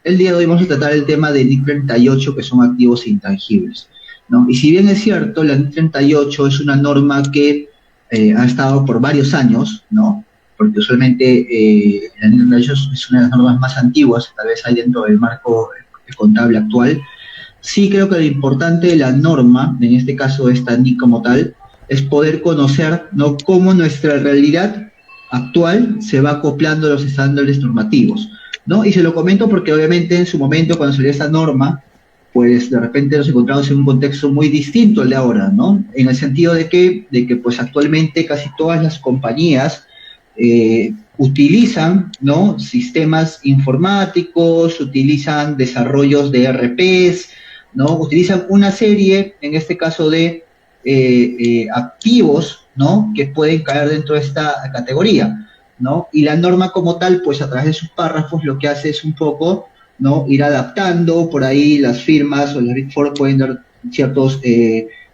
el día de hoy vamos a tratar el tema de NIC 38, que son activos intangibles, ¿no? Y si bien es cierto, la NIC 38 es una norma que ha estado por varios años, ¿no? Porque usualmente la NIC 38 es una de las normas más antiguas, tal vez hay dentro del marco contable actual. Sí creo que lo importante de la norma, en este caso esta NIC como tal, es poder conocer, ¿no?, cómo nuestra realidad actual se va acoplando a los estándares normativos, ¿no? Y se lo comento porque obviamente en su momento cuando salió esta norma, pues de repente nos encontramos en un contexto muy distinto al de ahora, ¿no? En el sentido de que pues actualmente casi todas las compañías utilizan, ¿no?, sistemas informáticos, utilizan desarrollos de ERPs, ¿no? Utilizan una serie, en este caso, de activos, ¿no?, que pueden caer dentro de esta categoría, ¿no? Y la norma como tal, pues a través de sus párrafos lo que hace es un poco, ¿no?, ir adaptando. Por ahí las firmas o las Big Four pueden dar ciertos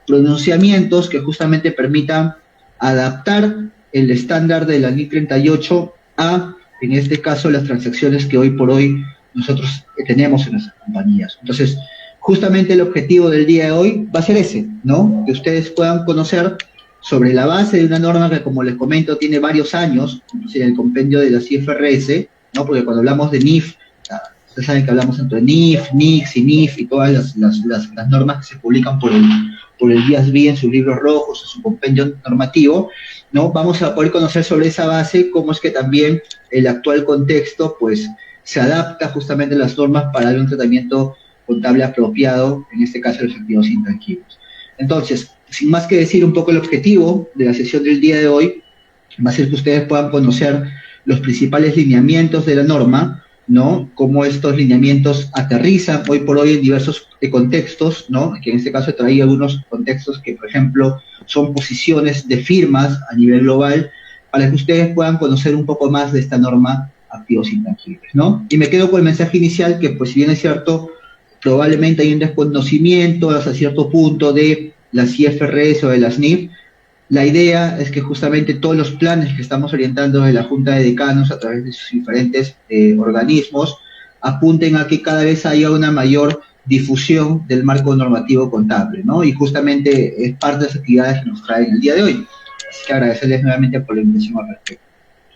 pronunciamientos que justamente permitan adaptar el estándar de la NIC 38 a, en este caso, las transacciones que hoy por hoy nosotros tenemos en nuestras compañías. Entonces, justamente el objetivo del día de hoy va a ser ese, ¿no? Que ustedes puedan conocer sobre la base de una norma que, como les comento, tiene varios años, en el compendio de las IFRS, ¿no? Porque cuando hablamos de NIF, ustedes saben que hablamos tanto de NIF, NICS y NIF y todas las normas que se publican por el IASB en sus libros rojos, en su compendio normativo, ¿no? Vamos a poder conocer sobre esa base cómo es que también el actual contexto, pues, se adapta justamente a las normas para dar un tratamiento contable apropiado, en este caso de los activos intangibles. Entonces, sin más que decir, un poco el objetivo de la sesión del día de hoy va a ser que ustedes puedan conocer los principales lineamientos de la norma, ¿no? Cómo estos lineamientos aterrizan hoy por hoy en diversos contextos, ¿no? Que en este caso he traído algunos contextos que, por ejemplo, son posiciones de firmas a nivel global, para que ustedes puedan conocer un poco más de esta norma activos intangibles, ¿no? Y me quedo con el mensaje inicial que, pues, si bien es cierto, probablemente hay un desconocimiento hasta cierto punto de las IFRS o de las NIF, la idea es que justamente todos los planes que estamos orientando de la Junta de Decanos a través de sus diferentes organismos apunten a que cada vez haya una mayor difusión del marco normativo contable, ¿no? Y justamente es parte de las actividades que nos traen el día de hoy. Así que agradecerles nuevamente por la invitación al respecto.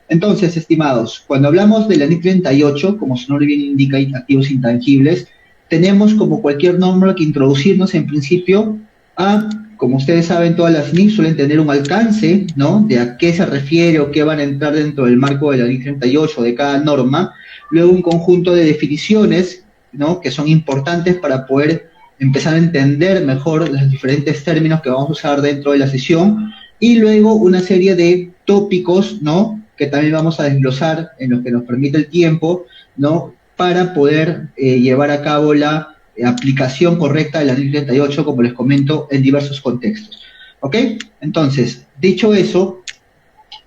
Entonces, estimados, cuando hablamos de la NIC 38, como su nombre bien indica, activos intangibles, tenemos, como cualquier norma, que introducirnos en principio a, como ustedes saben, todas las NIC suelen tener un alcance, ¿no?, de a qué se refiere o qué van a entrar dentro del marco de la NIC 38 de cada norma, luego un conjunto de definiciones, ¿no?, que son importantes para poder empezar a entender mejor los diferentes términos que vamos a usar dentro de la sesión, y luego una serie de tópicos, ¿no?, que también vamos a desglosar en lo que nos permite el tiempo, ¿no?, para poder llevar a cabo la aplicación correcta de la NIC 38, como les comento, en diversos contextos. ¿Ok? Entonces, dicho eso,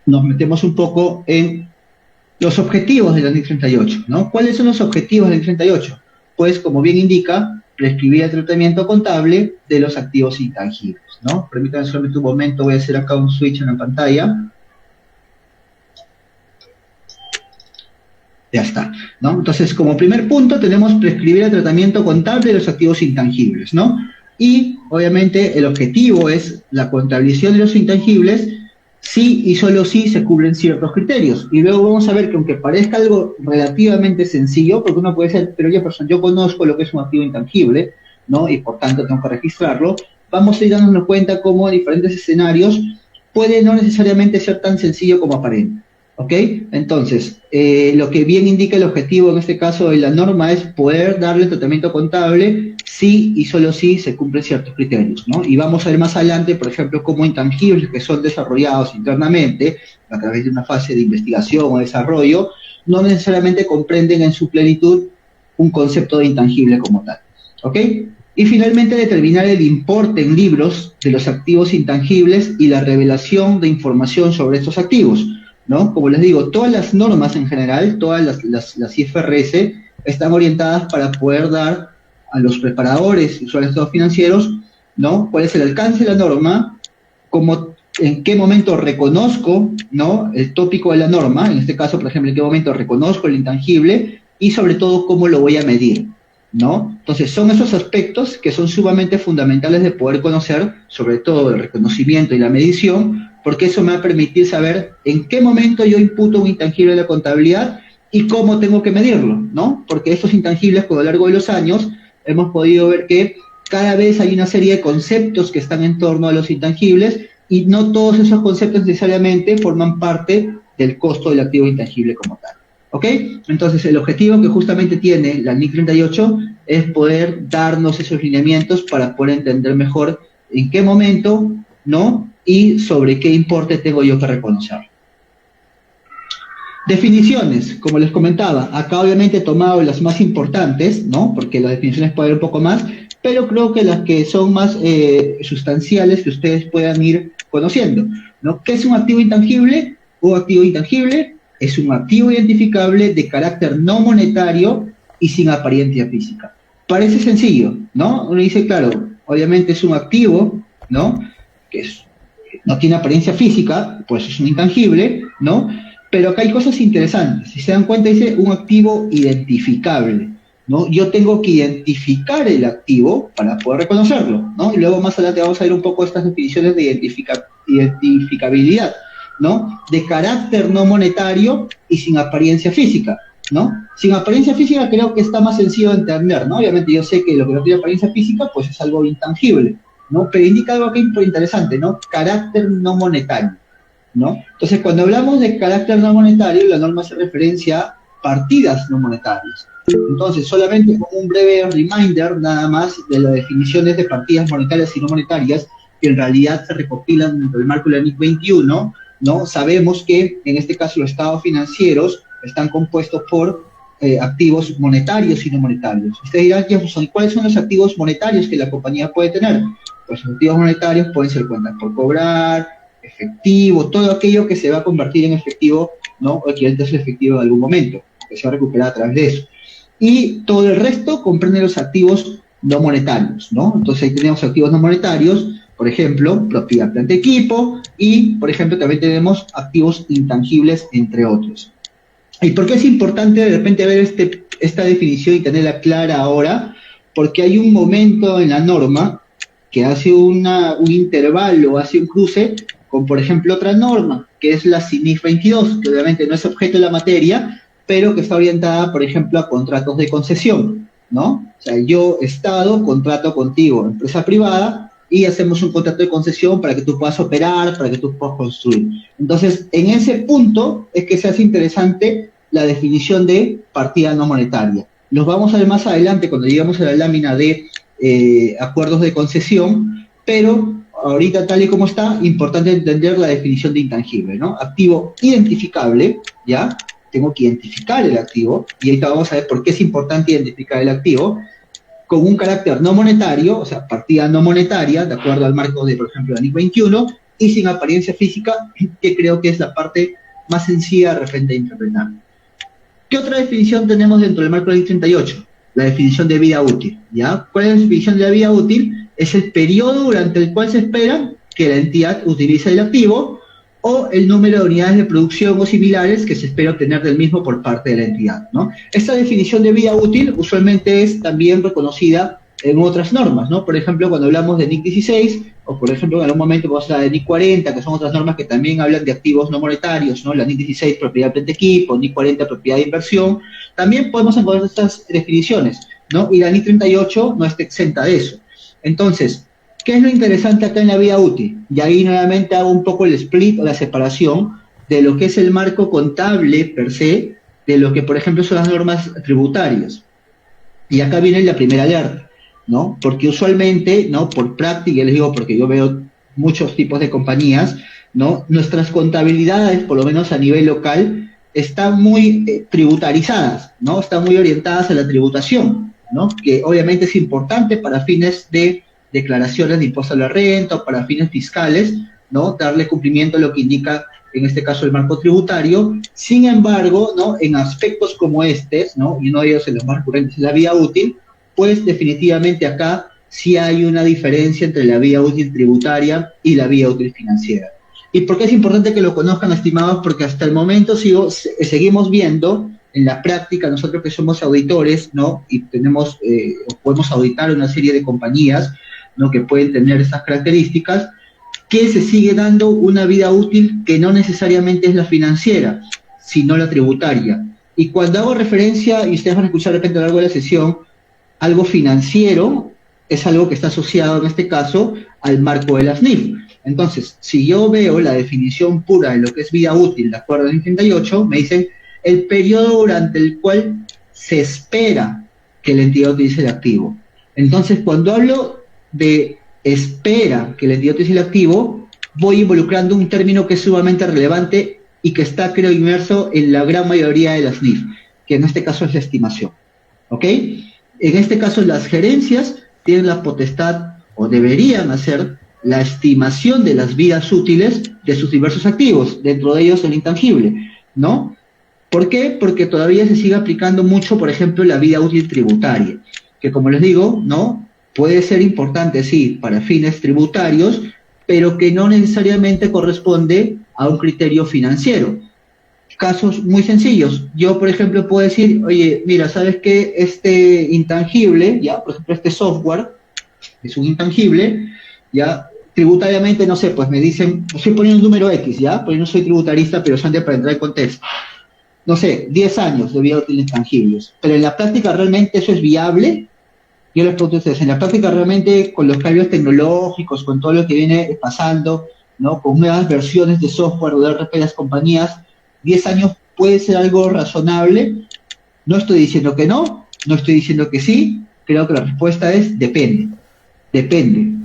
nos metemos un poco en los objetivos de la NIC 38, ¿no? ¿Cuáles son los objetivos de la NIC 38? Pues, como bien indica, prescribir el tratamiento contable de los activos intangibles, ¿no? Permítanme solamente un momento, voy a hacer acá un switch en la pantalla. Ya está, ¿no? Entonces, como primer punto, tenemos prescribir el tratamiento contable de los activos intangibles, ¿no? Y, obviamente, el objetivo es la contabilización de los intangibles si y solo si se cubren ciertos criterios. Y luego vamos a ver que, aunque parezca algo relativamente sencillo, porque uno puede decir, pero yo conozco lo que es un activo intangible, ¿no?, y por tanto tengo que registrarlo, vamos a ir dándonos cuenta cómo en diferentes escenarios puede no necesariamente ser tan sencillo como aparente. ¿Ok? Entonces, lo que bien indica el objetivo en este caso de la norma es poder darle tratamiento contable si y solo si se cumplen ciertos criterios, ¿no? Y vamos a ver más adelante, por ejemplo, cómo intangibles que son desarrollados internamente a través de una fase de investigación o desarrollo, no necesariamente comprenden en su plenitud un concepto de intangible como tal. ¿Ok? Y finalmente, determinar el importe en libros de los activos intangibles y la revelación de información sobre estos activos, ¿no? Como les digo, todas las normas en general, todas las IFRS, están orientadas para poder dar a los preparadores y usuarios de estados financieros, ¿no?, cuál es el alcance de la norma, en qué momento reconozco, ¿no?, el tópico de la norma, en este caso, por ejemplo, en qué momento reconozco el intangible, y sobre todo cómo lo voy a medir, ¿no? Entonces son esos aspectos que son sumamente fundamentales de poder conocer, sobre todo el reconocimiento y la medición, porque eso me va a permitir saber en qué momento yo imputo un intangible a la contabilidad y cómo tengo que medirlo, ¿no? Porque estos intangibles, con lo largo de los años, hemos podido ver que cada vez hay una serie de conceptos que están en torno a los intangibles y no todos esos conceptos necesariamente forman parte del costo del activo intangible como tal. ¿Ok? Entonces, el objetivo que justamente tiene la NIC 38 es poder darnos esos lineamientos para poder entender mejor en qué momento, ¿no? Y sobre qué importe tengo yo que reconocer. Definiciones, como les comentaba, acá obviamente he tomado las más importantes, ¿no? Porque las definiciones pueden haber un poco más, pero creo que las que son más sustanciales que ustedes puedan ir conociendo, ¿no? ¿Qué es un activo intangible? Un activo intangible es un activo identificable de carácter no monetario y sin apariencia física. Parece sencillo, ¿no? Uno dice, claro, obviamente es un activo, ¿no? No tiene apariencia física, pues es un intangible, ¿no? Pero acá hay cosas interesantes. Si se dan cuenta, dice un activo identificable, ¿no? Yo tengo que identificar el activo para poder reconocerlo, ¿no? Y luego más adelante vamos a ver un poco estas definiciones de identificabilidad, ¿no? De carácter no monetario y sin apariencia física, ¿no? Sin apariencia física creo que está más sencillo de entender, ¿no? Obviamente yo sé que lo que no tiene apariencia física, pues es algo intangible, ¿no? Pero indica algo aquí interesante, ¿no? Carácter no monetario, ¿no? Entonces, cuando hablamos de carácter no monetario, la norma hace referencia a partidas no monetarias. Entonces, solamente como un breve reminder, nada más, de las definiciones de partidas monetarias y no monetarias, que en realidad se recopilan dentro del marco de la NIC 21, ¿no? Sabemos que, en este caso, los estados financieros están compuestos por activos monetarios y no monetarios. Ustedes dirán, ¿cuáles son los activos monetarios que la compañía puede tener? Pues los activos monetarios pueden ser cuentas por cobrar, efectivo, todo aquello que se va a convertir en efectivo, ¿no? O equivalente a ese efectivo en algún momento, que se va a recuperar a través de eso. Y todo el resto comprende los activos no monetarios, ¿no? Entonces ahí tenemos activos no monetarios, por ejemplo, propiedad, planta, equipo, y, por ejemplo, también tenemos activos intangibles, entre otros. ¿Y por qué es importante de repente ver esta definición y tenerla clara ahora? Porque hay un momento en la norma que hace un intervalo, hace un cruce con, por ejemplo, otra norma, que es la CINIF 22, que obviamente no es objeto de la materia, pero que está orientada, por ejemplo, a contratos de concesión, ¿no? O sea, yo, Estado, contrato contigo, empresa privada, y hacemos un contrato de concesión para que tú puedas operar, para que tú puedas construir. Entonces, en ese punto es que se hace interesante la definición de partida no monetaria. Los vamos a ver más adelante cuando lleguemos a la lámina de acuerdos de concesión, pero ahorita tal y como está, importante entender la definición de intangible, ¿no? Activo identificable, ¿ya? Tengo que identificar el activo, y ahorita vamos a ver por qué es importante identificar el activo, con un carácter no monetario, o sea, partida no monetaria, de acuerdo al marco de, por ejemplo, la NIC 21, y sin apariencia física, que creo que es la parte más sencilla de repente de interpretar. ¿Qué otra definición tenemos dentro del marco de la NIC 38? La definición de vida útil, ¿ya? ¿Cuál es la definición de la vida útil? Es el periodo durante el cual se espera que la entidad utilice el activo o el número de unidades de producción o similares que se espera obtener del mismo por parte de la entidad, ¿no? Esta definición de vida útil usualmente es también reconocida en otras normas, ¿no? Por ejemplo, cuando hablamos de NIC 16, o por ejemplo, en algún momento vamos a hablar de NIC 40, que son otras normas que también hablan de activos no monetarios, ¿no? La NIC 16, propiedad de equipo, NIC 40, propiedad de inversión. También podemos encontrar estas definiciones, ¿no? Y la NIC 38 no está exenta de eso. Entonces, ¿qué es lo interesante acá en la vida útil? Y ahí nuevamente hago un poco el split o la separación de lo que es el marco contable per se, de lo que, por ejemplo, son las normas tributarias. Y acá viene la primera alerta, ¿no? Porque usualmente, ¿no? Por práctica, les digo, porque yo veo muchos tipos de compañías, ¿no? Nuestras contabilidades, por lo menos a nivel local, están muy tributarizadas, ¿no? Están muy orientadas a la tributación, ¿no? Que obviamente es importante para fines de declaraciones de impuesto a la renta o para fines fiscales, ¿no? Darle cumplimiento a lo que indica, en este caso, el marco tributario. Sin embargo, ¿no? En aspectos como estos, ¿no? Y uno de ellos en los más recurrentes es la vía útil, pues definitivamente acá sí hay una diferencia entre la vía útil tributaria y la vía útil financiera. ¿Y por qué es importante que lo conozcan, estimados? Porque hasta el momento seguimos viendo En la práctica, nosotros que somos auditores, ¿no? Y tenemos, podemos auditar una serie de compañías, ¿no? Que pueden tener esas características, que se sigue dando una vida útil que no necesariamente es la financiera, sino la tributaria. Y cuando hago referencia, y ustedes van a escuchar de repente a lo largo de la sesión, algo financiero es algo que está asociado en este caso al marco de las NIF. Entonces, si yo veo la definición pura de lo que es vida útil, de acuerdo al 38, me dicen el periodo durante el cual se espera que la entidad utilice el activo. Entonces, cuando hablo de espera que la entidad utilice el activo, voy involucrando un término que es sumamente relevante y que está, creo, inmerso en la gran mayoría de las NIF, que en este caso es la estimación. ¿Ok? En este caso, las gerencias tienen la potestad, o deberían hacer, la estimación de las vidas útiles de sus diversos activos, dentro de ellos el intangible, ¿no? ¿Por qué? Porque todavía se sigue aplicando mucho, por ejemplo, la vida útil tributaria, que como les digo, ¿no? Puede ser importante, sí, para fines tributarios, pero que no necesariamente corresponde a un criterio financiero. Casos muy sencillos. Yo, por ejemplo, puedo decir, oye, mira, ¿sabes qué? Este intangible, ya, por ejemplo, este software es un intangible, ya, tributariamente, no sé, pues me dicen, estoy poniendo un número X, ya, pues yo no soy tributarista, pero solamente para entrar en contexto. No sé, 10 años de vida útil de intangibles. Pero en la práctica, ¿realmente eso es viable? Yo les pregunto a ustedes, en la práctica realmente con los cambios tecnológicos, con todo lo que viene pasando, ¿no? Con nuevas versiones de software o de RP de las compañías, 10 años puede ser algo razonable. No estoy diciendo que no, no estoy diciendo que sí, creo que la respuesta es depende,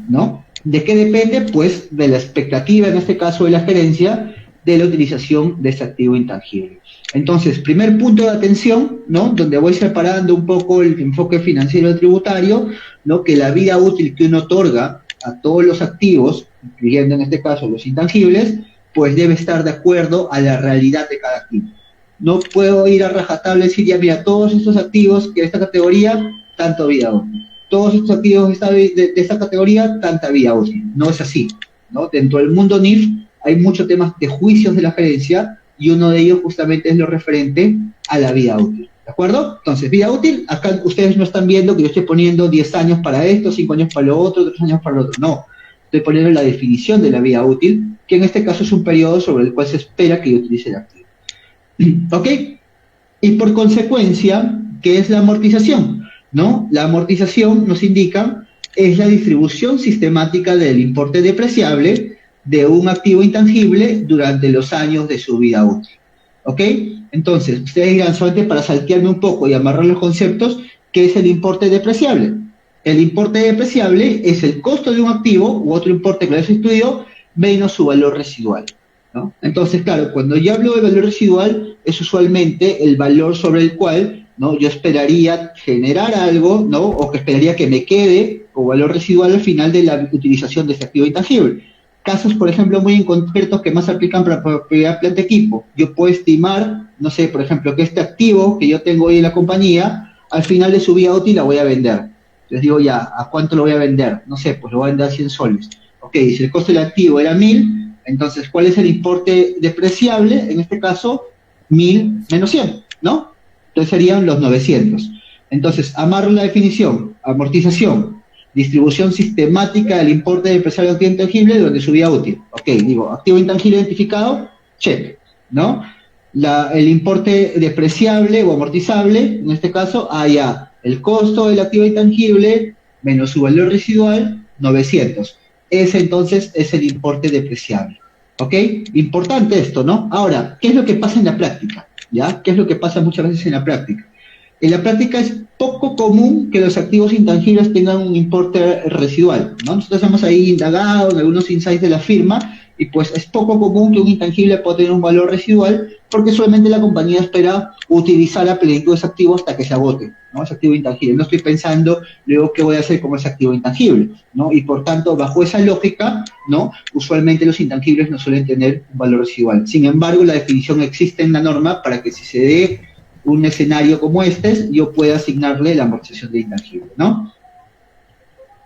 ¿no? ¿De qué depende? Pues de la expectativa, en este caso de la gerencia, de la utilización de este activo intangible. Entonces, primer punto de atención, ¿no? Donde voy separando un poco el enfoque financiero y tributario, ¿no? Que la vida útil que uno otorga a todos los activos, incluyendo en este caso los intangibles, pues debe estar de acuerdo a la realidad de cada activo. No puedo ir a rajatabla y decir, ya mira, todos estos activos de esta categoría, tanto vida útil. Todos estos activos de esta categoría, tanta vida útil. No es así, ¿no? Dentro del mundo NIF hay muchos temas de juicios de la gerencia y uno de ellos justamente es lo referente a la vida útil. ¿De acuerdo? Entonces, vida útil, acá ustedes no están viendo que yo estoy poniendo 10 años para esto, 5 años para lo otro, 3 años para lo otro. No, estoy poniendo la definición de la vida útil, que en este caso es un periodo sobre el cual se espera que yo utilice el activo. ¿Ok? Y por consecuencia, ¿qué es la amortización? ¿No? La amortización nos indica es la distribución sistemática del importe depreciable de un activo intangible durante los años de su vida útil. ¿Ok? Entonces, ustedes dirán, solamente para saltearme un poco y amarrar los conceptos, ¿qué es el importe depreciable? El importe depreciable es el costo de un activo u otro importe que lo haya estudiado menos su valor residual, ¿no? Entonces, claro, cuando yo hablo de valor residual, es usualmente el valor sobre el cual, ¿no? Yo esperaría generar algo, ¿no? O que esperaría que me quede como valor residual al final de la utilización de este activo intangible. Casos, por ejemplo, muy concretos que más se aplican para propiedad, planta, equipo. Yo puedo estimar, no sé, por ejemplo, que este activo que yo tengo hoy en la compañía, al final de su vida útil la voy a vender. Les digo ya, ¿a cuánto lo voy a vender? No sé, pues lo voy a vender a 100 soles. Ok, si el costo del activo era 1000, entonces, ¿cuál es el importe depreciable? En este caso, 1000 menos 100, ¿no? Entonces serían los 900. Entonces, amarro la definición, amortización, distribución sistemática del importe depreciable de activo intangible durante su vida útil. Ok, digo, activo intangible identificado, check, ¿no? El importe depreciable o amortizable, en este caso, ya, el costo del activo intangible menos su valor residual, 900. Ese entonces es el importe depreciable. ¿Ok? Importante esto, ¿no? Ahora, ¿qué es lo que pasa en la práctica? ¿Ya? ¿Qué es lo que pasa muchas veces en la práctica? En la práctica es poco común que los activos intangibles tengan un importe residual, ¿no? Nosotros hemos ahí indagado en algunos insights de la firma y pues es poco común que un intangible pueda tener un valor residual porque solamente la compañía espera utilizar a plenitud ese activo hasta que se agote, ¿no? Ese activo intangible. No estoy pensando luego qué voy a hacer con ese activo intangible, ¿no? Y por tanto, bajo esa lógica, ¿no? Usualmente los intangibles no suelen tener un valor residual. Sin embargo, la definición existe en la norma para que si se dé un escenario como este, yo pueda asignarle la amortización de intangible, ¿no?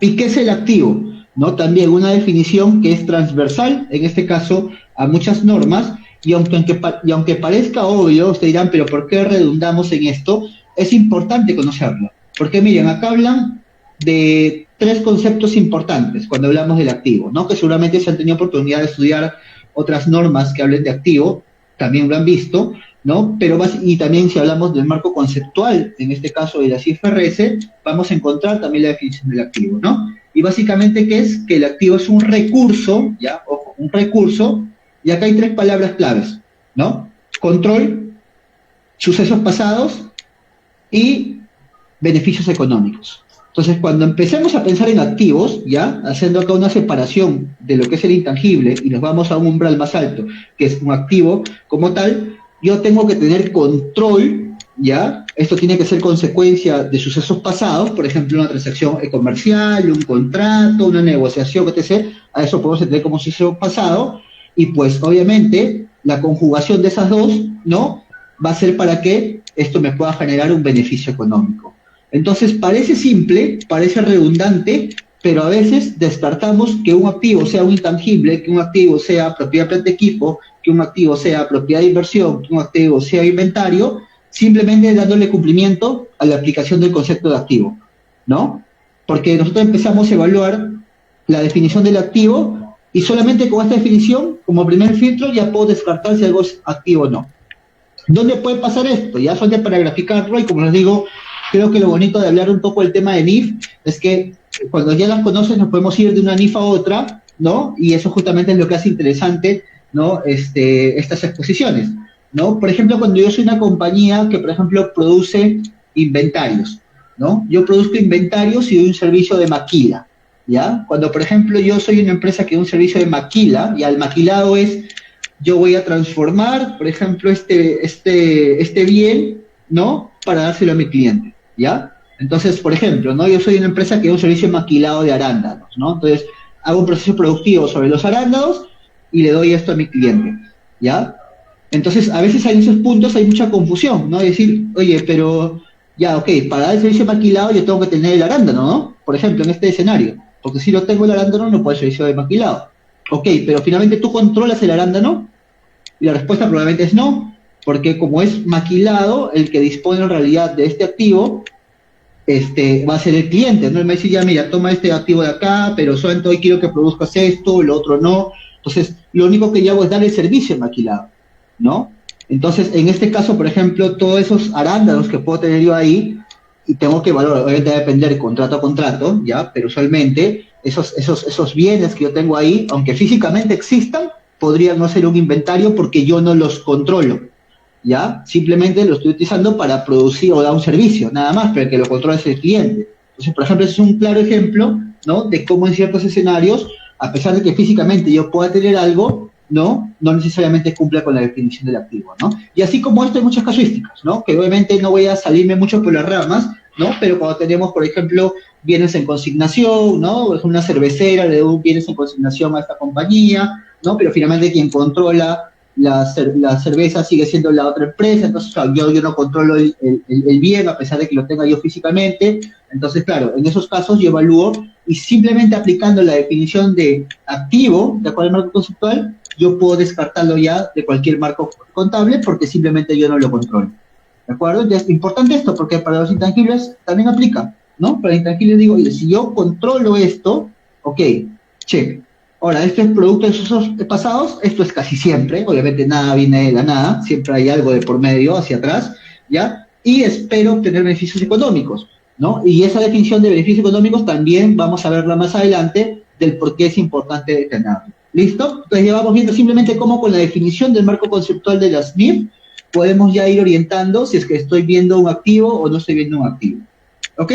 ¿Y qué es el activo? ¿No? También una definición que es transversal, en este caso, a muchas normas, Y aunque parezca obvio, ustedes dirán, pero ¿por qué redundamos en esto? Es importante conocerlo. Porque miren, acá hablan de tres conceptos importantes cuando hablamos del activo, ¿no? Que seguramente se han tenido oportunidad de estudiar otras normas que hablen de activo, también lo han visto, ¿no? Y también si hablamos del marco conceptual, en este caso de la IFRS, vamos a encontrar también la definición del activo, ¿no? Y básicamente, ¿qué es? Que el activo es un recurso, ¿ya? Ojo, un recurso, y acá hay tres palabras claves, ¿no? Control, sucesos pasados y beneficios económicos. Entonces, cuando empecemos a pensar en activos, ya, haciendo acá una separación de lo que es el intangible y nos vamos a un umbral más alto, que es un activo como tal, yo tengo que tener control, ya, esto tiene que ser consecuencia de sucesos pasados, por ejemplo, una transacción comercial, un contrato, una negociación, etc. A eso podemos tener como suceso pasado, y pues obviamente la conjugación de esas dos, ¿no? Va a ser para que esto me pueda generar un beneficio económico. Entonces parece simple, parece redundante, pero a veces descartamos que un activo sea un intangible, que un activo sea propiedad de equipo, que un activo sea propiedad de inversión, que un activo sea inventario, simplemente dándole cumplimiento a la aplicación del concepto de activo, ¿no? Porque nosotros empezamos a evaluar la definición del activo y solamente con esta definición, como primer filtro, ya puedo descartar si algo es activo o no. ¿Dónde puede pasar esto? Ya solamente para graficarlo, y como les digo, creo que lo bonito de hablar un poco del tema de NIF es que cuando ya las conoces nos podemos ir de una NIF a otra, ¿no? Y eso justamente es lo que hace interesante, ¿no? Estas exposiciones, ¿no? Por ejemplo, cuando yo soy una compañía que, por ejemplo, produce inventarios, ¿no? Yo produzco inventarios y doy un servicio de maquila, ¿ya? Cuando, por ejemplo, yo soy una empresa que da un servicio de maquila, y el maquilado es, yo voy a transformar, por ejemplo, este bien, ¿no? Para dárselo a mi cliente, ¿ya? Entonces, por ejemplo, ¿no? Yo soy una empresa que da un servicio maquilado de arándanos, ¿no? Entonces, hago un proceso productivo sobre los arándanos y le doy esto a mi cliente, ¿ya? Entonces, a veces en esos puntos hay mucha confusión, ¿no? Es decir, oye, pero, ya, ok, para dar el servicio maquilado yo tengo que tener el arándano, ¿no? Por ejemplo, en este escenario, porque si no tengo el arándano no puedo el servicio de maquilado. Ok, pero finalmente tú controlas el arándano, y la respuesta probablemente es no, porque como es maquilado, el que dispone en realidad de este activo va a ser el cliente, ¿no? Él me dice, ya, mira, toma este activo de acá, pero solamente hoy quiero que produzcas esto, lo otro no. Entonces, lo único que yo hago es dar el servicio maquilado, ¿no? Entonces, en este caso, por ejemplo, todos esos arándanos que puedo tener yo ahí, y tengo que valorar, obviamente va a depender contrato a contrato, ¿ya? Pero usualmente esos bienes que yo tengo ahí, aunque físicamente existan, podrían no ser un inventario porque yo no los controlo, ¿ya? Simplemente lo estoy utilizando para producir o dar un servicio, nada más, pero el que lo controla es el cliente. Entonces, por ejemplo, ese es un claro ejemplo, ¿no? De cómo en ciertos escenarios, a pesar de que físicamente yo pueda tener algo, ¿no? No necesariamente cumpla con la definición del activo, ¿no? Y así como esto hay muchas casuísticas, ¿no? Que obviamente no voy a salirme mucho por las ramas, ¿no? Pero cuando tenemos, por ejemplo, bienes en consignación, ¿no? Es una cervecera, le doy bienes en consignación a esta compañía, ¿no? Pero finalmente quien controla la cerveza sigue siendo la otra empresa, entonces claro, yo no controlo el bien a pesar de que lo tenga yo físicamente. Entonces, claro, en esos casos yo evalúo y simplemente aplicando la definición de activo, de acuerdo al marco conceptual, yo puedo descartarlo ya de cualquier marco contable porque simplemente yo no lo controlo. ¿De acuerdo? Entonces, es importante esto porque para los intangibles también aplica, ¿no? Para intangibles digo, si yo controlo esto, ok, check. Ahora, esto es producto de sucesos pasados, esto es casi siempre, obviamente nada viene de la nada, siempre hay algo de por medio hacia atrás, ¿ya? Y espero obtener beneficios económicos, ¿no? Y esa definición de beneficios económicos también vamos a verla más adelante del por qué es importante tenerlo. ¿Listo? Entonces ya vamos viendo simplemente cómo con la definición del marco conceptual de las NIF podemos ya ir orientando si es que estoy viendo un activo o no estoy viendo un activo. ¿Ok?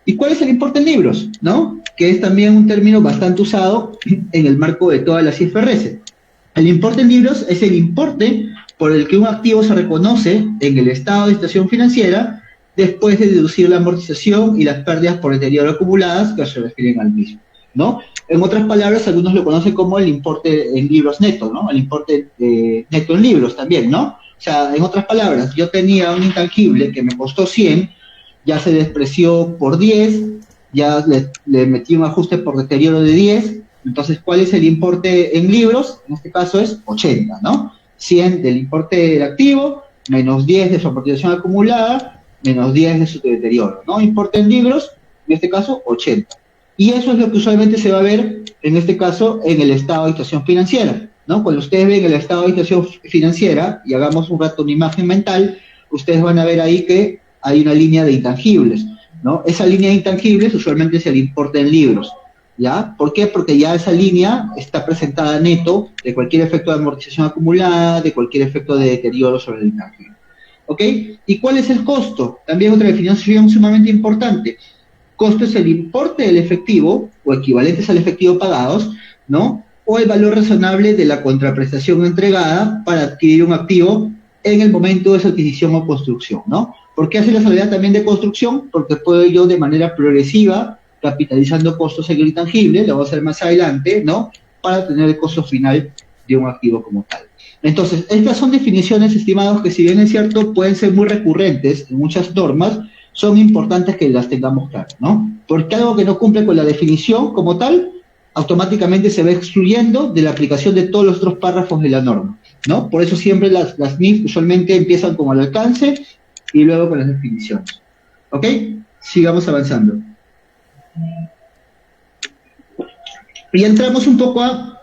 ¿Y cuál es el importe en libros? ¿No? Que es también un término bastante usado en el marco de todas las IFRS. El importe en libros es el importe por el que un activo se reconoce en el estado de situación financiera después de deducir la amortización y las pérdidas por deterioro acumuladas que se refieren al mismo, ¿no? En otras palabras, algunos lo conocen como el importe en libros neto, ¿no? El importe neto en libros también, ¿no? O sea, en otras palabras, yo tenía un intangible que me costó 100, ya se despreció por 10, ya le metí un ajuste por deterioro de 10, entonces, ¿cuál es el importe en libros? En este caso es 80, ¿no? 100 del importe del activo, menos 10 de su amortización acumulada, menos 10 de su deterioro, ¿no? Importe en libros, en este caso, 80. Y eso es lo que usualmente se va a ver, en este caso, en el estado de situación financiera, ¿no? Cuando ustedes ven el estado de situación financiera, y hagamos un rato una imagen mental, ustedes van a ver ahí que hay una línea de intangibles, ¿no? Esa línea de intangibles usualmente es el importe en libros, ¿ya? ¿Por qué? Porque ya esa línea está presentada neto de cualquier efecto de amortización acumulada, de cualquier efecto de deterioro sobre el intangible. ¿Ok? ¿Y cuál es el costo? También otra definición sumamente importante. Costo es el importe del efectivo, o equivalentes al efectivo pagados, ¿no? O el valor razonable de la contraprestación entregada para adquirir un activo en el momento de su adquisición o construcción, ¿no? ¿Por qué hace la salvedad también de construcción? Porque puedo yo de manera progresiva, capitalizando costos en el intangible, lo voy a hacer más adelante, ¿no? Para tener el costo final de un activo como tal. Entonces, estas son definiciones, estimados, que si bien es cierto, pueden ser muy recurrentes en muchas normas, son importantes que las tengamos claras, ¿no? Porque algo que no cumple con la definición como tal, automáticamente se va excluyendo de la aplicación de todos los otros párrafos de la norma, ¿no? Por eso siempre las NIF usualmente empiezan con el alcance y luego con las definiciones. ¿Ok? Sigamos avanzando. Y entramos un poco a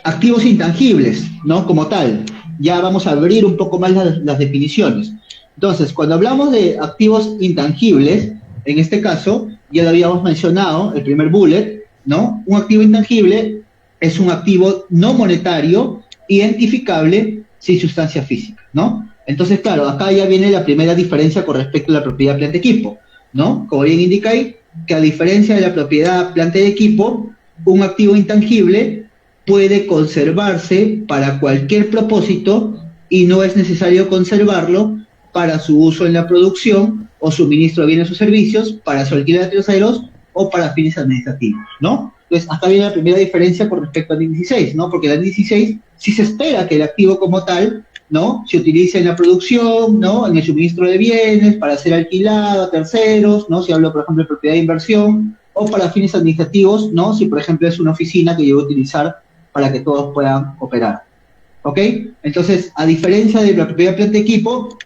activos intangibles, ¿no? Como tal. Ya vamos a abrir un poco más las definiciones. Entonces, cuando hablamos de activos intangibles, en este caso, ya lo habíamos mencionado, el primer bullet, ¿no? Un activo intangible es un activo no monetario, identificable sin sustancia física, ¿no? Entonces, claro, acá ya viene la primera diferencia con respecto a la propiedad planta equipo, ¿no? Como bien indica ahí, que a diferencia de la propiedad planta de equipo, un activo intangible puede conservarse para cualquier propósito y no es necesario conservarlo para su uso en la producción o suministro de bienes o servicios, para su alquiler de terceros o para fines administrativos, ¿no? Entonces, acá viene la primera diferencia con respecto al 16, ¿no? Porque el 16 sí se espera que el activo como tal, ¿no? Se utilice en la producción, ¿no? En el suministro de bienes, para ser alquilado a terceros, ¿no? Si hablo, por ejemplo, de propiedad de inversión, o para fines administrativos, ¿no? Si, por ejemplo, es una oficina que yo voy a utilizar para que todos puedan operar. ¿Ok? Entonces, a diferencia de la propiedad planta equipo,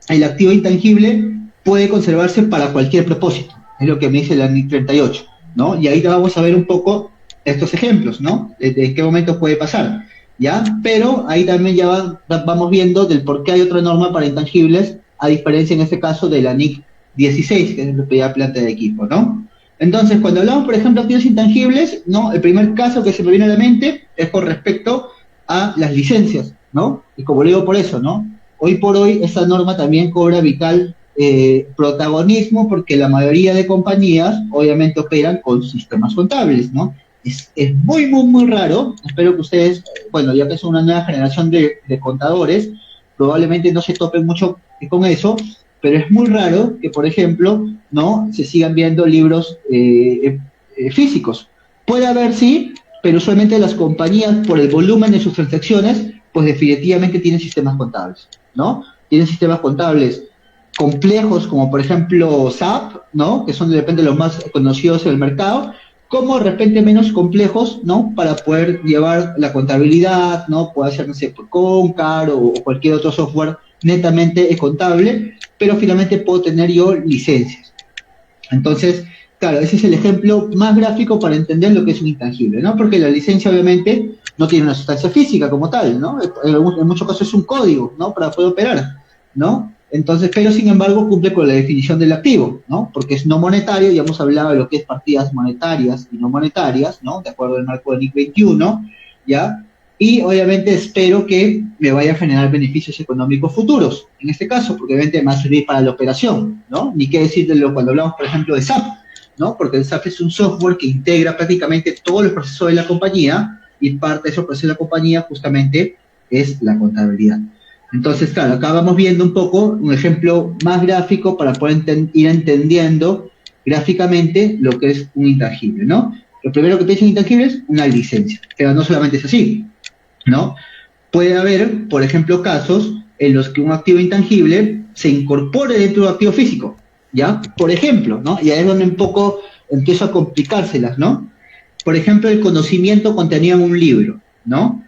el activo intangible puede conservarse para cualquier propósito, es lo que me dice la NIC 38, ¿no? Y ahí vamos a ver un poco estos ejemplos, ¿no? De qué momento puede pasar, ¿ya? Pero ahí también ya vamos viendo del por qué hay otra norma para intangibles, a diferencia en este caso de la NIC 16, que es la propiedad planta de equipo, ¿no? Entonces, cuando hablamos, por ejemplo, de activos intangibles, ¿no? El primer caso que se me viene a la mente es con respecto a las licencias, ¿no? Y como lo digo por eso, ¿no? Hoy por hoy esta norma también cobra vital protagonismo porque la mayoría de compañías obviamente operan con sistemas contables, ¿no? Es muy, muy, muy raro, espero que ustedes, bueno, ya que son una nueva generación de contadores, probablemente no se topen mucho con eso, pero es muy raro que, por ejemplo, no se sigan viendo libros físicos. Puede haber, sí, pero usualmente las compañías, por el volumen de sus transacciones, pues definitivamente tienen sistemas contables, ¿no? Tienen sistemas contables complejos, como por ejemplo SAP, ¿no? Que son de repente los más conocidos en el mercado, como de repente menos complejos, ¿no? Para poder llevar la contabilidad, ¿no? Puede ser, no sé, por Concar o cualquier otro software netamente contable, pero finalmente puedo tener yo licencias. Entonces, claro, ese es el ejemplo más gráfico para entender lo que es un intangible, ¿no? Porque la licencia obviamente no tiene una sustancia física como tal, ¿no? En muchos casos es un código, ¿no? Para poder operar, ¿no? Entonces, pero sin embargo cumple con la definición del activo, ¿no? Porque es no monetario, ya hemos hablado de lo que es partidas monetarias y no monetarias, ¿no? De acuerdo al marco del NIC 21, ¿ya? Y obviamente espero que me vaya a generar beneficios económicos futuros, en este caso, porque obviamente me va a servir para la operación, ¿no? Ni qué decir de lo cuando hablamos, por ejemplo, de SAP, ¿no? Porque el SAP es un software que integra prácticamente todos los procesos de la compañía y parte de esos procesos de la compañía justamente es la contabilidad. Entonces, claro, acá vamos viendo un poco un ejemplo más gráfico para poder ir entendiendo gráficamente lo que es un intangible, ¿no? Lo primero que piensa en intangible es una licencia, pero no solamente es así, ¿no? Puede haber, por ejemplo, casos en los que un activo intangible se incorpore dentro de un activo físico, ¿ya? Por ejemplo, ¿no? Y ahí es donde un poco empiezo a complicárselas, ¿no? Por ejemplo, el conocimiento contenido en un libro, ¿no?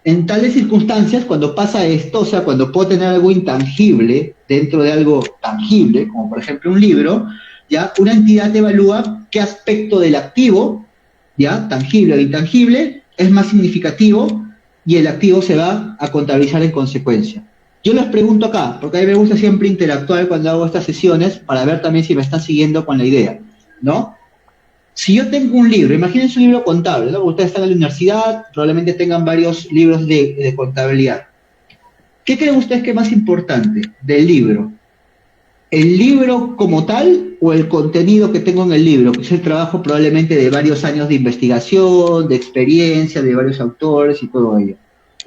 en tales circunstancias, cuando pasa esto, o sea, cuando puedo tener algo intangible dentro de algo tangible, como por ejemplo un libro, ya una entidad evalúa qué aspecto del activo, ya tangible o intangible, es más significativo y el activo se va a contabilizar en consecuencia. Yo les pregunto acá, porque a mí me gusta siempre interactuar cuando hago estas sesiones para ver también si me están siguiendo con la idea, ¿no? Si yo tengo un libro, imagínense un libro contable, ¿no? Ustedes están en la universidad, probablemente tengan varios libros de contabilidad. ¿Qué creen ustedes que es más importante del libro? ¿El libro como tal o el contenido que tengo en el libro? Que es el trabajo probablemente de varios años de investigación, de experiencia, de varios autores y todo ello.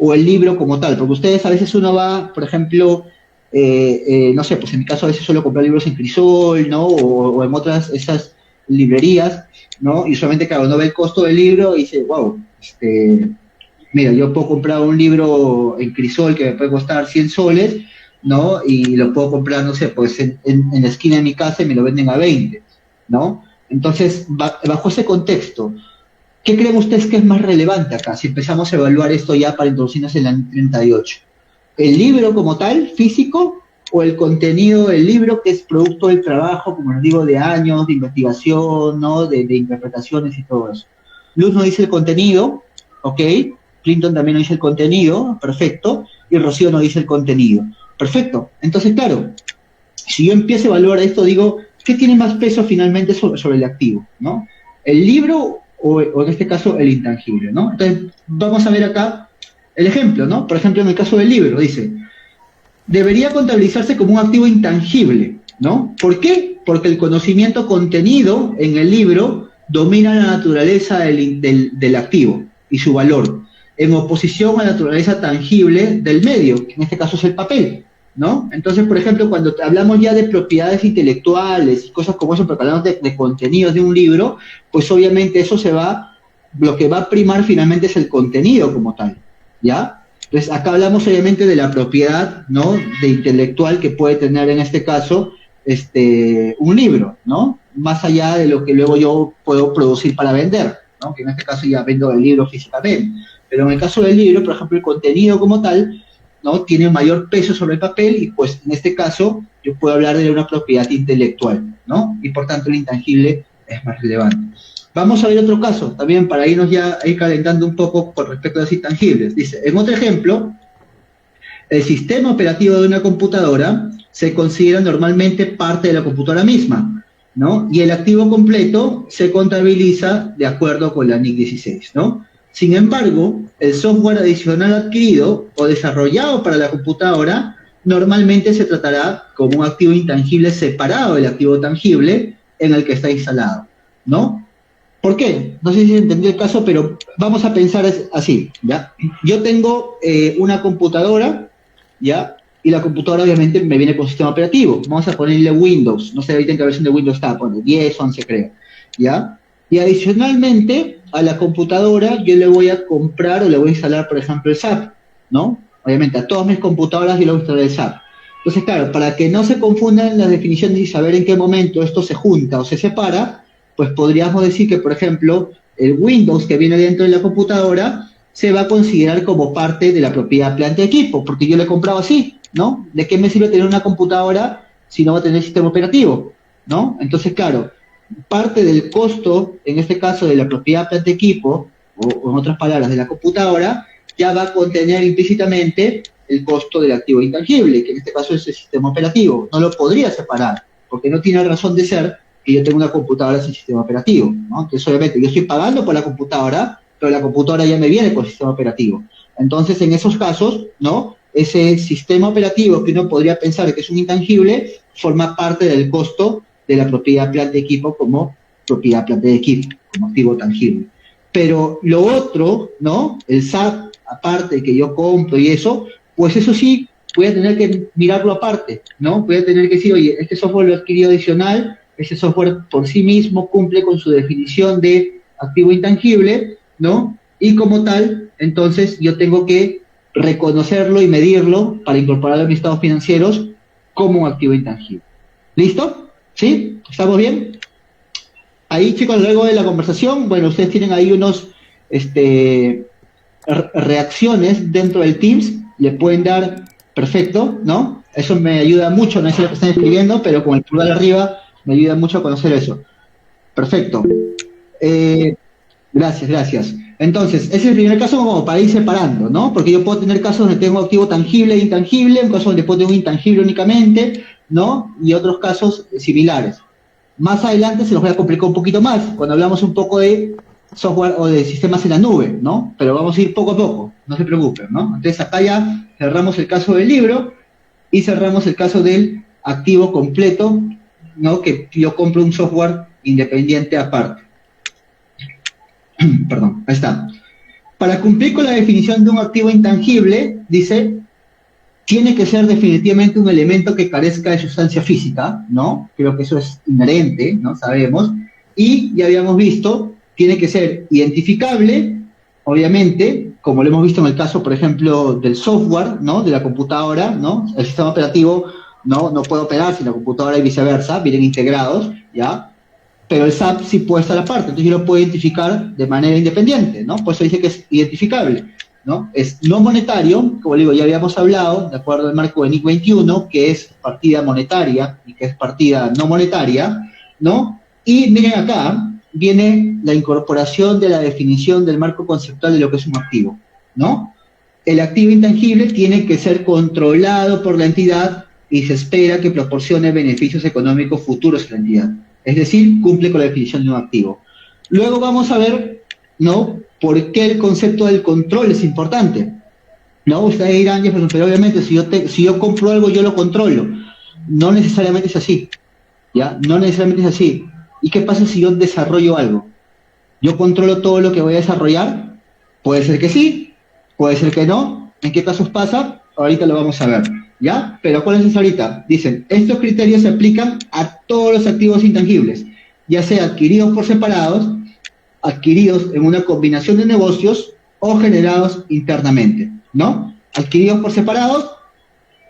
O el libro como tal, porque ustedes a veces uno va, por ejemplo, no sé, pues en mi caso a veces suelo comprar libros en Crisol, ¿no? O en otras, esas librerías, ¿no? Y solamente, claro, uno ve el costo del libro y dice, wow, mira, yo puedo comprar un libro en Crisol que me puede costar 100 soles, ¿no? Y lo puedo comprar, no sé, pues en la esquina de mi casa y me lo venden a 20, ¿no? Entonces, bajo ese contexto, ¿qué creen ustedes que es más relevante acá? Si empezamos a evaluar esto ya para introducirnos en la 38. ¿El libro como tal, físico, o el contenido del libro que es producto del trabajo, como les digo, de años, de investigación, ¿no? De interpretaciones y todo eso? Luz nos dice el contenido, ¿ok? Clinton también nos dice el contenido, perfecto, y Rocío nos dice el contenido. Perfecto. Entonces, claro, si yo empiezo a evaluar esto, digo, ¿qué tiene más peso finalmente sobre el activo? ¿No? ¿El libro o en este caso el intangible? ¿No? Entonces, vamos a ver acá el ejemplo, ¿no? Por ejemplo, en el caso del libro, dice, debería contabilizarse como un activo intangible, ¿no? ¿Por qué? Porque el conocimiento contenido en el libro domina la naturaleza del activo y su valor, en oposición a la naturaleza tangible del medio, que en este caso es el papel, ¿no? Entonces, por ejemplo, cuando hablamos ya de propiedades intelectuales y cosas como eso, porque hablamos de contenidos de un libro, pues obviamente eso lo que va a primar finalmente es el contenido como tal, ¿ya? Entonces, acá hablamos obviamente de la propiedad, ¿no? De intelectual que puede tener en este caso un libro, ¿no? Más allá de lo que luego yo puedo producir para vender, ¿no? Que en este caso ya vendo el libro físicamente. Pero en el caso del libro, por ejemplo, el contenido como tal, ¿no? Tiene un mayor peso sobre el papel y pues en este caso yo puedo hablar de una propiedad intelectual, ¿no? Y por tanto el intangible es más relevante. Vamos a ver otro caso, también para irnos ya a ir calentando un poco con respecto a los intangibles. Dice, en otro ejemplo, el sistema operativo de una computadora se considera normalmente parte de la computadora misma, ¿no? Y el activo completo se contabiliza de acuerdo con la NIC 16, ¿no? Sin embargo, el software adicional adquirido o desarrollado para la computadora normalmente se tratará como un activo intangible separado del activo tangible en el que está instalado, ¿no? ¿Por qué? No sé si entendí el caso, pero vamos a pensar así, ¿ya? Yo tengo una computadora, ¿ya? Y la computadora obviamente me viene con sistema operativo. Vamos a ponerle Windows. No sé ahorita en qué versión de Windows está, pone 10, 11 creo, ¿ya? Y adicionalmente a la computadora yo le voy a comprar o le voy a instalar, por ejemplo, el SAP, ¿no? Obviamente a todas mis computadoras yo le voy a instalar el SAP. Entonces, claro, para que no se confundan las definiciones y saber en qué momento esto se junta o se separa, pues podríamos decir que, por ejemplo, el Windows que viene dentro de la computadora se va a considerar como parte de la propiedad planta de equipo, porque yo le he comprado así, ¿no? ¿De qué me sirve tener una computadora si no va a tener sistema operativo? ¿No? Entonces, claro, parte del costo, en este caso de la propiedad planta de equipo, o en otras palabras, de la computadora, ya va a contener implícitamente el costo del activo intangible, que en este caso es el sistema operativo. No lo podría separar, porque no tiene razón de ser que yo tenga una computadora sin sistema operativo, ¿no? Entonces, obviamente, yo estoy pagando por la computadora, pero la computadora ya me viene con sistema operativo. Entonces, en esos casos, ¿no? Ese sistema operativo que uno podría pensar que es un intangible, forma parte del costo de la propiedad planta de equipo como propiedad planta de equipo, como activo tangible. Pero lo otro, ¿no? El SAP, aparte que yo compro y eso, pues eso sí, voy a tener que mirarlo aparte, ¿no? Voy a tener que decir, oye, este software lo he adquirido adicional, ese software por sí mismo cumple con su definición de activo intangible, ¿no? Y como tal, entonces yo tengo que reconocerlo y medirlo para incorporarlo a mis estados financieros como un activo intangible. ¿Listo? ¿Sí? ¿Estamos bien? Ahí, chicos, luego de la conversación, bueno, ustedes tienen ahí unos, reacciones dentro del Teams le pueden dar perfecto, ¿no? Eso me ayuda mucho, no sé lo que están escribiendo, pero con el pulgar arriba me ayuda mucho a conocer eso. Perfecto. Eh, gracias. Entonces, ese es el primer caso como para ir separando, ¿no? Porque yo puedo tener casos donde tengo activo tangible e intangible, un caso donde puedo tener un intangible únicamente, ¿no? Y otros casos similares. Más adelante se los voy a complicar un poquito más, cuando hablamos un poco de software o de sistemas en la nube, ¿no? Pero vamos a ir poco a poco, no se preocupen, ¿no? Entonces acá ya cerramos el caso del libro y cerramos el caso del activo completo, ¿no? Que yo compro un software independiente aparte. Perdón, ahí está. Para cumplir con la definición de un activo intangible, dice, tiene que ser definitivamente un elemento que carezca de sustancia física, ¿no? Creo que eso es inherente, ¿no? Sabemos. Y ya habíamos visto, tiene que ser identificable, obviamente, como lo hemos visto en el caso, por ejemplo, del software, ¿no? De la computadora, ¿no? El sistema operativo no puede operar sin la computadora y viceversa, vienen integrados, ¿ya? Pero el SAP sí puede estar aparte, entonces yo lo puedo identificar de manera independiente, ¿no? Por eso dice que es identificable, ¿no? Es no monetario, como digo, ya habíamos hablado, de acuerdo al marco de NIC 21, que es partida monetaria y que es partida no monetaria, ¿no? Y miren acá, viene la incorporación de la definición del marco conceptual de lo que es un activo, ¿no? El activo intangible tiene que ser controlado por la entidad y se espera que proporcione beneficios económicos futuros a la entidad. Es decir, cumple con la definición de un activo. Luego vamos a ver, ¿no? ¿Por qué el concepto del control es importante? No, ustedes dirán, pero obviamente si yo compro algo, yo lo controlo. No necesariamente es así, ¿ya? No necesariamente es así. ¿Y qué pasa si yo desarrollo algo? ¿Yo controlo todo lo que voy a desarrollar? Puede ser que sí, puede ser que no. ¿En qué casos pasa? Ahorita lo vamos a ver, ¿ya? Pero acuérdense ahorita, dicen, estos criterios se aplican a todos los activos intangibles, ya sea adquiridos por separados, adquiridos en una combinación de negocios o generados internamente, ¿no? Adquiridos por separados,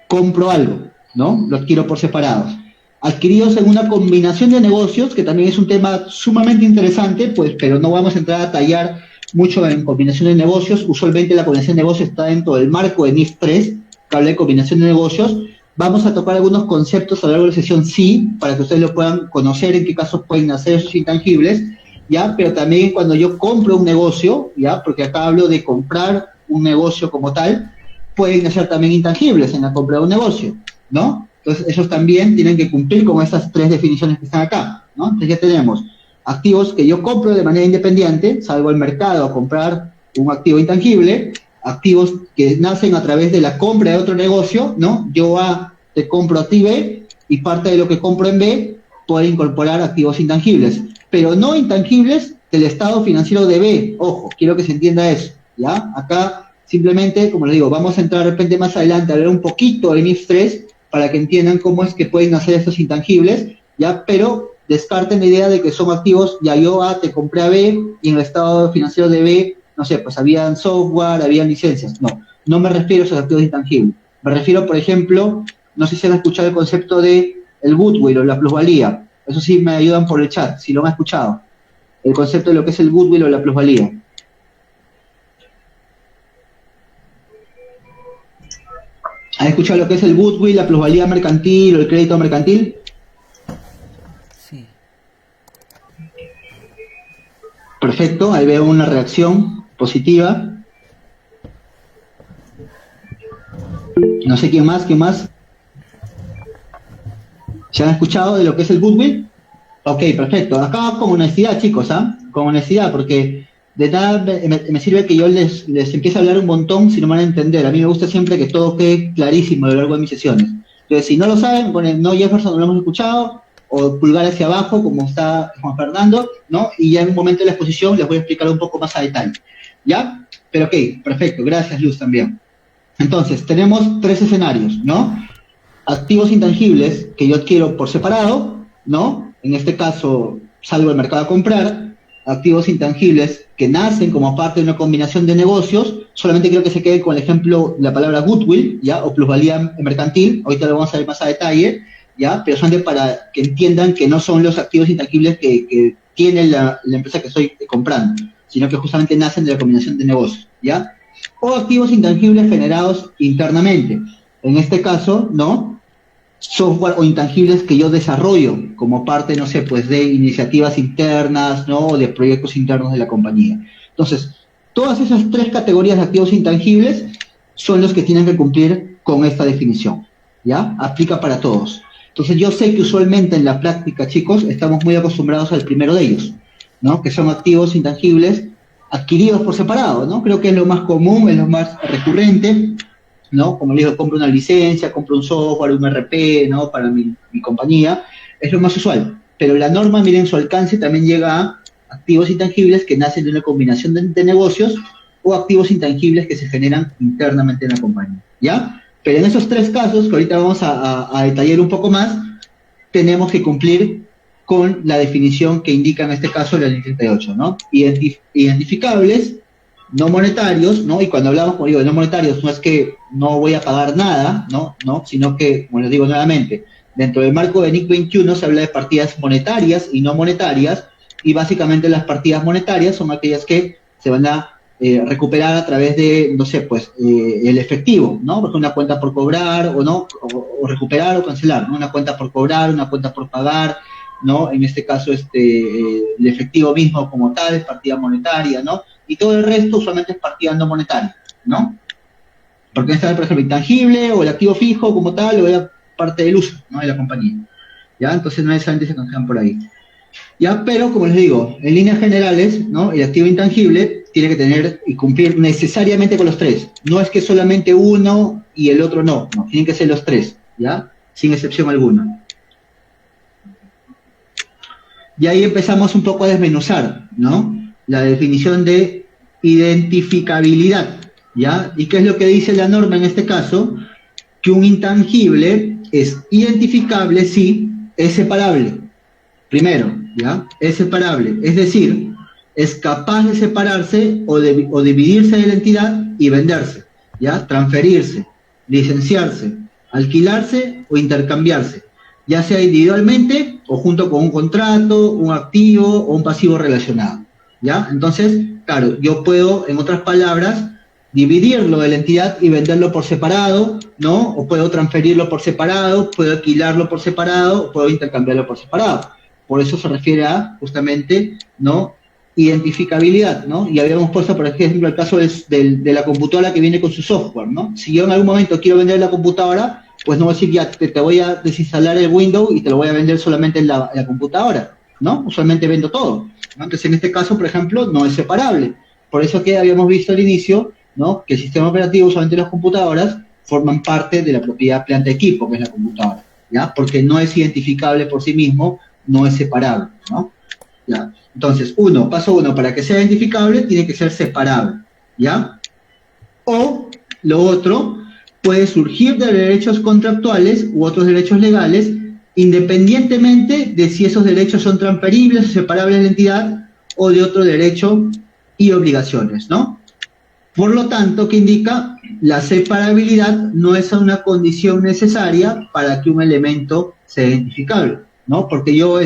compro algo, ¿no? Lo adquiero por separados. Adquiridos en una combinación de negocios, que también es un tema sumamente interesante, pues, pero no vamos a entrar a tallar mucho en combinación de negocios. Usualmente la combinación de negocios está dentro del marco de NIF 3, que habla de combinación de negocios. Vamos a tocar algunos conceptos a lo largo de la sesión, sí, para que ustedes lo puedan conocer, en qué casos pueden hacer esos intangibles, ¿ya? Pero también cuando yo compro un negocio, ¿ya? Porque acá hablo de comprar un negocio como tal, pueden hacer también intangibles en la compra de un negocio, ¿no? Entonces, esos también tienen que cumplir con estas tres definiciones que están acá, ¿no? Entonces ya tenemos activos que yo compro de manera independiente, salgo al mercado a comprar un activo intangible, activos que nacen a través de la compra de otro negocio, ¿no? Yo A te compro a ti B y parte de lo que compro en B puede incorporar activos intangibles, pero no intangibles del estado financiero de B. Ojo, quiero que se entienda eso, ¿ya? Acá simplemente, como les digo, vamos a entrar de repente más adelante a ver un poquito de NIF 3 para que entiendan cómo es que pueden hacer estos intangibles, ¿ya? Pero descarten la idea de que son activos, ya yo A te compré a B y en el estado financiero de B, no sé, pues habían software, habían licencias. No me refiero a esos activos intangibles. Me refiero, por ejemplo, no sé si han escuchado el concepto de el goodwill o la plusvalía. Eso sí me ayudan por el chat, si lo han escuchado. El concepto de lo que es el goodwill o la plusvalía. ¿Han escuchado lo que es el goodwill, la plusvalía mercantil o el crédito mercantil? Sí. Perfecto, ahí veo una reacción positiva. No sé quién más. ¿Se han escuchado de lo que es el goodwill? Ok, perfecto. Acá con honestidad, chicos, ¿ah? Con honestidad, porque de nada me sirve que yo les empiece a hablar un montón si no me van a entender. A mí me gusta siempre que todo quede clarísimo a lo largo de mis sesiones. Entonces, si no lo saben, ponen no Jefferson, no lo hemos escuchado, o pulgar hacia abajo, como está Juan Fernando, ¿no? Y ya en un momento de la exposición les voy a explicar un poco más a detalle. ¿Ya? Pero ok, perfecto. Gracias, Luz, también. Entonces, tenemos tres escenarios, ¿no? Activos intangibles que yo adquiero por separado, ¿no? En este caso, salgo al mercado a comprar. Activos intangibles que nacen como parte de una combinación de negocios. Solamente quiero que se quede con el ejemplo, la palabra goodwill, ¿ya? O plusvalía mercantil. Ahorita lo vamos a ver más a detalle, ¿ya? Pero solamente para que entiendan que no son los activos intangibles que tiene la empresa que estoy comprando, sino que justamente nacen de la combinación de negocios, ¿ya? o activos intangibles generados internamente. En este caso, ¿no? Software o intangibles que yo desarrollo como parte, no sé, pues de iniciativas internas, ¿no? O de proyectos internos de la compañía. Entonces, todas esas tres categorías de activos intangibles son los que tienen que cumplir con esta definición, ¿ya? Aplica para todos. Entonces, yo sé que usualmente en la práctica, chicos, estamos muy acostumbrados al primero de ellos, ¿no? Que son activos intangibles adquiridos por separado, ¿no? Creo que es lo más común, es lo más recurrente, ¿no? Como les digo, compro una licencia, compro un software, un RP, ¿no? Para mi compañía, es lo más usual. Pero la norma, miren, su alcance también llega a activos intangibles que nacen de una combinación de negocios o activos intangibles que se generan internamente en la compañía, ¿ya? Pero en esos tres casos, que ahorita vamos a detallar un poco más, tenemos que cumplir con la definición que indica en este caso la ley 38, ¿no? Identificables, no monetarios, ¿no? Y cuando hablamos, como digo, de no monetarios, no es que no voy a pagar nada, ¿no? Sino que, como les digo nuevamente, dentro del marco de NIC 21 se habla de partidas monetarias y no monetarias, y básicamente las partidas monetarias son aquellas que se van a recuperar a través de, no sé, pues, el efectivo, ¿no? Porque una cuenta por cobrar o no, o recuperar o cancelar, ¿no? Una cuenta por cobrar, una cuenta por pagar, ¿no? En este caso, el efectivo mismo como tal, partida monetaria, ¿no? Y todo el resto usualmente es partida no monetaria, ¿no? Porque está, por ejemplo, intangible o el activo fijo como tal, o la parte del uso, ¿no? De la compañía, ¿ya? Entonces no necesariamente se canjean por ahí. ¿Ya? Pero, como les digo, en líneas generales, ¿no? El activo intangible tiene que tener y cumplir necesariamente con los tres. No es que solamente uno y el otro no, tienen que ser los tres, ¿ya? Sin excepción alguna. Y ahí empezamos un poco a desmenuzar, ¿no? La definición de identificabilidad, ¿ya? ¿Y qué es lo que dice la norma en este caso? Que un intangible es identificable si es separable. Primero, ¿ya? Es separable, es decir, es capaz de separarse o dividirse de la entidad y venderse, ¿ya? Transferirse, licenciarse, alquilarse o intercambiarse, ya sea individualmente o junto con un contrato, un activo o un pasivo relacionado, ¿ya? Entonces, claro, yo puedo, en otras palabras, dividirlo de la entidad y venderlo por separado, ¿no? O puedo transferirlo por separado, puedo alquilarlo por separado, o puedo intercambiarlo por separado. Por eso se refiere a, justamente, ¿no? Identificabilidad, ¿no? Y habíamos puesto, por ejemplo, el caso de la computadora que viene con su software, ¿no? Si yo en algún momento quiero vender la computadora, pues no voy a decir, ya, te voy a desinstalar el Windows y te lo voy a vender solamente en la computadora, ¿no? Usualmente vendo todo, ¿no? Entonces, en este caso, por ejemplo, no es separable. Por eso que habíamos visto al inicio, ¿no? Que el sistema operativo, usualmente las computadoras, forman parte de la propiedad planta equipo, que es la computadora, ¿ya? Porque no es identificable por sí mismo, no es separable, ¿no? ¿Ya? Entonces, paso uno, para que sea identificable, tiene que ser separable, ¿ya? O, lo otro, puede surgir de derechos contractuales u otros derechos legales, independientemente de si esos derechos son transferibles o separables de la entidad o de otro derecho y obligaciones, ¿no? Por lo tanto, ¿qué indica? La separabilidad no es una condición necesaria para que un elemento sea identificable, ¿no? Porque yo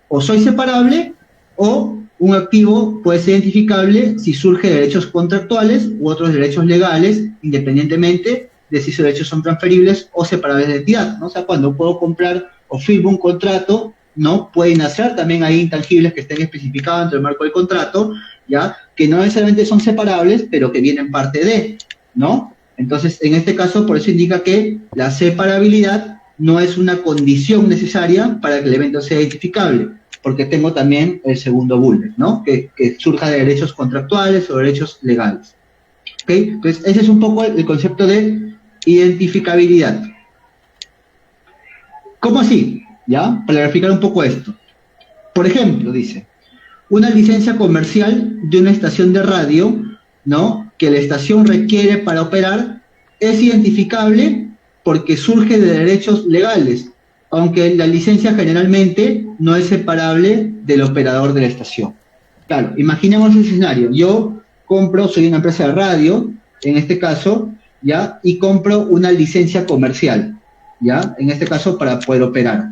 o soy separable o un activo puede ser identificable si surge de derechos contractuales u otros derechos legales, independientemente de si esos derechos son transferibles o separables de la entidad, ¿no? O sea, cuando puedo comprar o firmo un contrato, ¿no? Pueden hacer también ahí intangibles que estén especificados dentro del marco del contrato, ¿ya? Que no necesariamente son separables, pero que vienen parte de, ¿no? Entonces, en este caso, por eso indica que la separabilidad no es una condición necesaria para que el evento sea identificable, porque tengo también el segundo bullet, ¿no? Que surja de derechos contractuales o derechos legales. ¿Ok? Entonces, ese es un poco el concepto de identificabilidad. ¿Cómo así? ¿Ya? Para graficar un poco esto. Por ejemplo, dice, una licencia comercial de una estación de radio, ¿no? Que la estación requiere para operar, es identificable porque surge de derechos legales, aunque la licencia generalmente no es separable del operador de la estación. Claro, imaginemos el escenario. Yo soy una empresa de radio, en este caso, ¿ya? Y compro una licencia comercial, ¿ya? En este caso, para poder operar,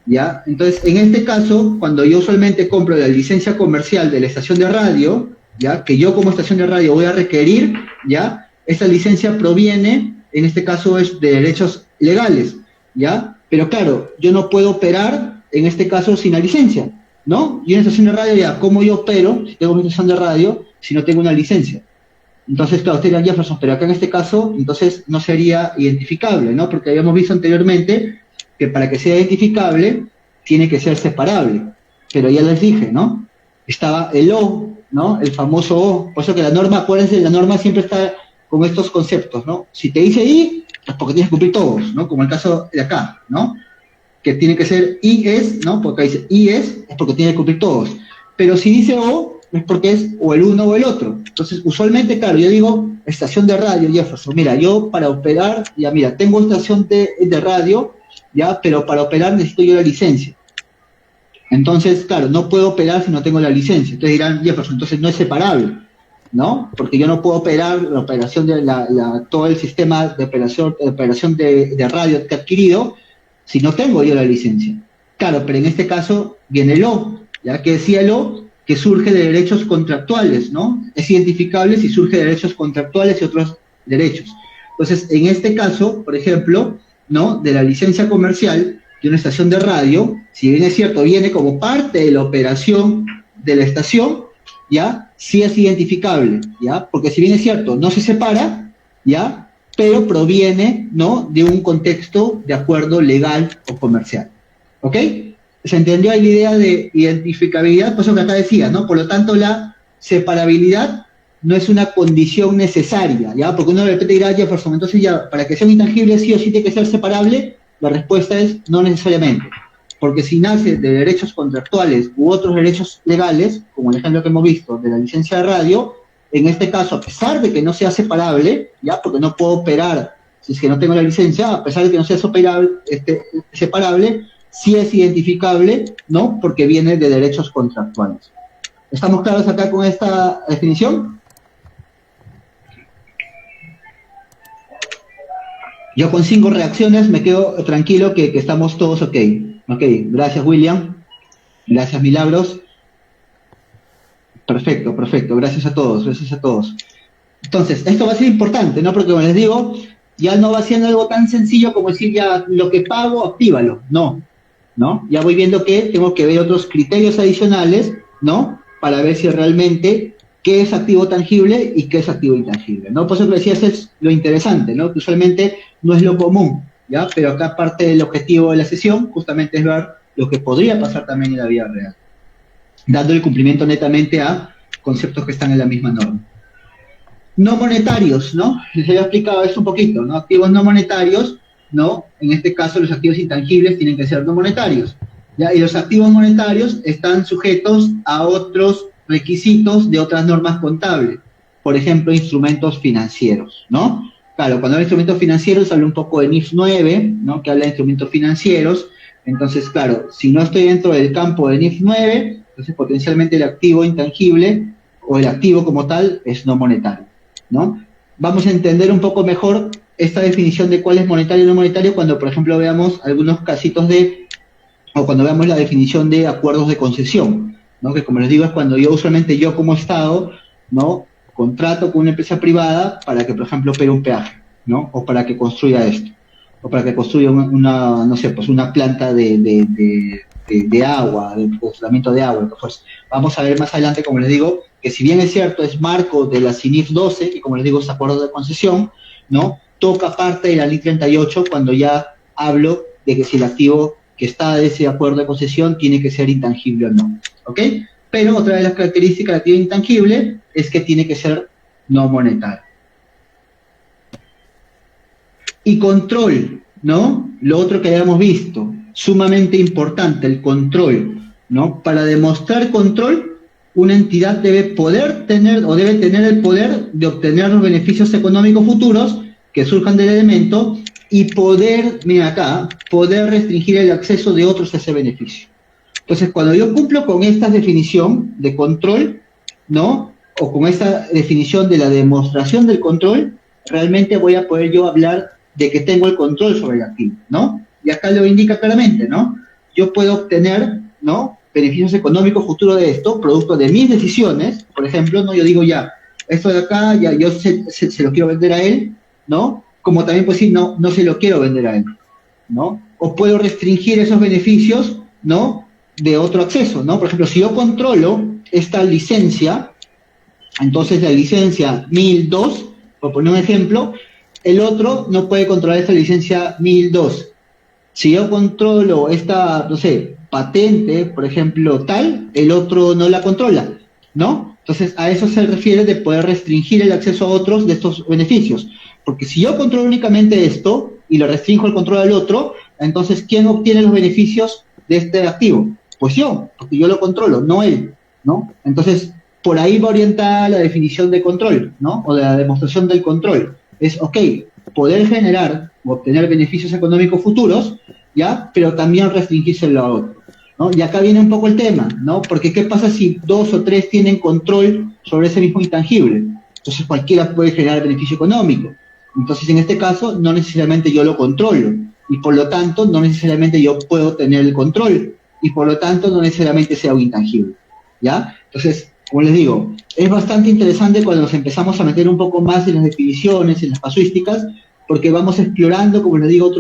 ¿ya? Entonces, en este caso, cuando yo usualmente compro la licencia comercial de la estación de radio, ¿ya? Que yo como estación de radio voy a requerir, ¿ya? esta licencia proviene, en este caso es de derechos legales, ¿ya? Pero claro, yo no puedo operar, en este caso, sin la licencia, ¿no? Y en estación de radio, ya, ¿cómo yo opero, si tengo una estación de radio, si no tengo una licencia? Entonces, claro, usted dirá Jefferson, pero acá en este caso, entonces no sería identificable, ¿no? Porque habíamos visto anteriormente que para que sea identificable, tiene que ser separable. Pero ya les dije, ¿no? Estaba el O, ¿no? El famoso O. Por eso que la norma, acuérdense, la norma siempre está con estos conceptos, ¿no? Si te dice I, es porque tienes que cumplir todos, ¿no? Como el caso de acá, ¿no? Que tiene que ser I es, ¿no? Porque dice I es porque tiene que cumplir todos. Pero si dice O, es porque es o el uno o el otro. Entonces, usualmente, claro, yo digo estación de radio, Jefferson. Mira, yo para operar, ya mira, tengo estación de radio, ya, pero para operar necesito yo la licencia. Entonces, claro, no puedo operar si no tengo la licencia. Entonces dirán, Jefferson, entonces no es separable, ¿no? Porque yo no puedo operar la operación de todo el sistema de operación de radio que he adquirido si no tengo yo la licencia. Claro, pero en este caso viene el O, ya que decía el O, que surge de derechos contractuales, ¿no? Es identificable si surge de derechos contractuales y otros derechos. Entonces, en este caso, por ejemplo, ¿no? De la licencia comercial de una estación de radio, si bien es cierto, viene como parte de la operación de la estación, ¿ya? Sí es identificable, ¿ya? Porque si bien es cierto, no se separa, ¿ya? Pero proviene, ¿no? De un contexto de acuerdo legal o comercial, ¿ok? ¿Se entendió ahí la idea de identificabilidad? Por eso que acá decía, ¿no? Por lo tanto, la separabilidad no es una condición necesaria, ¿ya? Porque uno de repente dirá, Jefferson, entonces ya, para que sea un intangible sí o sí tiene que ser separable. La respuesta es no necesariamente, porque si nace de derechos contractuales u otros derechos legales, como el ejemplo que hemos visto de la licencia de radio, en este caso, a pesar de que no sea separable, ya, porque no puedo operar si es que no tengo la licencia, a pesar de que no sea separable, sí es identificable, ¿no? Porque viene de derechos contractuales. ¿Estamos claros acá con esta definición? Yo con 5 reacciones me quedo tranquilo que estamos todos ok. Ok, gracias William, gracias Milagros. Perfecto, gracias a todos, Entonces, esto va a ser importante, ¿no? Porque como les digo, ya no va siendo algo tan sencillo como decir ya lo que pago, actívalo. No, ¿no? Ya voy viendo que tengo que ver otros criterios adicionales, ¿no? Para ver si realmente qué es activo tangible y qué es activo intangible, ¿no? Por eso que decías es lo interesante, ¿no? Que usualmente no es lo común, ¿ya? Pero acá parte del objetivo de la sesión justamente es ver lo que podría pasar también en la vida real, dando el cumplimiento netamente a conceptos que están en la misma norma. No monetarios, ¿no? Les había explicado esto un poquito, ¿no? Activos no monetarios, ¿no? En este caso los activos intangibles tienen que ser no monetarios, ¿ya? Y los activos monetarios están sujetos a otros requisitos de otras normas contables, por ejemplo, instrumentos financieros, ¿no? Claro, cuando habla de instrumentos financieros habla un poco de NIF 9, ¿no? Que habla de instrumentos financieros. Entonces, claro, si no estoy dentro del campo de NIF 9, entonces potencialmente el activo intangible o el activo como tal es no monetario, ¿no? Vamos a entender un poco mejor esta definición de cuál es monetario y no monetario cuando, por ejemplo, veamos algunos casitos o cuando veamos la definición de acuerdos de concesión, ¿no? Que como les digo es cuando yo como Estado, ¿no? Contrato con una empresa privada para que, por ejemplo, opere un peaje, ¿no? O para que construya esto, o para que construya no sé, pues una planta de agua, de procesamiento de agua. Pues vamos a ver más adelante, como les digo, que si bien es cierto, es marco de la CINIF 12, que como les digo es acuerdo de concesión, ¿no? Toca parte de la ley 38 cuando ya hablo de que si el activo que está de ese acuerdo de concesión tiene que ser intangible o no, ¿ok? Pero otra de las características del activo intangible es que tiene que ser no monetario. Y control, ¿no? Lo otro que habíamos visto, sumamente importante, el control, ¿no? Para demostrar control, una entidad debe tener el poder de obtener los beneficios económicos futuros que surjan del elemento y poder restringir el acceso de otros a ese beneficio. Entonces, cuando yo cumplo con esta definición de control, ¿no? O con esta definición de la demostración del control, realmente voy a poder yo hablar de que tengo el control sobre el activo, ¿no? Y acá lo indica claramente, ¿no? Yo puedo obtener, ¿no? Beneficios económicos futuros de esto, producto de mis decisiones, por ejemplo, ¿no? Yo digo ya, esto de acá, ya yo se lo quiero vender a él, ¿no? Como también puedo decir, no, no se lo quiero vender a él, ¿no? O puedo restringir esos beneficios, ¿no? De otro acceso, ¿no? Por ejemplo, si yo controlo esta licencia, entonces la licencia 1002, por poner un ejemplo, el otro no puede controlar esta licencia 1002. Si yo controlo esta, no sé, patente, por ejemplo, tal, el otro no la controla, ¿no? Entonces, a eso se refiere de poder restringir el acceso a otros de estos beneficios. Porque si yo controlo únicamente esto y lo restringo el control al otro, entonces, ¿quién obtiene los beneficios de este activo? Pues yo, porque yo lo controlo, no él, ¿no? Entonces, por ahí va orientada la definición de control, ¿no? O de la demostración del control. Es, ok, poder generar o obtener beneficios económicos futuros, ¿ya? Pero también restringírselo a otro, ¿no? Y acá viene un poco el tema, ¿no? Porque ¿qué pasa si dos o tres tienen control sobre ese mismo intangible? Entonces cualquiera puede generar beneficio económico. Entonces en este caso no necesariamente yo lo controlo y por lo tanto no necesariamente yo puedo tener el control y por lo tanto no necesariamente sea un intangible, ¿ya? Entonces, como les digo, es bastante interesante cuando nos empezamos a meter un poco más en las definiciones, en las casuísticas, porque vamos explorando, como les digo,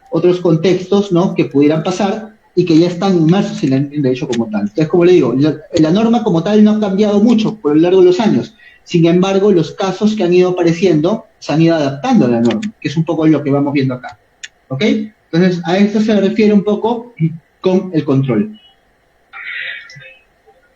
otros contextos, ¿no? Que pudieran pasar y que ya están inmersos en el derecho como tal. Entonces, como le digo, la norma como tal no ha cambiado mucho por lo largo de los años. Sin embargo, los casos que han ido apareciendo se han ido adaptando a la norma, que es un poco lo que vamos viendo acá. ¿Ok? Entonces, a esto se refiere un poco con el control.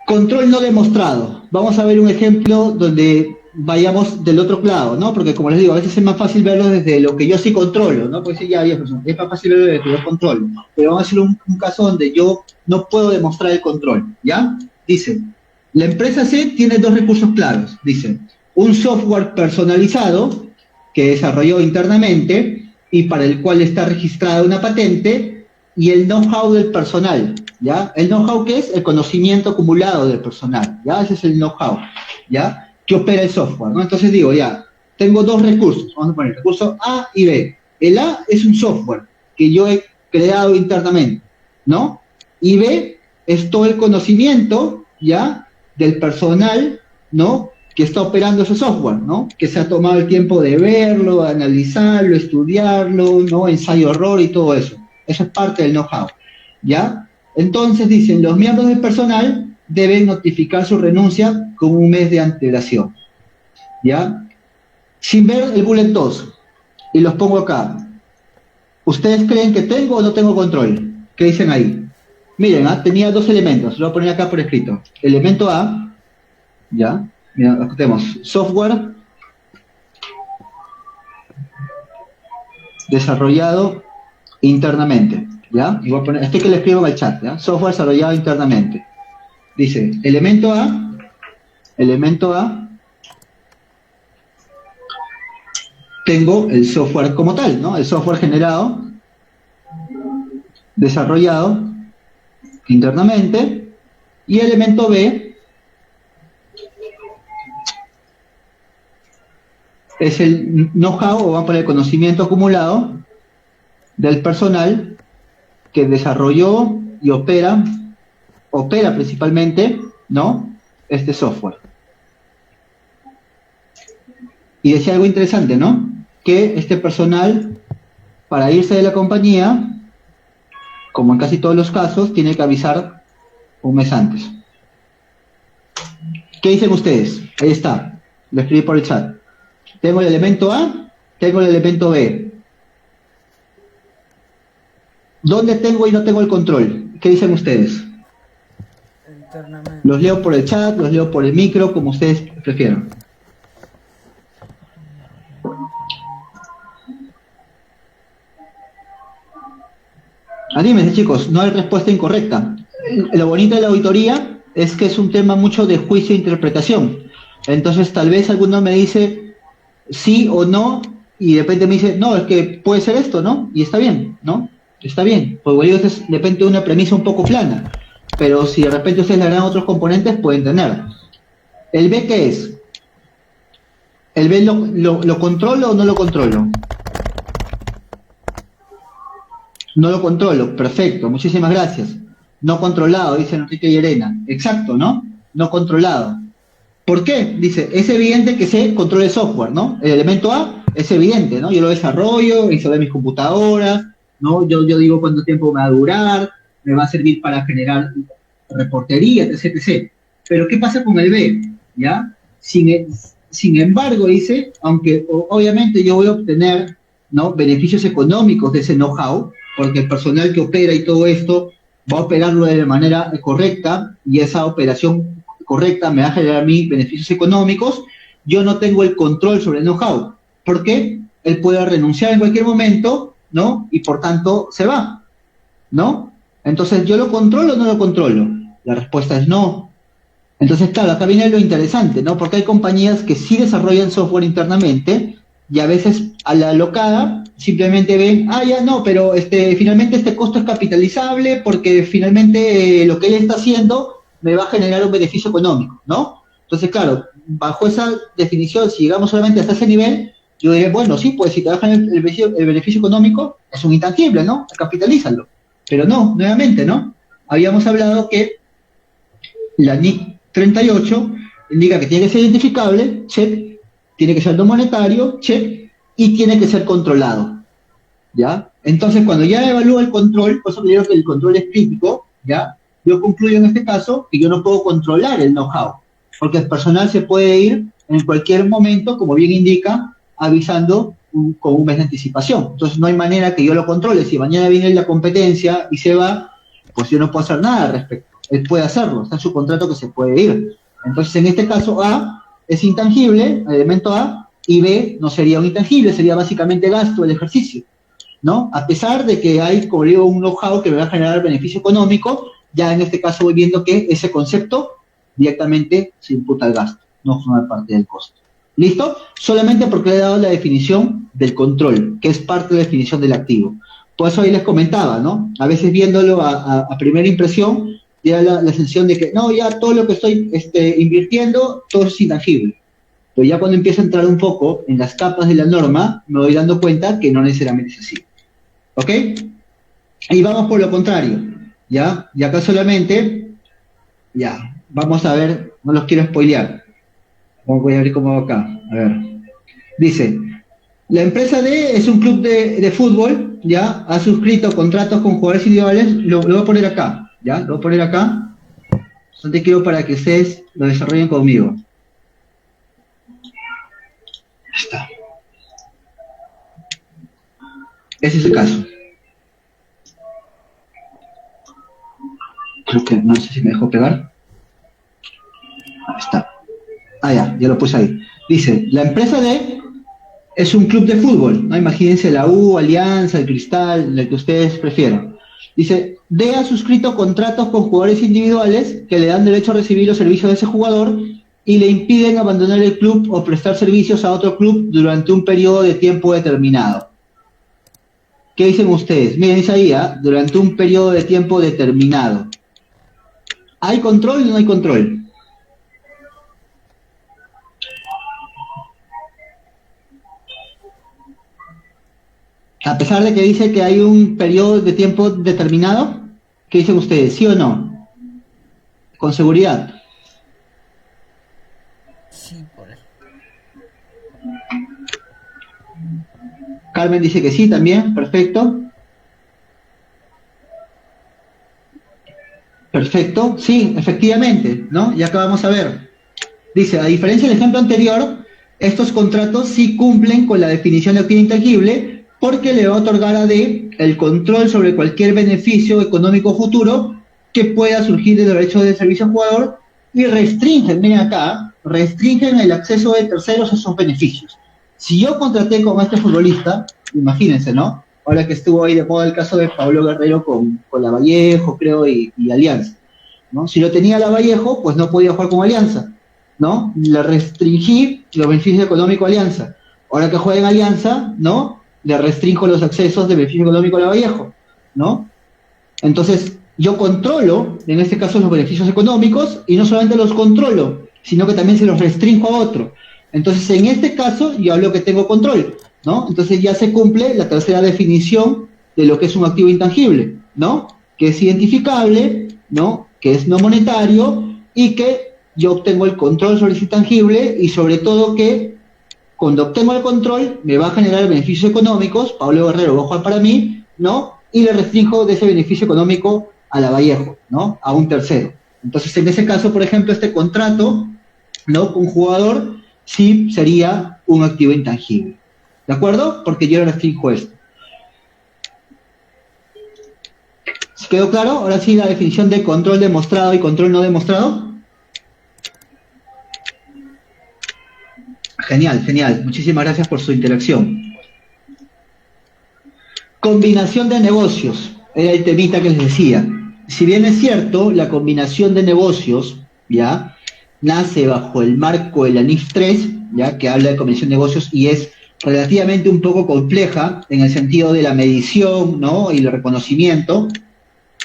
Control no demostrado. Vamos a ver un ejemplo donde vayamos del otro lado, ¿no? Porque como les digo, a veces es más fácil verlo desde lo que yo sí controlo, ¿no? Pues sí, ya, es más fácil verlo desde lo que yo controlo. Pero vamos a hacer un caso donde yo no puedo demostrar el control, ¿ya? Dice, la empresa C tiene dos recursos claros. Dice, un software personalizado que desarrolló internamente y para el cual está registrada una patente y el know-how del personal, ¿ya? El know-how, ¿qué es? El conocimiento acumulado del personal, ¿ya? Ese es el know-how, ¿ya? Que opera el software, ¿no? Entonces digo, ya, tengo dos recursos, vamos a poner recurso A y B. El A es un software que yo he creado internamente, ¿no? Y B es todo el conocimiento, ¿ya? Del personal, ¿no? Que está operando ese software, ¿no? Que se ha tomado el tiempo de verlo, analizarlo, estudiarlo, ¿no? Ensayo-error y todo eso. Eso es parte del know-how, ¿ya? Entonces dicen, los miembros del personal deben notificar su renuncia con un mes de antelación, ¿ya? Sin ver el bullet 2, y los pongo acá. ¿Ustedes creen que tengo o no tengo control? ¿Qué dicen ahí? Miren, tenía dos elementos, lo voy a poner acá por escrito. Elemento A, ¿ya? Mira, acá tenemos software desarrollado internamente, ¿ya? Y voy a poner, este que le escribo en el chat, ¿ya? Software desarrollado internamente. Dice, elemento A, tengo el software como tal, ¿no? El software generado, desarrollado internamente, y elemento B es el know-how, o vamos a poner conocimiento acumulado del personal que desarrolló y opera principalmente, ¿no? Este software. Y decía algo interesante, ¿no? Que este personal, para irse de la compañía, como en casi todos los casos, tiene que avisar un mes antes. ¿Qué dicen ustedes? Ahí está, lo escribí por el chat. Tengo el elemento A, tengo el elemento B. ¿Dónde tengo y no tengo el control? ¿Qué dicen ustedes? Internamente. Los leo por el chat, los leo por el micro, como ustedes prefieran. Anímense, chicos, no hay respuesta incorrecta. Lo bonito de la auditoría es que es un tema mucho de juicio e interpretación. Entonces, tal vez alguno me dice sí o no, y de repente me dice, no, es que puede ser esto, ¿no? Y está bien, ¿no? Está bien, porque de repente una premisa un poco plana, pero si de repente ustedes le agregan otros componentes, pueden tener. ¿El B qué es? ¿El B lo controlo o no lo controlo? No lo controlo, perfecto, muchísimas gracias. No controlado, dice Enrique Llerena. Exacto, ¿no? No controlado. ¿Por qué? Dice, es evidente que se controla el software, ¿no? El elemento A es evidente, ¿no? Yo lo desarrollo, instalo mis computadoras, ¿no? Yo digo cuánto tiempo me va a durar, me va a servir para generar reportería, etc, etc. Pero ¿qué pasa con el B? ¿Ya? Sin embargo, dice, aunque obviamente yo voy a obtener, ¿no?, beneficios económicos de ese know-how, porque el personal que opera y todo esto va a operarlo de manera correcta y esa operación correcta me va a generar a mí beneficios económicos, yo no tengo el control sobre el know-how. ¿Por qué? Él puede renunciar en cualquier momento, ¿no? Y por tanto se va, ¿no? Entonces, ¿yo lo controlo o no lo controlo? La respuesta es no. Entonces, claro, acá viene lo interesante, ¿no? Porque hay compañías que sí desarrollan software internamente y a veces a la alocada simplemente ven, ya no, pero finalmente este costo es capitalizable porque finalmente lo que él está haciendo me va a generar un beneficio económico, ¿no? Entonces, claro, bajo esa definición, si llegamos solamente hasta ese nivel, yo diré, bueno, sí, pues si te bajan el beneficio económico, es un intangible, ¿no? Capitalízalo. Pero no, nuevamente, ¿no? Habíamos hablado que la NIC 38 indica que tiene que ser identificable, check, tiene que ser no monetario, check, y tiene que ser controlado, ¿ya? Entonces, cuando ya evalúa el control, por eso que digo que el control es crítico, ¿ya? Yo concluyo en este caso que yo no puedo controlar el know-how, porque el personal se puede ir en cualquier momento, como bien indica, avisando con un mes de anticipación. Entonces, no hay manera que yo lo controle. Si mañana viene la competencia y se va, pues yo no puedo hacer nada al respecto. Él puede hacerlo, está en su contrato que se puede ir. Entonces, en este caso, A es intangible, el elemento A, y B no sería un intangible, sería básicamente gasto del ejercicio, ¿no? A pesar de que hay, como digo, un know-how que me va a generar beneficio económico, ya en este caso voy viendo que ese concepto directamente se imputa al gasto, no forma parte del costo. ¿Listo? Solamente porque le he dado la definición del control, que es parte de la definición del activo. Por eso ahí les comentaba, ¿no? A veces viéndolo a primera impresión, ya la sensación de que, no, ya todo lo que estoy invirtiendo, todo es intangible. Pero ya cuando empiezo a entrar un poco en las capas de la norma, me voy dando cuenta que no necesariamente es así. ¿Ok? Y vamos por lo contrario, ¿ya? Y acá solamente, ya, vamos a ver, no los quiero spoilear. Voy a ver cómo hago acá. A ver. Dice, la empresa D es un club de fútbol, ¿ya? Ha suscrito contratos con jugadores individuales, lo voy a poner acá, ¿ya? Lo voy a poner acá. Solamente quiero para que ustedes lo desarrollen conmigo. Ahí está. Ese es el caso. Creo que no sé si me dejó pegar. Ahí está. Ya lo puse ahí. Dice, la empresa D es un club de fútbol, ¿no? Imagínense la U, Alianza, el Cristal, el que ustedes prefieran. Dice, D ha suscrito contratos con jugadores individuales que le dan derecho a recibir los servicios de ese jugador y le impiden abandonar el club o prestar servicios a otro club durante un periodo de tiempo determinado. ¿Qué dicen ustedes? Miren, dice ahí, durante un periodo de tiempo determinado. ¿Hay control o no hay control? A pesar de que dice que hay un periodo de tiempo determinado, ¿qué dicen ustedes? ¿Sí o no? Con seguridad. Sí, por eso. Carmen dice que sí también, perfecto. Perfecto, sí, efectivamente, ¿no? Y acá vamos a ver. Dice, a diferencia del ejemplo anterior, estos contratos sí cumplen con la definición de activo intangible porque le va a otorgar a D el control sobre cualquier beneficio económico futuro que pueda surgir del derecho de servicio al jugador y restringen, miren acá, restringen el acceso de terceros a esos beneficios. Si yo contraté con este futbolista, imagínense, ¿no? Ahora que estuvo ahí de moda el caso de Pablo Guerrero con Lavallejo, creo, y Alianza, ¿no? Si lo tenía Lavallejo, pues no podía jugar con Alianza, ¿no? Le restringí los beneficios económicos a Alianza. Ahora que juega en Alianza, ¿no? Le restringo los accesos de beneficio económico a Lavallejo, ¿no? Entonces, yo controlo, en este caso, los beneficios económicos, y no solamente los controlo, sino que también se los restringo a otro. Entonces, en este caso, yo hablo que tengo control, ¿no? Entonces ya se cumple la tercera definición de lo que es un activo intangible, ¿no? Que es identificable, ¿no? Que es no monetario y que yo obtengo el control sobre ese intangible y sobre todo que cuando obtengo el control me va a generar beneficios económicos, Pablo Guerrero va a jugar para mí, ¿no? Y le restringo de ese beneficio económico a Lavallejo, ¿no? A un tercero. Entonces, en ese caso, por ejemplo, este contrato, ¿no? Con jugador sí sería un activo intangible. ¿De acuerdo? Porque yo le restringo esto. ¿Quedó claro? Ahora sí la definición de control demostrado y control no demostrado. Genial, genial. Muchísimas gracias por su interacción. Combinación de negocios. Era el temita que les decía. Si bien es cierto, la combinación de negocios, ¿ya? Nace bajo el marco de la NIF 3, ¿ya? Que habla de combinación de negocios y es relativamente un poco compleja en el sentido de la medición, ¿no? Y el reconocimiento.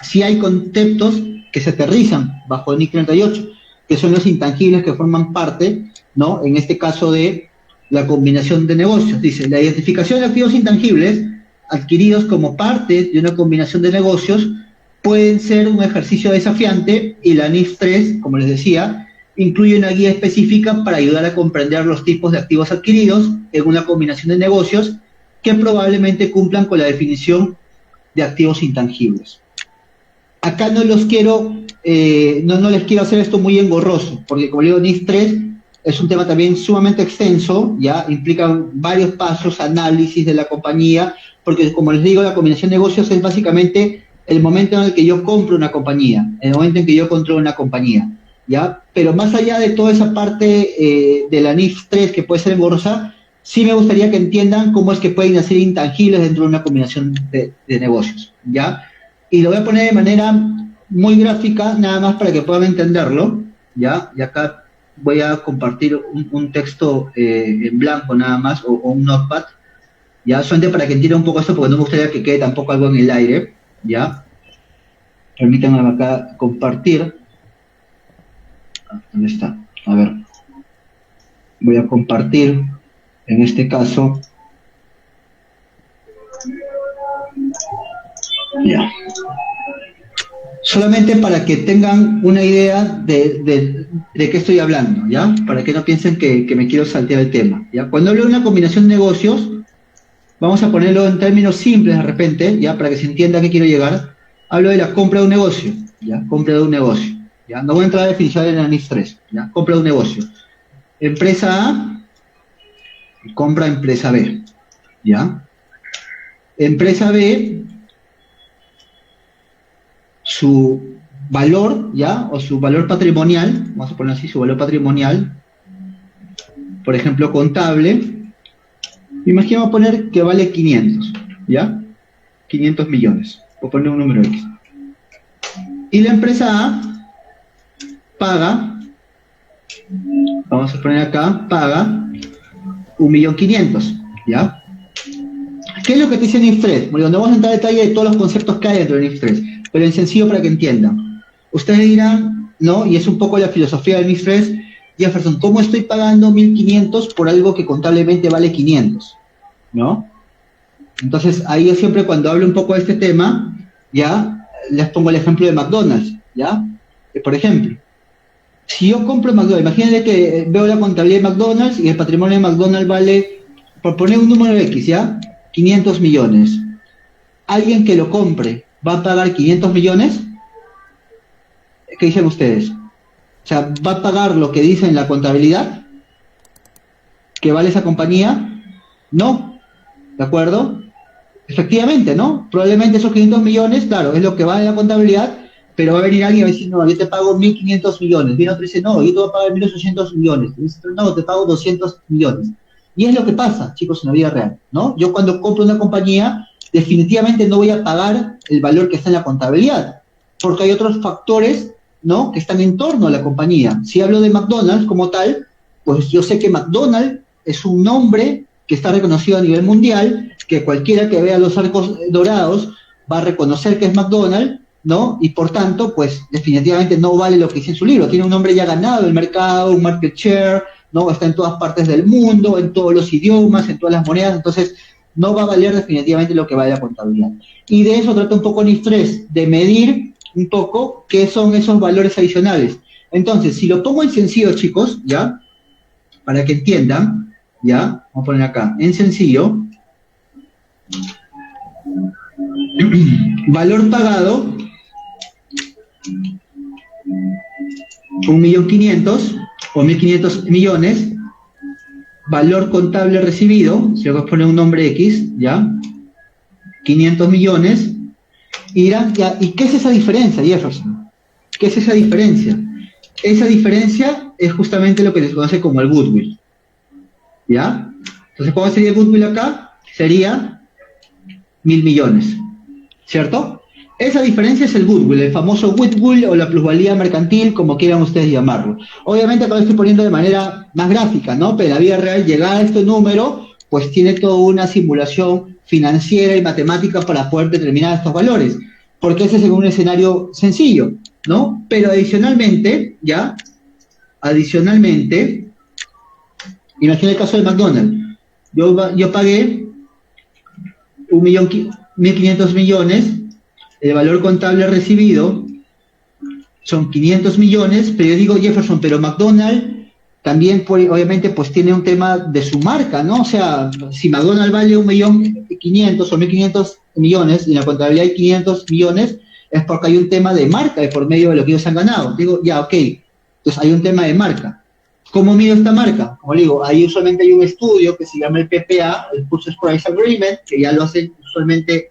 Sí hay conceptos que se aterrizan bajo el NIF 38, que son los intangibles que forman parte, ¿no? En este caso de la combinación de negocios. Dice, la identificación de activos intangibles adquiridos como parte de una combinación de negocios pueden ser un ejercicio desafiante y la NIF 3, como les decía, incluye una guía específica para ayudar a comprender los tipos de activos adquiridos en una combinación de negocios que probablemente cumplan con la definición de activos intangibles. Acá no los quiero, no les quiero hacer esto muy engorroso, porque como digo, NIF 3 es un tema también sumamente extenso, ya implica varios pasos, análisis de la compañía, porque como les digo, la combinación de negocios es básicamente el momento en el que yo compro una compañía, el momento en que yo controlo una compañía, ¿ya? Pero más allá de toda esa parte de la NIF 3 que puede ser engorrosa, sí me gustaría que entiendan cómo es que pueden hacer intangibles dentro de una combinación de negocios, ¿ya? Y lo voy a poner de manera muy gráfica, nada más para que puedan entenderlo, ¿ya? Y acá voy a compartir un texto en blanco nada más, o un notepad, ya, solamente para que entiendan un poco esto, porque no me gustaría que quede tampoco algo en el aire, ya. Permítanme acá compartir. ¿Dónde está? A ver. Voy a compartir, en este caso. Ya. Solamente para que tengan una idea de qué estoy hablando, ¿ya? Para que no piensen que me quiero saltear el tema, ¿ya? Cuando hablo de una combinación de negocios, vamos a ponerlo en términos simples de repente, ¿ya? Para que se entienda a qué quiero llegar. Hablo de la compra de un negocio, ¿ya? Compra de un negocio, ¿ya? No voy a entrar a la definición de la NIF 3, ¿ya? Compra de un negocio. Empresa A compra empresa B, ¿ya? Empresa B, su valor, ¿ya? O su valor patrimonial, vamos a poner así, su valor patrimonial, por ejemplo, contable, imaginemos poner que vale 500, ¿ya? 500 millones, o poner un número X. Y la empresa A paga, vamos a poner acá, paga 1.500.000, ¿ya? ¿Qué es lo que te dice NIF 3? Bueno, no vamos a entrar en detalle de todos los conceptos que hay dentro de NIF 3, pero en sencillo para que entiendan. Ustedes dirán, ¿no? Y es un poco la filosofía del NIF 3, Jefferson, ¿cómo estoy pagando 1.500 por algo que contablemente vale 500? ¿No? Entonces, ahí yo siempre cuando hablo un poco de este tema, ya, les pongo el ejemplo de McDonald's, ¿ya? Por ejemplo, si yo compro McDonald's, imagínense que veo la contabilidad de McDonald's y el patrimonio de McDonald's vale, por poner un número X, ¿ya? 500 millones. ¿Alguien que lo compre va a pagar 500 millones? ¿Qué dicen ustedes? O sea, ¿va a pagar lo que dice en la contabilidad? ¿Que vale esa compañía? No. ¿De acuerdo? Efectivamente, ¿no? Probablemente esos 500 millones, claro, es lo que va en la contabilidad, pero va a venir alguien y va a decir, no, yo te pago 1.500 millones. Viene otro y dice, no, yo te voy a pagar 1.800 millones. Y dice, no, te pago 200 millones. Y es lo que pasa, chicos, en la vida real, ¿no? Yo cuando compro una compañía, definitivamente no voy a pagar el valor que está en la contabilidad, porque hay otros factores, ¿no?, que están en torno a la compañía. Si hablo de McDonald's como tal, pues yo sé que McDonald's es un nombre que está reconocido a nivel mundial, que cualquiera que vea los arcos dorados va a reconocer que es McDonald's, ¿no? Y por tanto, pues definitivamente no vale lo que dice en su libro. Tiene un nombre ya ganado del mercado, un market share, ¿no? Está en todas partes del mundo, en todos los idiomas, en todas las monedas, entonces no va a valer definitivamente lo que vale la contabilidad. Y de eso trata un poco NIF 3, de medir un poco qué son esos valores adicionales. Entonces, si lo pongo en sencillo, chicos, ¿ya? Para que entiendan, ¿ya? Vamos a poner acá, en sencillo. Valor pagado, 1.500.000 o 1.500 millones. Valor contable recibido, si le voy a poner un nombre X, ¿ya? 500 millones. Y dirán, ya, ¿y qué es esa diferencia, Jefferson? ¿Qué es esa diferencia? Esa diferencia es justamente lo que se conoce como el goodwill, ¿ya? Entonces, ¿cómo sería el goodwill acá? Sería 1.000 millones, ¿cierto? Esa diferencia es el goodwill, el famoso goodwill o la plusvalía mercantil, como quieran ustedes llamarlo. Obviamente acá lo estoy poniendo de manera más gráfica, ¿no? Pero en la vida real, llegar a este número, pues tiene toda una simulación financiera y matemática para poder determinar estos valores, porque ese es un escenario sencillo, ¿no? Pero adicionalmente, ¿ya? Adicionalmente, imagina el caso de McDonald's. Yo pagué 1.500 millones, el valor contable recibido son 500 millones, pero yo digo, Jefferson, pero McDonald's también, obviamente, pues tiene un tema de su marca, ¿no? O sea, si McDonald's vale 1.500.000 o 1.500 millones y en la contabilidad hay 500 millones, es porque hay un tema de marca de por medio de lo que ellos han ganado. Digo, ya, ok, entonces hay un tema de marca. ¿Cómo mido esta marca? Como digo, ahí usualmente hay un estudio que se llama el PPA, el Purchase Price Agreement, que ya lo hacen usualmente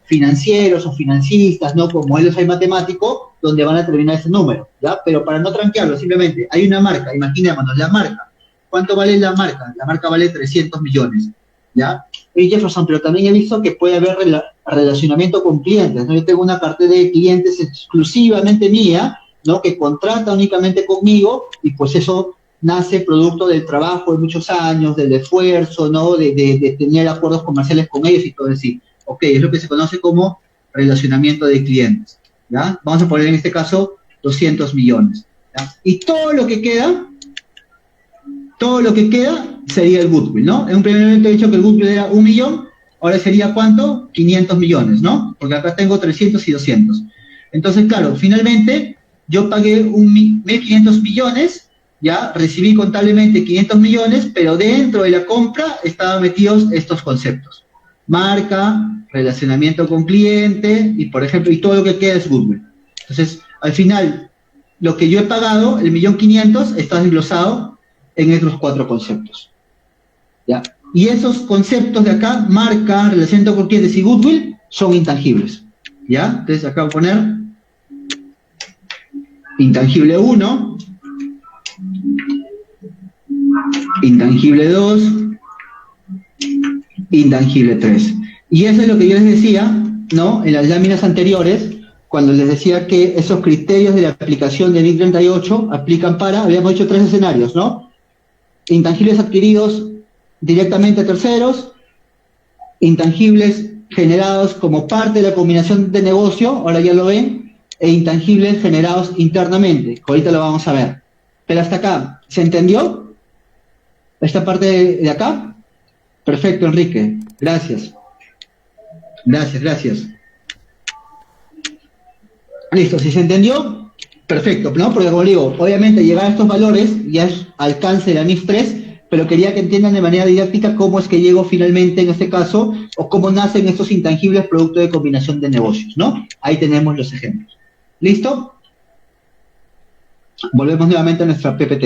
financieros o financistas, ¿no? Como modelos hay matemático, donde van a determinar ese número, ¿ya? Pero para no tranquearlo, simplemente hay una marca, imaginémonos, la marca. ¿Cuánto vale la marca? La marca vale 300 millones, ¿ya? Y Jefferson, pero también he visto que puede haber relacionamiento con clientes, ¿no? Yo tengo una cartera de clientes exclusivamente mía, ¿no? Que contrata únicamente conmigo y pues eso nace producto del trabajo de muchos años, del esfuerzo, ¿no? De tener acuerdos comerciales con ellos y todo así. Ok, es lo que se conoce como relacionamiento de clientes, ¿ya? Vamos a poner en este caso 200 millones, ¿ya? Y todo lo que queda sería el goodwill, ¿no? En un primer momento he dicho que el goodwill era 1 millón, ahora sería ¿cuánto? 500 millones, ¿no? Porque acá tengo 300 y 200. Entonces, claro, finalmente yo pagué 1.500 millones, ya recibí contablemente 500 millones, pero dentro de la compra estaban metidos estos conceptos. Marca, relacionamiento con cliente y, por ejemplo, y todo lo que queda es goodwill. Entonces, al final, lo que yo he pagado, el 1.500.000, está desglosado en estos 4 conceptos, ¿ya? Y esos conceptos de acá, marca, relacionamiento con clientes y goodwill, son intangibles, ¿ya? Entonces, acá voy a poner intangible 1, intangible 2, intangible 3. Y eso es lo que yo les decía, ¿no? En las láminas anteriores, cuando les decía que esos criterios de la aplicación de NIC 38 aplican para, habíamos hecho 3 escenarios, ¿no? Intangibles adquiridos directamente a terceros, intangibles generados como parte de la combinación de negocio, ahora ya lo ven, e intangibles generados internamente, que ahorita lo vamos a ver. Pero hasta acá, ¿se entendió? Esta parte de acá. Perfecto, Enrique. Gracias. Gracias. Listo, si se entendió, perfecto, ¿no? Porque como digo, obviamente llegar a estos valores ya es alcance de la NIF 3, pero quería que entiendan de manera didáctica cómo es que llego finalmente en este caso, o cómo nacen estos intangibles producto de combinación de negocios, ¿no? Ahí tenemos los ejemplos. ¿Listo? Volvemos nuevamente a nuestra PPT.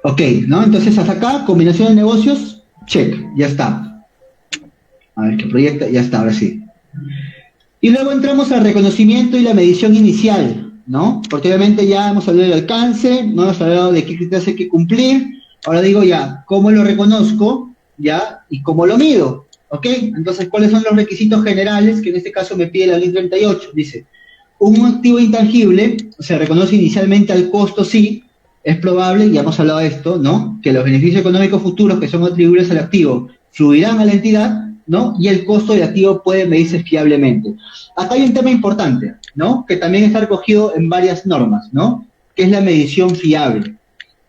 Ok, ¿no? Entonces hasta acá, combinación de negocios, check, ya está. A ver qué proyecta, ya está, ahora sí. Y luego entramos al reconocimiento y la medición inicial, ¿no? Porque obviamente ya hemos hablado del alcance, no hemos hablado de qué criterios hay que cumplir. Ahora digo ya, ¿cómo lo reconozco? ¿Ya? ¿Y cómo lo mido? ¿Ok? Entonces, ¿cuáles son los requisitos generales que en este caso me pide la ley 38? Dice, un activo intangible se reconoce inicialmente al costo, sí, es probable, ya hemos hablado de esto, ¿no? Que los beneficios económicos futuros que son atribuibles al activo fluirán a la entidad, ¿no? Y el costo del activo puede medirse fiablemente. Acá hay un tema importante, ¿no? Que también está recogido en varias normas, ¿no? Que es la medición fiable,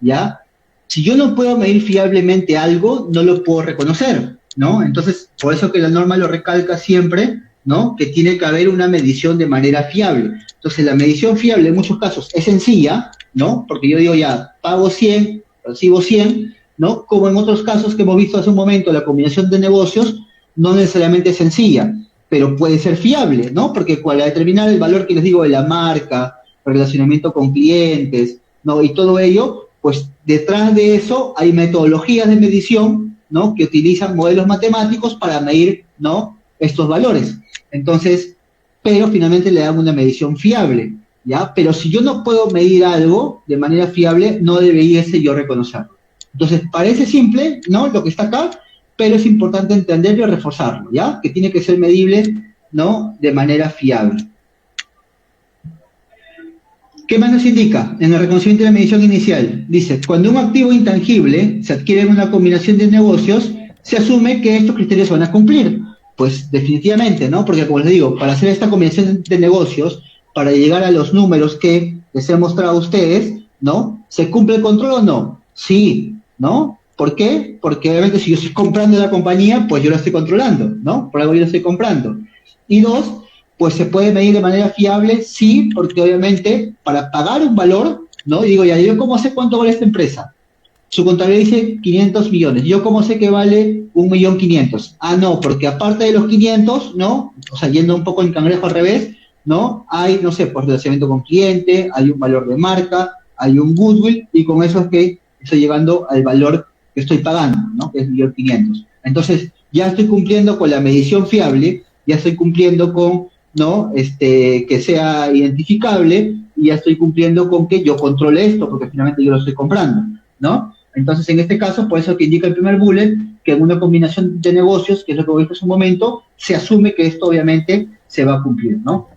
¿ya? Si yo no puedo medir fiablemente algo, no lo puedo reconocer, ¿no? Entonces, por eso que la norma lo recalca siempre, ¿no? Que tiene que haber una medición de manera fiable. Entonces, la medición fiable en muchos casos es sencilla, ¿no? Porque yo digo ya, pago 100, recibo 100, ¿no? Como en otros casos que hemos visto hace un momento, la combinación de negocios no necesariamente es sencilla, pero puede ser fiable, ¿no? Porque para determinar el valor que les digo de la marca, relacionamiento con clientes, ¿no? Y todo ello, pues detrás de eso hay metodologías de medición, ¿no? Que utilizan modelos matemáticos para medir, ¿no? Estos valores. Entonces, pero finalmente le dan una medición fiable, ¿ya? Pero si yo no puedo medir algo de manera fiable, no debería yo reconocerlo. Entonces, parece simple, ¿no? Lo que está acá, pero es importante entenderlo y reforzarlo, ¿ya? Que tiene que ser medible, ¿no? De manera fiable. ¿Qué más nos indica en el reconocimiento de la medición inicial? Dice, cuando un activo intangible se adquiere en una combinación de negocios, se asume que estos criterios se van a cumplir. Pues definitivamente, ¿no? Porque como les digo, para hacer esta combinación de negocios, para llegar a los números que les he mostrado a ustedes, ¿no? ¿Se cumple el control o no? Sí, ¿no? ¿Por qué? Porque obviamente si yo estoy comprando la compañía, pues yo la estoy controlando, ¿no? Por algo yo la estoy comprando. Y dos, pues se puede medir de manera fiable, sí, porque obviamente para pagar un valor, ¿no? Y digo, ya, ¿yo cómo sé cuánto vale esta empresa? Su contabilidad dice 500 millones. ¿Yo cómo sé que vale 1.500.000? Ah, no, porque aparte de los 500, ¿no? O sea, yendo un poco en cangrejo al revés, ¿no? Hay, no sé, pues relacionamiento con cliente, hay un valor de marca, hay un goodwill, y con eso es que estoy llegando al valor que estoy pagando, ¿no? Que es 1.500.000. Entonces, ya estoy cumpliendo con la medición fiable, ya estoy cumpliendo con, ¿no? Que sea identificable, y ya estoy cumpliendo con que yo controle esto, porque finalmente yo lo estoy comprando, ¿no? Entonces, en este caso, por eso que indica el primer bullet, que en una combinación de negocios, que es lo que viste hace un momento, se asume que esto obviamente se va a cumplir, ¿no?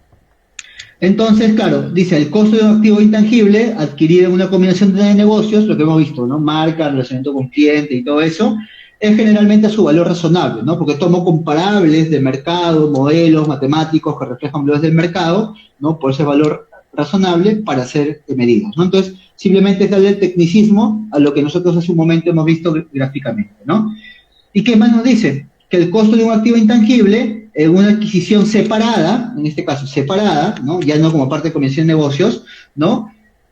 Entonces, claro, dice, el costo de un activo intangible adquirido en una combinación de negocios, lo que hemos visto, ¿no? Marca, relacionamiento con cliente y todo eso, es generalmente a su valor razonable, ¿no? Porque tomo comparables de mercado, modelos matemáticos que reflejan valores del mercado, ¿no? Por ese valor razonable para ser medidos, ¿no? Entonces, simplemente es darle el tecnicismo a lo que nosotros hace un momento hemos visto gráficamente, ¿no? ¿Y qué más nos dice? Que el costo de un activo intangible en una adquisición separada, en este caso separada, ¿no? Ya no como parte de comisión de negocios, ¿no?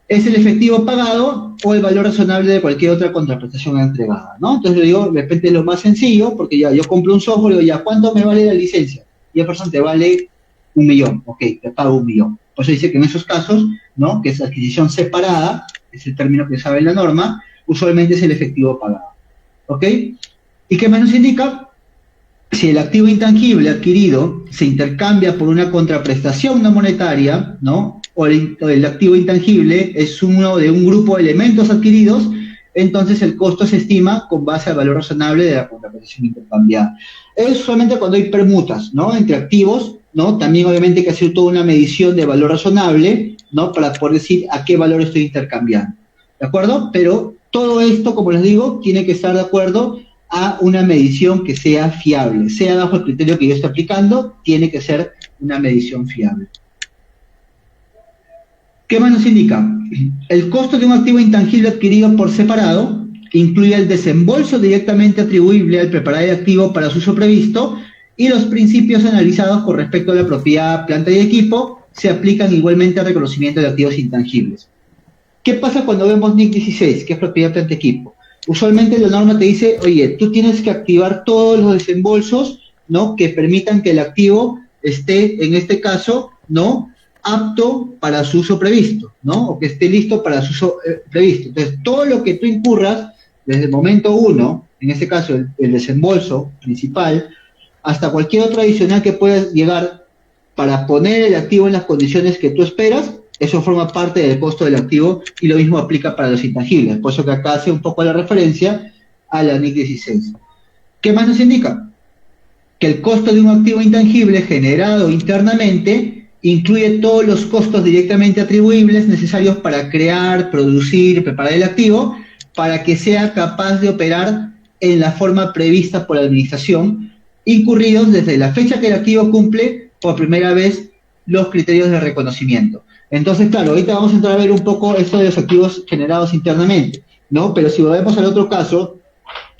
Es el efectivo pagado o el valor razonable de cualquier otra contraprestación entregada, ¿no? Entonces yo digo, de repente es lo más sencillo, porque ya yo compro un software y digo, ya, ¿cuánto me vale la licencia? Y la persona te vale 1.000.000, ok, te pago 1.000.000. Por eso dice que en esos casos, ¿no? Que es adquisición separada, es el término que sabe la norma, usualmente es el efectivo pagado, ¿ok? ¿Y qué más nos indica? Si el activo intangible adquirido se intercambia por una contraprestación no monetaria, ¿no? O el activo intangible es uno de un grupo de elementos adquiridos, entonces el costo se estima con base al valor razonable de la contraprestación intercambiada. Es solamente cuando hay permutas, ¿no? Entre activos, ¿no? También obviamente hay que hacer toda una medición de valor razonable, ¿no? Para poder decir a qué valor estoy intercambiando, ¿de acuerdo? Pero todo esto, como les digo, tiene que estar de acuerdo a una medición que sea fiable, sea bajo el criterio que yo esté aplicando, tiene que ser una medición fiable. ¿Qué más nos indica? El costo de un activo intangible adquirido por separado incluye el desembolso directamente atribuible al preparar el activo para su uso previsto, y los principios analizados con respecto a la propiedad, planta y equipo se aplican igualmente al reconocimiento de activos intangibles. ¿Qué pasa cuando vemos NIC 16, que es propiedad, planta y equipo? Usualmente la norma te dice, oye, tú tienes que activar todos los desembolsos, ¿no? Que permitan que el activo esté, en este caso, ¿no? Apto para su uso previsto, ¿no? O que esté listo para su uso previsto. Entonces, todo lo que tú incurras desde el momento 1, en este caso el desembolso principal, hasta cualquier otro adicional que puedas llegar para poner el activo en las condiciones que tú esperas, eso forma parte del costo del activo, y lo mismo aplica para los intangibles. Por eso que acá hace un poco la referencia a la NIC 16. ¿Qué más nos indica? Que el costo de un activo intangible generado internamente incluye todos los costos directamente atribuibles necesarios para crear, producir, preparar el activo, para que sea capaz de operar en la forma prevista por la administración, incurridos desde la fecha que el activo cumple por primera vez los criterios de reconocimiento. Entonces, claro, ahorita vamos a entrar a ver un poco esto de los activos generados internamente, ¿no? Pero si volvemos al otro caso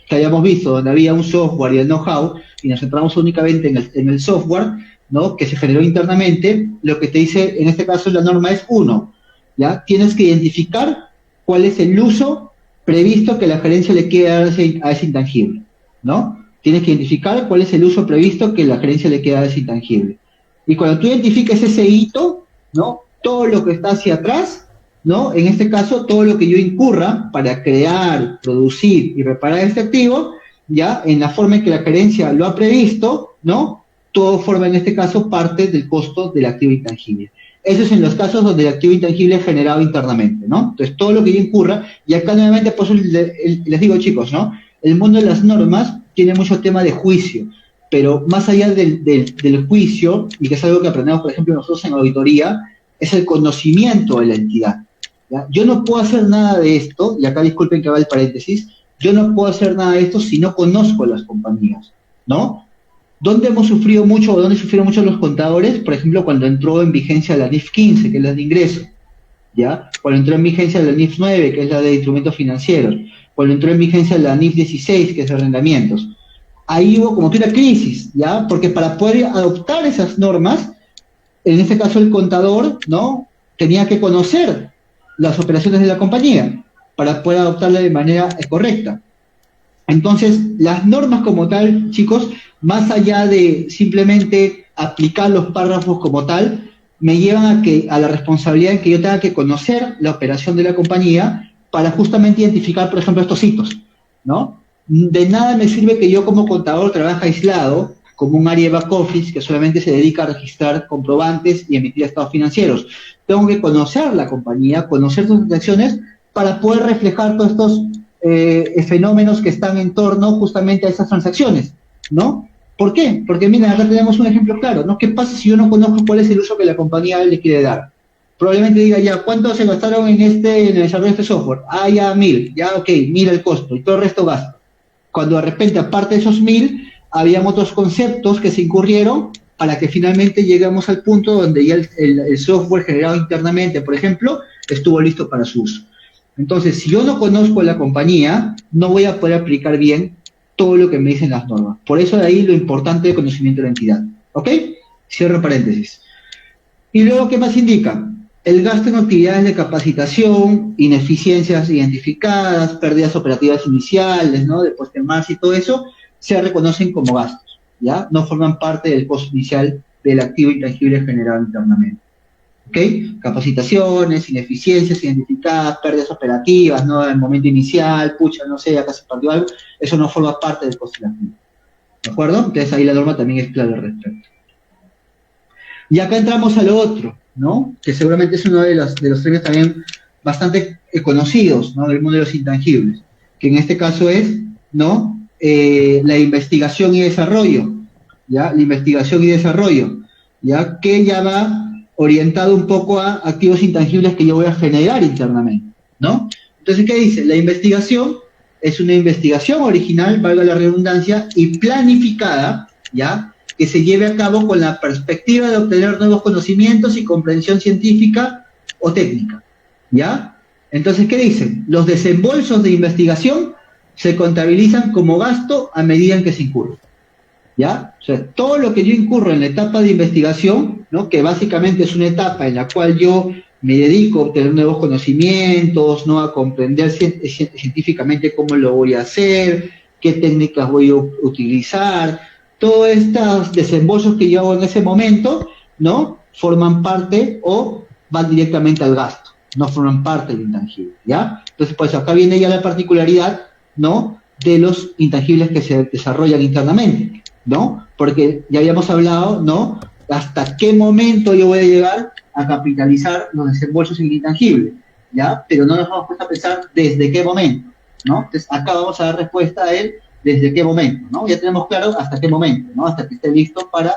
que habíamos visto, donde había un software y el know-how, y nos centramos únicamente en el software, ¿no? Que se generó internamente, lo que te dice, en este caso la norma es 1, ¿ya? Tienes que identificar cuál es el uso previsto que la gerencia le quiere dar a ese intangible, ¿no? Tienes que identificar cuál es el uso previsto que la gerencia le quiere dar a ese intangible. Y cuando tú identifiques ese hito, ¿no? Todo lo que está hacia atrás, ¿no? En este caso, todo lo que yo incurra para crear, producir y reparar este activo, ya, en la forma en que la gerencia lo ha previsto, ¿no? Todo forma en este caso parte del costo del activo intangible. Eso es en los casos donde el activo intangible es generado internamente, ¿no? Entonces, todo lo que yo incurra, y acá nuevamente, por eso les digo, chicos, ¿no? El mundo de las normas tiene mucho tema de juicio, pero más allá del juicio, y que es algo que aprendemos, por ejemplo, nosotros en auditoría, es el conocimiento de la entidad, ¿ya? Yo no puedo hacer nada de esto, y acá disculpen que va el paréntesis, yo no puedo hacer nada de esto si no conozco las compañías, ¿no? ¿Dónde hemos sufrido mucho o dónde sufrieron mucho los contadores? Por ejemplo, cuando entró en vigencia la NIF 15, que es la de ingreso, ¿ya? Cuando entró en vigencia la NIF 9, que es la de instrumentos financieros, cuando entró en vigencia la NIF 16, que es de arrendamientos. Ahí hubo como que una crisis, ¿ya? Porque para poder adoptar esas normas, en este caso el contador, ¿no? Tenía que conocer las operaciones de la compañía para poder adoptarla de manera correcta. Entonces, las normas como tal, chicos, más allá de simplemente aplicar los párrafos como tal, me llevan a la responsabilidad de que yo tenga que conocer la operación de la compañía para justamente identificar, por ejemplo, estos hitos, ¿no? De nada me sirve que yo como contador trabaje aislado, como un área de back office que solamente se dedica a registrar comprobantes y emitir estados financieros. Tengo que conocer la compañía, conocer sus transacciones para poder reflejar todos estos fenómenos que están en torno justamente a esas transacciones, ¿no? ¿Por qué? Porque mira, acá tenemos un ejemplo claro, ¿no? ¿Qué pasa si yo no conozco cuál es el uso que la compañía le quiere dar? Probablemente diga, ya, ¿cuánto se gastaron en el desarrollo de este software? Ah, ya, 1.000, ya, ok, mira el costo, y todo el resto gasto. Cuando de repente, aparte de esos 1.000, habían otros conceptos que se incurrieron para que finalmente lleguemos al punto donde ya el software generado internamente, por ejemplo, estuvo listo para su uso. Entonces, si yo no conozco la compañía, no voy a poder aplicar bien todo lo que me dicen las normas. Por eso de ahí lo importante del conocimiento de la entidad. ¿Ok? Cierro paréntesis. Y luego, ¿qué más indica? El gasto en actividades de capacitación, ineficiencias identificadas, pérdidas operativas iniciales, ¿no? De puesta en marcha y todo eso, se reconocen como gastos, ¿ya? No forman parte del costo inicial del activo intangible generado internamente. ¿Ok? Capacitaciones, ineficiencias identificadas, pérdidas operativas, ¿no? En el momento inicial, pucha, no sé, acá se perdió algo, eso no forma parte del costo del activo. ¿De acuerdo? Entonces ahí la norma también es clara al respecto. Y acá entramos a lo otro, ¿no? Que seguramente es uno de los términos también bastante conocidos, ¿no? Del mundo de los intangibles, que en este caso es, ¿no? La investigación y desarrollo, ¿ya? La investigación y desarrollo, ¿ya? Que ya va orientado un poco a activos intangibles que yo voy a generar internamente, ¿no? Entonces, ¿qué dice? La investigación es una investigación original, valga la redundancia, y planificada, ¿ya? Que se lleve a cabo con la perspectiva de obtener nuevos conocimientos y comprensión científica o técnica, ¿ya? Entonces, ¿qué dicen? Los desembolsos de investigación se contabilizan como gasto a medida en que se incurre, ¿ya? O sea, todo lo que yo incurro en la etapa de investigación, ¿no? Que básicamente es una etapa en la cual yo me dedico a obtener nuevos conocimientos, ¿no? A comprender científicamente cómo lo voy a hacer, qué técnicas voy a utilizar. Todos estos desembolsos que yo hago en ese momento, ¿no? Forman parte o van directamente al gasto, no forman parte del intangible, ¿ya? Entonces, pues acá viene ya la particularidad, ¿no? De los intangibles que se desarrollan internamente, ¿no? Porque ya habíamos hablado, ¿no? Hasta qué momento yo voy a llegar a capitalizar los desembolsos en el intangible, ¿ya? Pero no nos vamos a pensar desde qué momento, ¿no? Entonces, acá vamos a dar respuesta a él desde qué momento, ¿no? Ya tenemos claro hasta qué momento, ¿no? Hasta que esté listo para,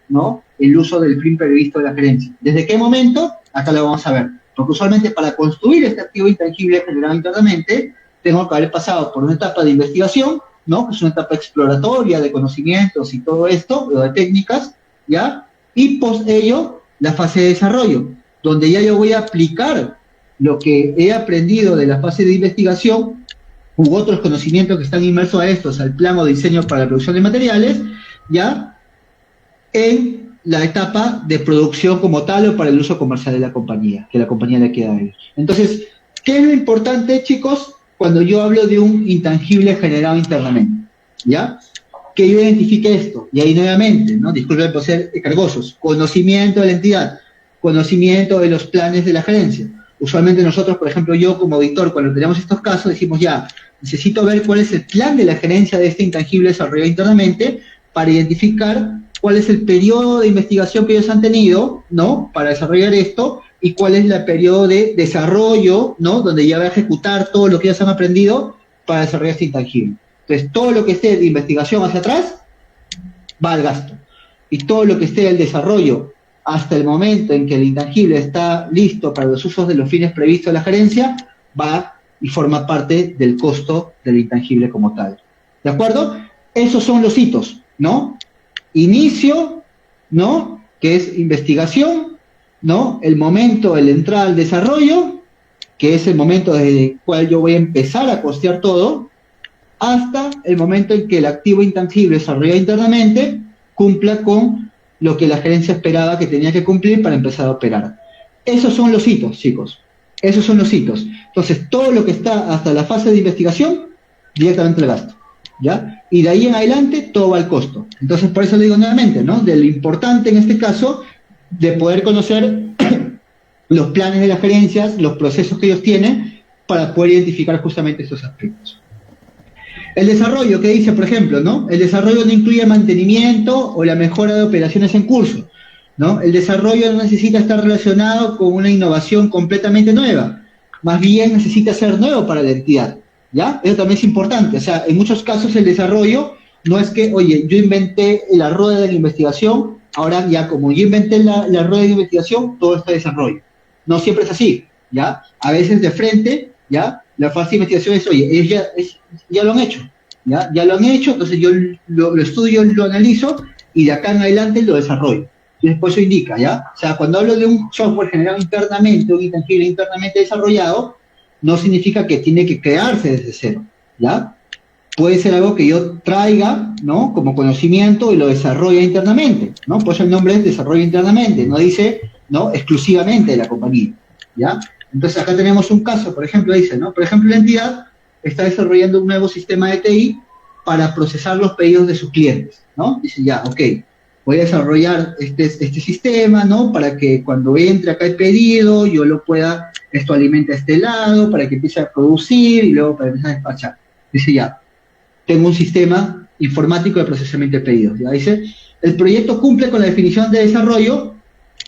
¿no? El uso del PRIM previsto de la gerencia. ¿Desde qué momento? Acá lo vamos a ver. Porque usualmente para construir este activo intangible generado internamente, tengo que haber pasado por una etapa de investigación, ¿no? Que es una etapa exploratoria de conocimientos y todo esto, de técnicas, ¿ya? Y post ello, la fase de desarrollo, donde ya yo voy a aplicar lo que he aprendido de la fase de investigación u otros conocimientos que están inmersos a estos, al plano de diseño para la producción de materiales, ya, en la etapa de producción como tal o para el uso comercial de la compañía, que la compañía le queda a ellos. Entonces, ¿qué es lo importante, chicos, cuando yo hablo de un intangible generado internamente? ¿Ya? Que yo identifique esto, y ahí nuevamente, ¿no? Disculpen por ser cargosos, conocimiento de la entidad, conocimiento de los planes de la gerencia. Usualmente nosotros, por ejemplo, yo como auditor, cuando tenemos estos casos, decimos ya, necesito ver cuál es el plan de la gerencia de este intangible desarrollado internamente para identificar cuál es el periodo de investigación que ellos han tenido, ¿no? Para desarrollar esto, y cuál es el periodo de desarrollo, ¿no? Donde ya va a ejecutar todo lo que ellos han aprendido para desarrollar este intangible. Entonces, todo lo que esté de investigación hacia atrás va al gasto. Y todo lo que esté del desarrollo hasta el momento en que el intangible está listo para los usos de los fines previstos de la gerencia, va y forma parte del costo del intangible como tal. ¿De acuerdo? Esos son los hitos, ¿no? Inicio, ¿no? Que es investigación, ¿no? El momento de la entrada al desarrollo, que es el momento desde el cual yo voy a empezar a costear todo, hasta el momento en que el activo intangible desarrollado internamente cumpla con lo que la gerencia esperaba que tenía que cumplir para empezar a operar. Esos son los hitos, chicos. Esos son los hitos. Entonces, todo lo que está hasta la fase de investigación, directamente al gasto, ¿ya? Y de ahí en adelante, todo va al costo. Entonces, por eso le digo nuevamente, ¿no? De lo importante en este caso, de poder conocer los planes de las gerencias, los procesos que ellos tienen, para poder identificar justamente esos aspectos. El desarrollo, ¿qué dice, por ejemplo, no? El desarrollo no incluye mantenimiento o la mejora de operaciones en curso, ¿no? El desarrollo no necesita estar relacionado con una innovación completamente nueva, más bien necesita ser nuevo para la entidad, ¿ya? Eso también es importante, o sea, en muchos casos el desarrollo no es que, oye, yo inventé la rueda de la investigación, ahora ya como yo inventé la rueda de investigación, todo está desarrollo. No siempre es así, ¿ya? A veces de frente, ¿ya? La fase de investigación es, oye, ellos ya lo han hecho, ya lo han hecho, entonces yo lo estudio, lo analizo y de acá en adelante lo desarrollo. Y después eso indica, ¿ya? O sea, cuando hablo de un software generado internamente, un intangible internamente desarrollado, no significa que tiene que crearse desde cero, ¿ya? Puede ser algo que yo traiga, ¿no? Como conocimiento y lo desarrolla internamente, ¿no? Por eso el nombre es desarrollo internamente, no dice, ¿no? Exclusivamente de la compañía, ¿ya? Entonces acá tenemos un caso, por ejemplo, dice, ¿no? Por ejemplo, la entidad está desarrollando un nuevo sistema de TI para procesar los pedidos de sus clientes, ¿no? Dice, ya, ok, voy a desarrollar este sistema, ¿no? Para que cuando entre acá el pedido, yo lo pueda, esto alimenta a este lado, para que empiece a producir y luego para empezar a despachar. Dice, ya, tengo un sistema informático de procesamiento de pedidos, ¿ya? Dice, el proyecto cumple con la definición de desarrollo,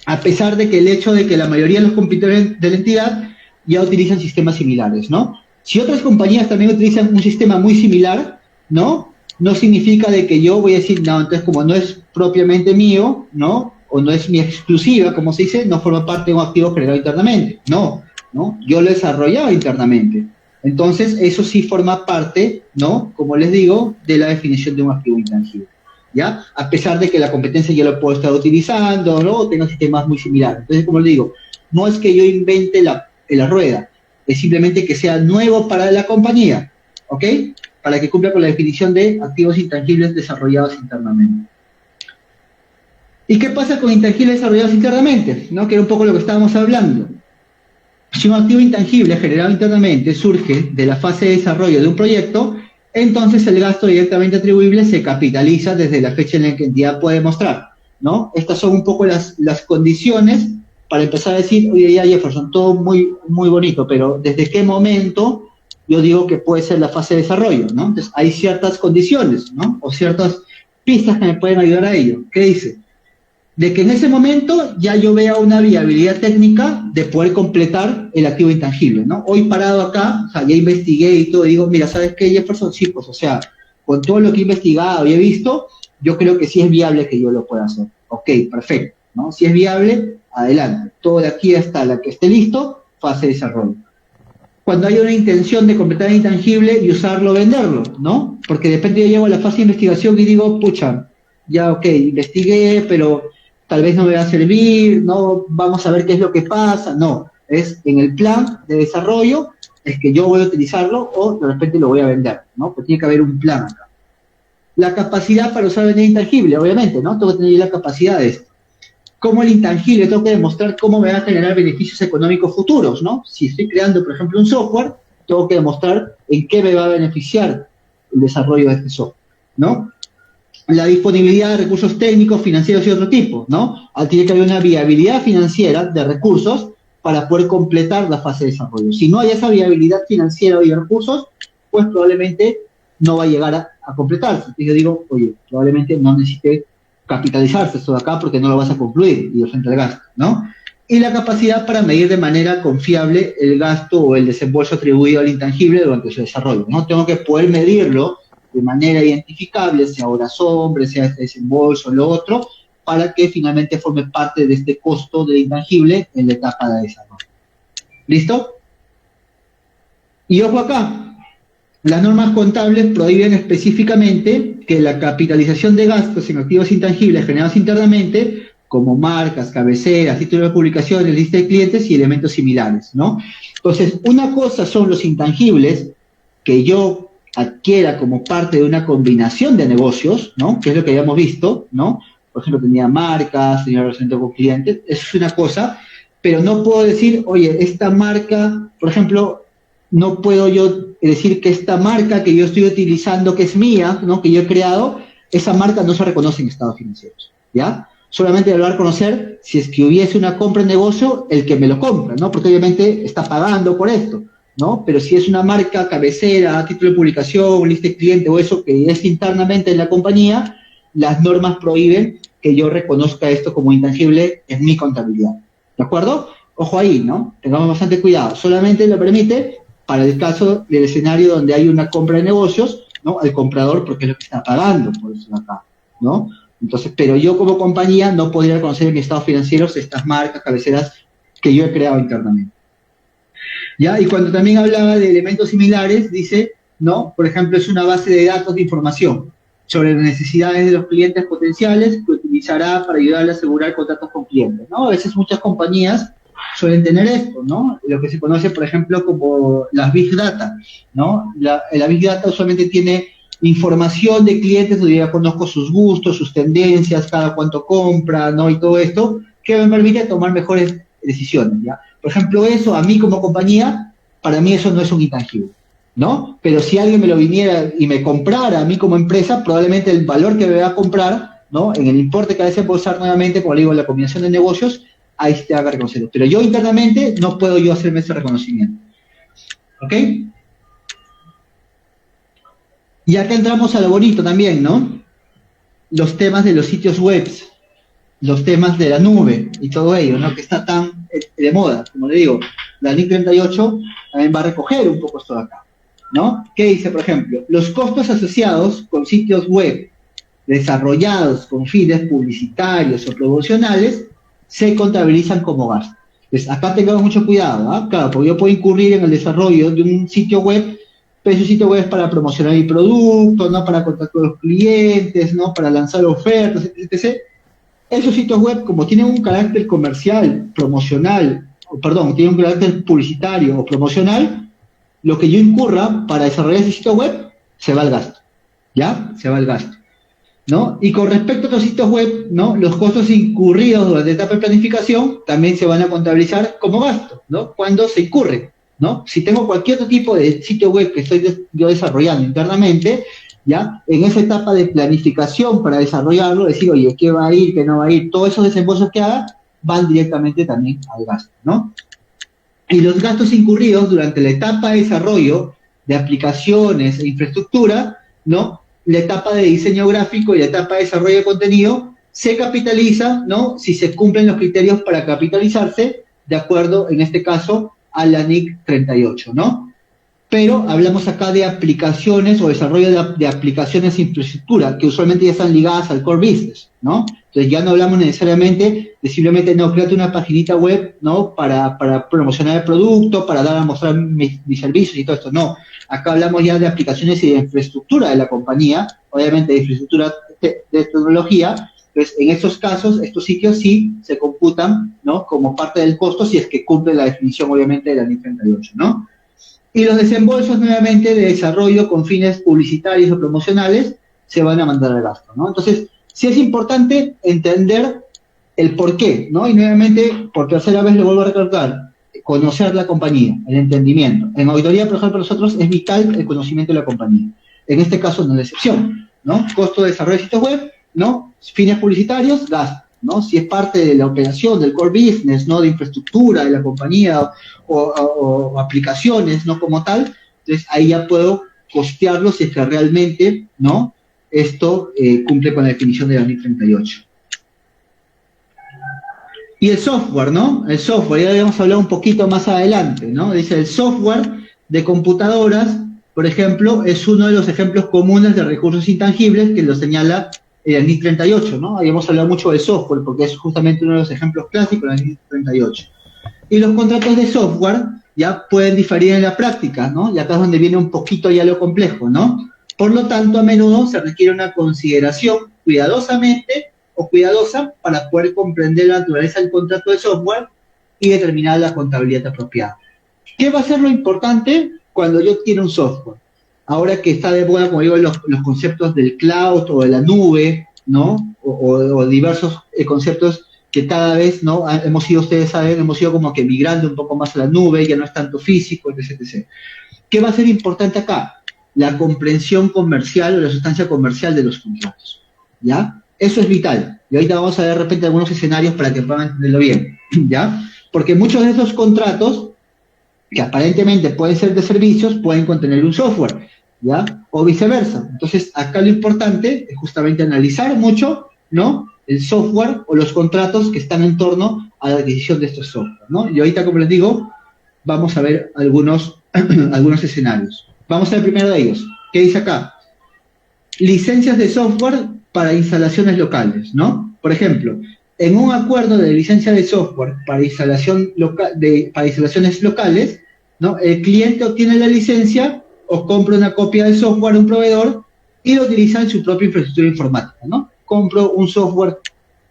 a pesar de que el hecho de que la mayoría de los competidores de la entidad ya utilizan sistemas similares, ¿no? Si otras compañías también utilizan un sistema muy similar, ¿no? No significa de que yo voy a decir, no, entonces como no es propiamente mío, ¿no? O no es mi exclusiva, como se dice, no forma parte de un activo generado internamente. No, ¿no? Yo lo he desarrollado internamente. Entonces, eso sí forma parte, ¿no? Como les digo, de la definición de un activo intangible, ¿ya? A pesar de que la competencia ya lo puedo estar utilizando, ¿no? Tengo sistemas muy similares. Entonces, como les digo, no es que yo invente la rueda, es simplemente que sea nuevo para la compañía, ¿ok? Para que cumpla con la definición de activos intangibles desarrollados internamente. ¿Y qué pasa con intangibles desarrollados internamente? ¿No? Que era un poco lo que estábamos hablando. Si un activo intangible generado internamente surge de la fase de desarrollo de un proyecto, entonces el gasto directamente atribuible se capitaliza desde la fecha en la que la entidad puede mostrar, ¿no? Estas son un poco las condiciones para empezar a decir, oye, ya Jefferson, todo muy, muy bonito, pero ¿desde qué momento yo digo que puede ser la fase de desarrollo, ¿no? Entonces hay ciertas condiciones, ¿no? O ciertas pistas que me pueden ayudar a ello. ¿Qué dice? De que en ese momento ya yo vea una viabilidad técnica de poder completar el activo intangible, ¿no? Hoy parado acá, o sea, ya investigué y todo, y digo, mira, ¿sabes qué, Jefferson? Sí, pues, o sea, con todo lo que he investigado y he visto, yo creo que sí es viable que yo lo pueda hacer. Ok, perfecto, ¿no? Si es viable, adelante. Todo de aquí hasta la que esté listo, fase de desarrollo. Cuando hay una intención de completar el intangible y usarlo, venderlo, ¿no? Porque de repente yo llego a la fase de investigación y digo, pucha, ya, ok, investigué, pero tal vez no me va a servir, no, vamos a ver qué es lo que pasa, no, es en el plan de desarrollo, es que yo voy a utilizarlo o de repente lo voy a vender, ¿no? Pues tiene que haber un plan acá. La capacidad para usar el intangible, obviamente, ¿no? Tengo que tener la capacidad de esto. como el intangible, tengo que demostrar cómo me va a generar beneficios económicos futuros, ¿no? Si estoy creando, por ejemplo, un software, tengo que demostrar en qué me va a beneficiar el desarrollo de este software, ¿no? La disponibilidad de recursos técnicos, financieros y otro tipo, ¿no? Tiene que haber una viabilidad financiera de recursos para poder completar la fase de desarrollo. Si no hay esa viabilidad financiera y de recursos, pues probablemente no va a llegar a completarse. Entonces yo digo, oye, probablemente no necesite capitalizarse esto de acá porque no lo vas a concluir y frente al gasto, ¿no? Y la capacidad para medir de manera confiable el gasto o el desembolso atribuido al intangible durante su desarrollo, ¿no? Tengo que poder medirlo de manera identificable, sea horas hombre, sea este desembolso, lo otro, para que finalmente forme parte de este costo del intangible en la etapa de desarrollo. ¿Listo? Y ojo acá, las normas contables prohíben específicamente que la capitalización de gastos en activos intangibles generados internamente, como marcas, cabeceras, títulos de publicaciones, lista de clientes y elementos similares, ¿no? Entonces, una cosa son los intangibles que yo adquiera como parte de una combinación de negocios, ¿no? Que es lo que habíamos visto, ¿no? Por ejemplo, tenía marcas, tenía relacionamiento con clientes, eso es una cosa, pero no puedo decir, oye, esta marca, por ejemplo, no puedo yo decir que esta marca que yo estoy utilizando, que es mía, ¿no? Que yo he creado, esa marca no se reconoce en estados financieros, ¿ya? Solamente deberá reconocer si es que hubiese una compra en negocio, el que me lo compra, ¿no? Porque obviamente está pagando por esto, ¿no? Pero si es una marca cabecera, título de publicación, lista de cliente o eso que es internamente en la compañía, las normas prohíben que yo reconozca esto como intangible en mi contabilidad. ¿De acuerdo? Ojo ahí, ¿no? Tengamos bastante cuidado. Solamente lo permite para el caso del escenario donde hay una compra de negocios, ¿no? Al comprador porque es lo que está pagando por eso acá, ¿no? Entonces, pero yo como compañía no podría reconocer en mis estados financieros estas marcas, cabeceras que yo he creado internamente. ¿Ya? Y cuando también hablaba de elementos similares, dice, ¿no? Por ejemplo, es una base de datos de información sobre las necesidades de los clientes potenciales que utilizará para ayudarle a asegurar contratos con clientes, ¿no? A veces muchas compañías suelen tener esto, ¿no? Lo que se conoce, por ejemplo, como las Big Data, ¿no? La Big Data usualmente tiene información de clientes donde ya conozco sus gustos, sus tendencias, cada cuánto compra, ¿no? Y todo esto, que me permite tomar mejores decisiones, ¿ya? Por ejemplo, eso a mí como compañía, para mí eso no es un intangible, ¿no? Pero si alguien me lo viniera y me comprara a mí como empresa, probablemente el valor que me va a comprar, ¿no? En el importe que a veces puedo usar nuevamente, como le digo, la combinación de negocios, ahí se te haga reconocerlo. Pero yo internamente no puedo yo hacerme ese reconocimiento. ¿Ok? Y acá entramos a lo bonito también, ¿no? Los temas de los sitios web, los temas de la nube y todo ello, ¿no? Que está tan de moda, como le digo. La NIC 38 también va a recoger un poco esto de acá, ¿no? ¿Qué dice, por ejemplo? Los costos asociados con sitios web desarrollados con fines publicitarios o promocionales se contabilizan como gasto. Entonces, acá tengamos mucho cuidado, ¿ah? Claro, porque yo puedo incurrir en el desarrollo de un sitio web, pero ese sitio web es para promocionar mi producto, ¿no? Para contactar con los clientes, ¿no? Para lanzar ofertas, etc. Esos sitios web, como tienen un carácter comercial, promocional, tienen un carácter publicitario o promocional, lo que yo incurra para desarrollar ese sitio web, se va al gasto, ¿ya? Se va al gasto, ¿no? Y con respecto a otros sitios web, ¿no? Los costos incurridos durante la etapa de planificación también se van a contabilizar como gasto, ¿no? Cuando se incurre, ¿no? Si tengo cualquier otro tipo de sitio web que estoy yo desarrollando internamente, ¿ya? En esa etapa de planificación para desarrollarlo, decir, oye, ¿qué va a ir, qué no va a ir? Todos esos desembolsos que haga van directamente también al gasto, ¿no? Y los gastos incurridos durante la etapa de desarrollo de aplicaciones e infraestructura, ¿no? La etapa de diseño gráfico y la etapa de desarrollo de contenido se capitaliza, ¿no? Si se cumplen los criterios para capitalizarse, de acuerdo, en este caso, a la NIC 38, ¿no? Pero hablamos acá de aplicaciones o desarrollo de aplicaciones de infraestructura, que usualmente ya están ligadas al core business, ¿no? Entonces ya no hablamos necesariamente de simplemente, no, créate una paginita web, ¿no? Para promocionar el producto, para dar a mostrar mis servicios y todo esto, no. Acá hablamos ya de aplicaciones y de infraestructura de la compañía, obviamente de infraestructura de tecnología. Entonces, en estos casos, estos sitios sí se computan, ¿no? Como parte del costo, si es que cumple la definición, obviamente, de la NIC 38, ¿no? Y los desembolsos, nuevamente, de desarrollo con fines publicitarios o promocionales, se van a mandar al gasto, ¿no? Entonces, sí es importante entender el por qué, ¿no? Y nuevamente, por tercera vez lo vuelvo a recalcar, conocer la compañía, el entendimiento. En auditoría, por ejemplo, para nosotros es vital el conocimiento de la compañía. En este caso no es la excepción, ¿no? Costo de desarrollo de sitios web, ¿no? Fines publicitarios, gasto, ¿no? Si es parte de la operación, del core business, ¿no? De infraestructura de la compañía o aplicaciones, ¿no? Como tal, entonces ahí ya puedo costearlo si es que realmente, ¿no? Esto cumple con la definición de la NIC 38. Y el software, ¿no? El software, ya habíamos hablado un poquito más adelante, ¿no? Dice, el software de computadoras, por ejemplo, es uno de los ejemplos comunes de recursos intangibles que lo señala el NIC 38, ¿no? Habíamos hablado mucho del software porque es justamente uno de los ejemplos clásicos del NIC 38. Y los contratos de software ya pueden diferir en la práctica, ¿no? Y acá es donde viene un poquito ya lo complejo, ¿no? Por lo tanto, a menudo se requiere una consideración cuidadosamente o cuidadosa para poder comprender la naturaleza del contrato de software y determinar la contabilidad apropiada. ¿Qué va a ser lo importante cuando yo quiero un software? Ahora que está de moda, como digo, los conceptos del cloud o de la nube, ¿no? O diversos conceptos que cada vez, ¿no? Hemos ido, ustedes saben, hemos ido como que migrando un poco más a la nube, ya no es tanto físico, etc, etc. ¿Qué va a ser importante acá? La comprensión comercial o la sustancia comercial de los contratos, ¿ya? Eso es vital. Y ahorita vamos a ver de repente algunos escenarios para que puedan entenderlo bien, ¿ya? Porque muchos de esos contratos, que aparentemente pueden ser de servicios, pueden contener un software, ¿ya? O viceversa. Entonces, acá lo importante es justamente analizar mucho, ¿no? El software o los contratos que están en torno a la adquisición de estos software, ¿no? Y ahorita, como les digo, vamos a ver algunos, algunos escenarios. Vamos a ver primero de ellos. ¿Qué dice acá? Licencias de software para instalaciones locales, ¿no? Por ejemplo, en un acuerdo de licencia de software para, para instalaciones locales, ¿no? El cliente obtiene la licencia o compra una copia del software de un proveedor y lo utiliza en su propia infraestructura informática, ¿no? Compro un software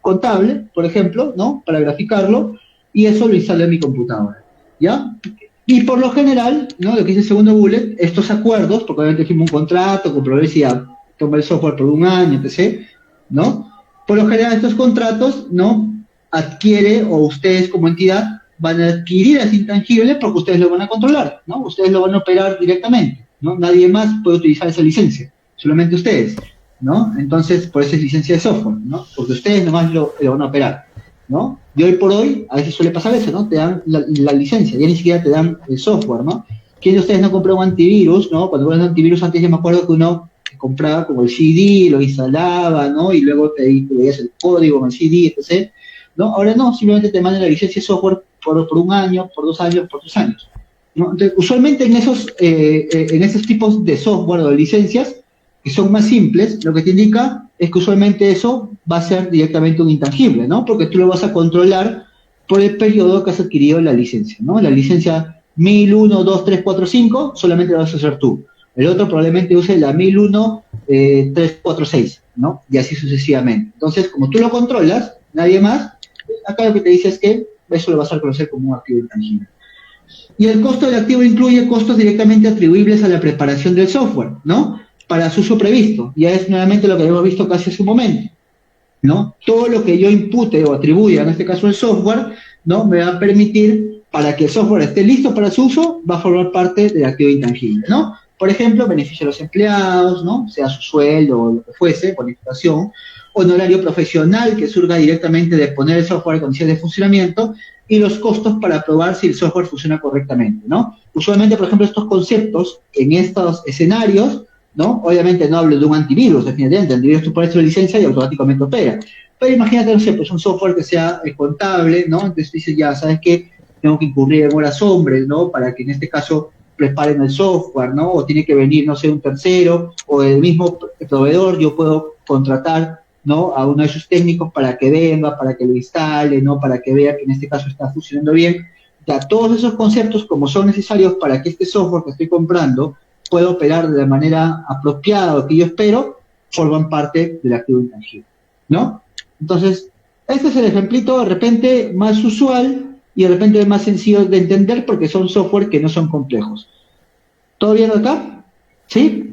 contable, por ejemplo, ¿no? Para graficarlo, y eso lo instalo en mi computadora, ¿ya? Y por lo general, ¿no? Lo que dice el segundo bullet, estos acuerdos, porque obviamente firmo un contrato, con probabilidad toma el software por un año, etc., ¿no? Por lo general estos contratos, ¿no? Adquiere, o ustedes como entidad van a adquirir ese intangible porque ustedes lo van a controlar, ¿no? Ustedes lo van a operar directamente, ¿no? Nadie más puede utilizar esa licencia, solamente ustedes, ¿no? Entonces, por eso es licencia de software, ¿no? Porque ustedes nomás lo van a operar, ¿no? Y hoy por hoy, a veces suele pasar eso, ¿no? Te dan la licencia, ya ni siquiera te dan el software, ¿no? ¿Quién de ustedes no compró un antivirus, ¿no? Cuando ponen antivirus antes yo me acuerdo que uno compraba como el CD, lo instalaba, ¿no? Y luego te veías el código con el CD, etc., ¿no? Ahora no, simplemente te mandan la licencia de software por un año, por 2 años, por 3 años, ¿no? Entonces, usualmente en esos tipos de software o de licencias, que son más simples, lo que te indica es que usualmente eso va a ser directamente un intangible, ¿no? Porque tú lo vas a controlar por el periodo que has adquirido la licencia, ¿no? La licencia 1001, 2, 3, 4, 5, solamente la vas a hacer tú. El otro probablemente use la 1001, 3, 4, 6, ¿no? Y así sucesivamente. Entonces, como tú lo controlas, nadie más, acá lo que te dice es que eso lo vas a reconocer como un activo intangible. Y el costo del activo incluye costos directamente atribuibles a la preparación del software, ¿no? Para su uso previsto. Ya es nuevamente lo que hemos visto casi hace un momento, ¿no? Todo lo que yo impute o atribuya, en este caso el software, ¿no? Me va a permitir, para que el software esté listo para su uso, va a formar parte del activo intangible, ¿no? Por ejemplo, beneficio a los empleados, ¿no? Sea su sueldo o lo que fuese, bonificación, honorario profesional que surga directamente de poner el software en condiciones de funcionamiento y los costos para probar si el software funciona correctamente, ¿no? Usualmente, por ejemplo, estos conceptos en estos escenarios, ¿no? Obviamente no hablo de un antivirus, definitivamente, el antivirus tú pones la licencia y automáticamente opera. Pero imagínate, no sé, pues un software que sea contable, ¿no? Entonces dices, ya, ¿sabes qué? Tengo que incurrir en horas hombres, ¿no? Para que en este caso preparen el software, ¿no? O tiene que venir, no sé, un tercero, o el mismo proveedor, yo puedo contratar, ¿no? A uno de sus técnicos para que venga, para que lo instale, ¿no? Para que vea que en este caso está funcionando bien. Ya, todos esos conceptos, como son necesarios para que este software que estoy comprando pueda operar de la manera apropiada o que yo espero, forman parte del activo intangible, ¿no? Entonces, este es el ejemplito de repente más usual y de repente más sencillo de entender porque son software que no son complejos. ¿Todo bien acá? ¿Sí?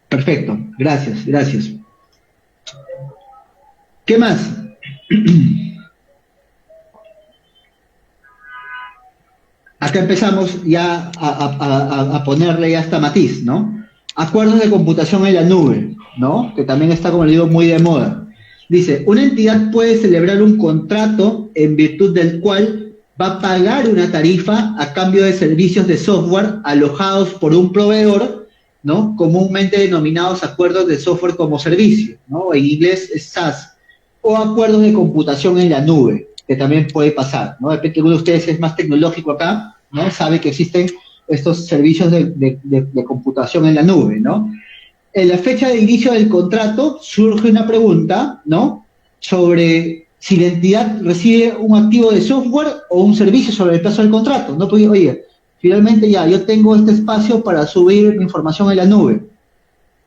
Perfecto, gracias, gracias. ¿Qué más? Acá empezamos ya a ponerle ya esta matiz, ¿no? Acuerdos de computación en la nube, ¿no? Que también está, como le digo, muy de moda. Dice, una entidad puede celebrar un contrato en virtud del cual va a pagar una tarifa a cambio de servicios de software alojados por un proveedor, ¿no? Comúnmente denominados acuerdos de software como servicio, ¿no? En inglés es SaaS, o acuerdos de computación en la nube, que también puede pasar, ¿no? Depende que uno de ustedes es más tecnológico acá, ¿no? Sabe que existen estos servicios de computación en la nube, ¿no? En la fecha de inicio del contrato surge una pregunta, ¿no? Sobre si la entidad recibe un activo de software o un servicio sobre el plazo del contrato, ¿no? Pues, oye, finalmente ya, yo tengo este espacio para subir mi información en la nube.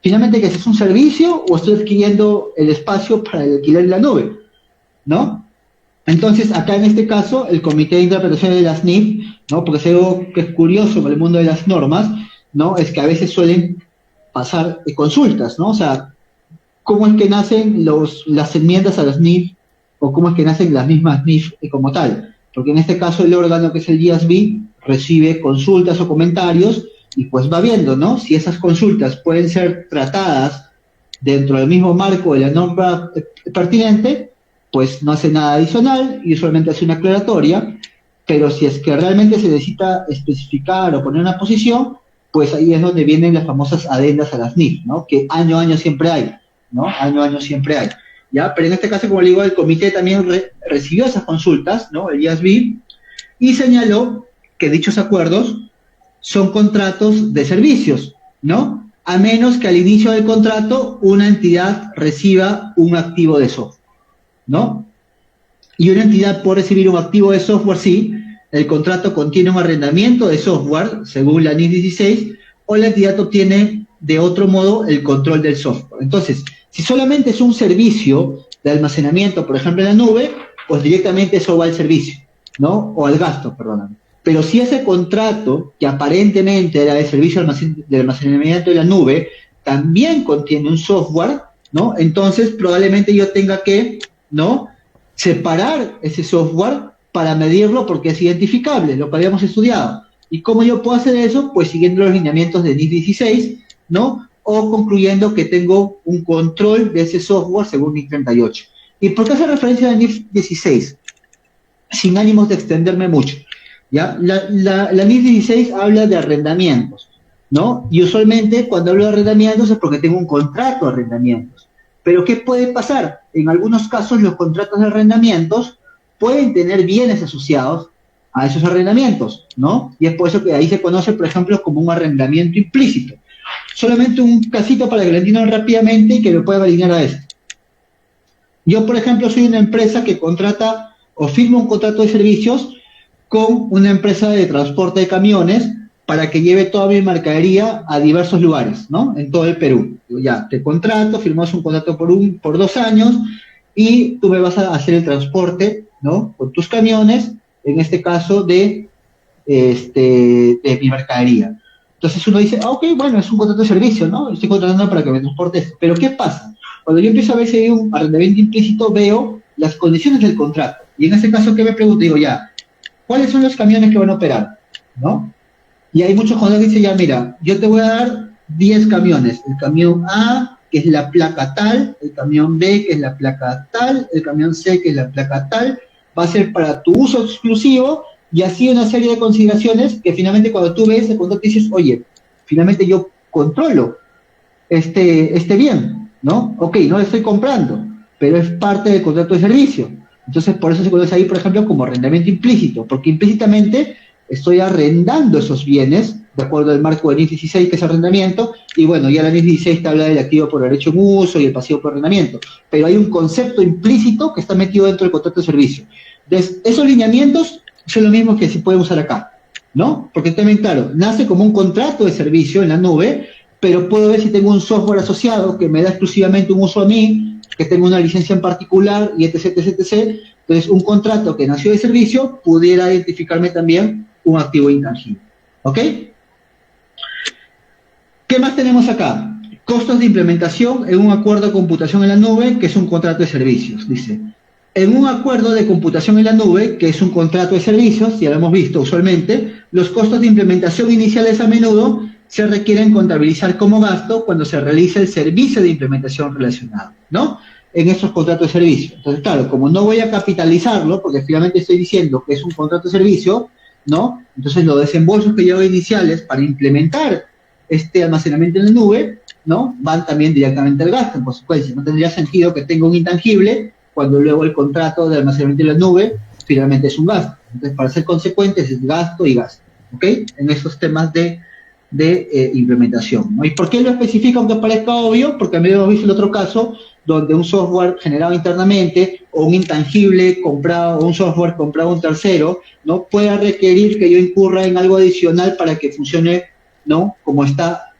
Finalmente, ¿que es un servicio o estoy adquiriendo el espacio para el alquiler en la nube? ¿No? Entonces, acá en este caso, el Comité de Interpretación de las NIF, ¿no? Porque es algo que es curioso en el mundo de las normas, ¿no? Es que a veces suelen pasar consultas, ¿no? O sea, ¿cómo es que nacen las enmiendas a las NIF o cómo es que nacen las mismas NIF como tal? Porque en este caso el órgano que es el GSB recibe consultas o comentarios y pues va viendo, ¿no? Si esas consultas pueden ser tratadas dentro del mismo marco de la norma pertinente, pues no hace nada adicional y usualmente hace una aclaratoria, pero si es que realmente se necesita especificar o poner una posición, pues ahí es donde vienen las famosas adendas a las NIF, ¿no? Que año a año siempre hay, ¿no? Año a año siempre hay, ¿ya? Pero en este caso, como le digo, el comité también recibió esas consultas, ¿no? El IASB, y señaló que dichos acuerdos son contratos de servicios, ¿no? A menos que al inicio del contrato una entidad reciba un activo de software, ¿no? Y una entidad puede recibir un activo de software, sí, el contrato contiene un arrendamiento de software, según la NIS 16, o la entidad obtiene de otro modo el control del software. Entonces, si solamente es un servicio de almacenamiento, por ejemplo, en la nube, pues directamente eso va al servicio, ¿no? O al gasto, perdóname. Pero si ese contrato, que aparentemente era de servicio de almacenamiento de la nube, también contiene un software, ¿no? Entonces, probablemente yo tenga que, ¿no? Separar ese software para medirlo porque es identificable, lo que habíamos estudiado. ¿Y cómo yo puedo hacer eso? Pues siguiendo los lineamientos de NIS 16, ¿no? O concluyendo que tengo un control de ese software según NIS 38. ¿Y por qué hace referencia a NIS 16? Sin ánimos de extenderme mucho, ¿ya? La NIS 16 habla de arrendamientos, ¿no? Y usualmente cuando hablo de arrendamientos es porque tengo un contrato de arrendamientos. Pero ¿qué puede pasar? En algunos casos los contratos de arrendamientos pueden tener bienes asociados a esos arrendamientos, ¿no? Y es por eso que ahí se conoce, por ejemplo, como un arrendamiento implícito. Solamente un casito para que lo entiendan rápidamente y que lo pueda alinear a esto. Yo, por ejemplo, soy una empresa que contrata o firma un contrato de servicios con una empresa de transporte de camiones para que lleve toda mi mercadería a diversos lugares, ¿no? En todo el Perú. Ya, te contrato, firmamos un contrato por 2 años y tú me vas a hacer el transporte, ¿no? Con tus camiones, en este caso de mi mercadería. Entonces uno dice, ok, bueno, es un contrato de servicio, ¿no? Estoy contratando para que me transportes. Pero ¿qué pasa? Cuando yo empiezo a ver si hay un arrendamiento implícito, veo las condiciones del contrato. Y en este caso, ¿qué me pregunto? Digo, ya, ¿cuáles son los camiones que van a operar? ¿No? Y hay muchos contratos que dicen, ya, mira, yo te voy a dar 10 camiones. El camión A, que es la placa tal, el camión B, que es la placa tal, el camión C, que es la placa tal, va a ser para tu uso exclusivo, y así una serie de consideraciones que finalmente cuando tú ves el contrato dices, oye, finalmente yo controlo este bien, ¿no? Ok, no lo estoy comprando, pero es parte del contrato de servicio. Entonces, por eso se conoce ahí, por ejemplo, como arrendamiento implícito, porque implícitamente estoy arrendando esos bienes, de acuerdo al marco de NIS 16, que es arrendamiento, y bueno, ya la NIS 16 te habla del activo por derecho en uso y el pasivo por arrendamiento, pero hay un concepto implícito que está metido dentro del contrato de servicio. Entonces, esos lineamientos son lo mismo que se puede usar acá, ¿no? Porque también, claro, nace como un contrato de servicio en la nube, pero puedo ver si tengo un software asociado que me da exclusivamente un uso a mí, que tengo una licencia en particular, y etc, etc, etc. Entonces, un contrato que nació de servicio pudiera identificarme también un activo intangible. ¿Ok? ¿Qué más tenemos acá? costos de implementación en un acuerdo de computación en la nube, que es un contrato de servicios, dice. En un acuerdo de computación en la nube, que es un contrato de servicios, ya lo hemos visto usualmente, los costos de implementación iniciales a menudo se requieren contabilizar como gasto cuando se realiza el servicio de implementación relacionado, ¿no? En esos contratos de servicio. Entonces, claro, como no voy a capitalizarlo, porque finalmente estoy diciendo que es un contrato de servicio, ¿no? Entonces los desembolsos que yo hago iniciales para implementar este almacenamiento en la nube, ¿no? Van también directamente al gasto, en consecuencia. No tendría sentido que tenga un intangible cuando luego el contrato de almacenamiento en la nube finalmente es un gasto. Entonces, para ser consecuentes, es gasto y gasto, ¿ok? En esos temas de implementación, ¿no? ¿Y por qué lo especifica aunque parezca obvio? Porque también hemos visto el otro caso donde un software generado internamente o un intangible comprado, o un software comprado a un tercero, ¿no? Pueda requerir que yo incurra en algo adicional para que funcione, ¿no? Como está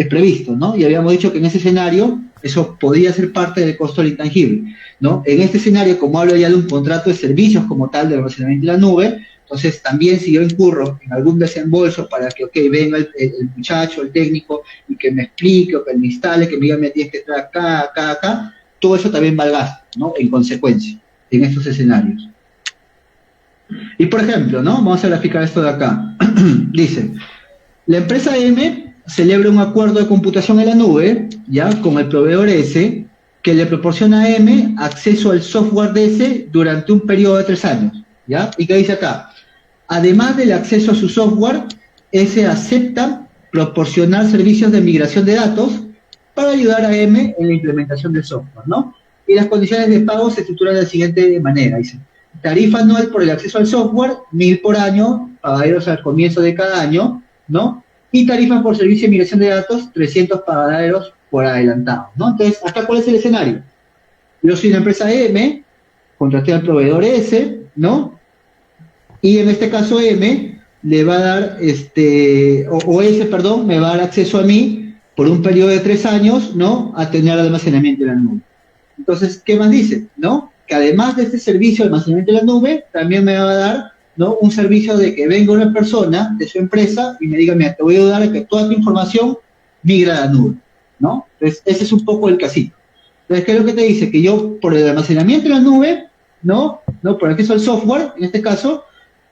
previsto, ¿no? Y habíamos dicho que en ese escenario eso podría ser parte del costo del intangible, ¿no? En este escenario, como hablo ya de un contrato de servicios como tal de almacenamiento en la nube, entonces también si yo incurro en algún desembolso para que, ok, venga el muchacho, el técnico, y que me explique, o que me instale, que me diga, me tienes que estar acá, todo eso también va al gasto, ¿no? En consecuencia, en estos escenarios. Y por ejemplo, ¿no? Vamos a graficar esto de acá. Dice, la empresa M celebra un acuerdo de computación en la nube, ya, con el proveedor S, que le proporciona a M acceso al software de S durante un periodo de 3 años, ¿ya? ¿Y qué dice acá? Además del acceso a su software, S acepta proporcionar servicios de migración de datos para ayudar a M en la implementación del software, ¿no? Y las condiciones de pago se estructuran de la siguiente manera, dice, tarifa anual por el acceso al software, 1.000 por año, pagaderos al comienzo de cada año, ¿no? Y tarifa por servicio de migración de datos, 300 pagaderos por adelantado, ¿no? Entonces, acá, ¿cuál es el escenario? Yo soy una empresa M, contraté al proveedor S, ¿no? Y en este caso M le va a dar, o S, perdón, me va a dar acceso a mí por un periodo de 3 años, ¿no? A tener almacenamiento en la nube. Entonces, ¿qué más dice? ¿No? Que además de este servicio de almacenamiento en la nube, también me va a dar, ¿no? Un servicio de que venga una persona de su empresa y me diga, mira, te voy a ayudar a que toda tu información migre a la nube, ¿no? Entonces, ese es un poco el casito. Entonces, ¿qué es lo que te dice? Que yo, por el almacenamiento en la nube, ¿no? Por acceso al software, en este caso,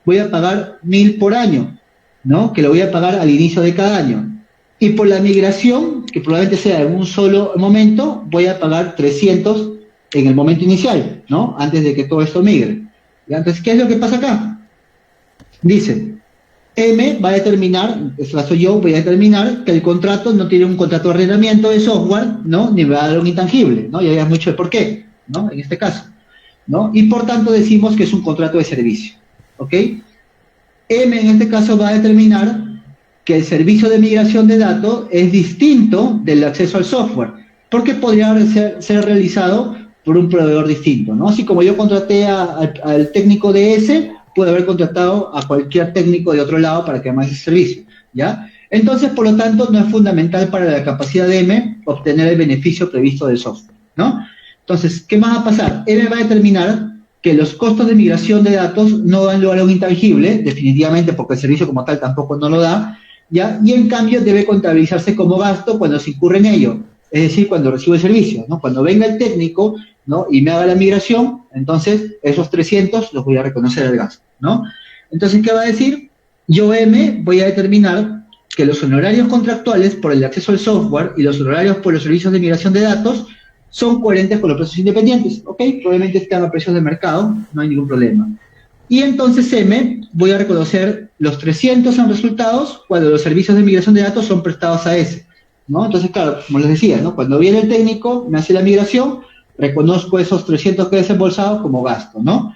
voy a pagar 1.000 por año, ¿no? Que lo voy a pagar al inicio de cada año. Y por la migración, que probablemente sea en un solo momento, voy a pagar 300 en el momento inicial, ¿no? Antes de que todo esto migre. ¿Ya? Entonces, ¿qué es lo que pasa acá? Dice, M va a determinar, eso soy yo, voy a determinar que el contrato no tiene un contrato de arrendamiento de software, ¿no? Ni me va a dar un intangible, ¿no? Ya habíamos dicho el por qué, ¿no? En este caso, ¿no? Y por tanto decimos que es un contrato de servicio, ¿ok? M en este caso va a determinar que el servicio de migración de datos es distinto del acceso al software, porque podría ser realizado por un proveedor distinto, ¿no? Así como yo contraté al técnico de S, puede haber contratado a cualquier técnico de otro lado para que haga ese servicio, ¿ya? Entonces, por lo tanto, no es fundamental para la capacidad de M obtener el beneficio previsto del software, ¿no? Entonces, ¿qué más va a pasar? M va a determinar que los costos de migración de datos no dan lugar a un intangible, definitivamente, porque el servicio como tal tampoco no lo da, ¿ya? Y en cambio debe contabilizarse como gasto cuando se incurre en ello, es decir, cuando recibo el servicio, ¿no? Cuando venga el técnico, ¿no? Y me haga la migración, entonces esos 300 los voy a reconocer al gasto, ¿no? Entonces, ¿qué va a decir? Yo, M, voy a determinar que los honorarios contractuales por el acceso al software y los honorarios por los servicios de migración de datos son coherentes con los precios independientes, ¿ok? Probablemente están a precios de mercado, no hay ningún problema. Y entonces, M, voy a reconocer los 300 en resultados cuando los servicios de migración de datos son prestados a S, ¿no? Entonces, claro, como les decía, ¿no? Cuando viene el técnico, me hace la migración, reconozco esos 300 que he desembolsado como gasto, ¿no?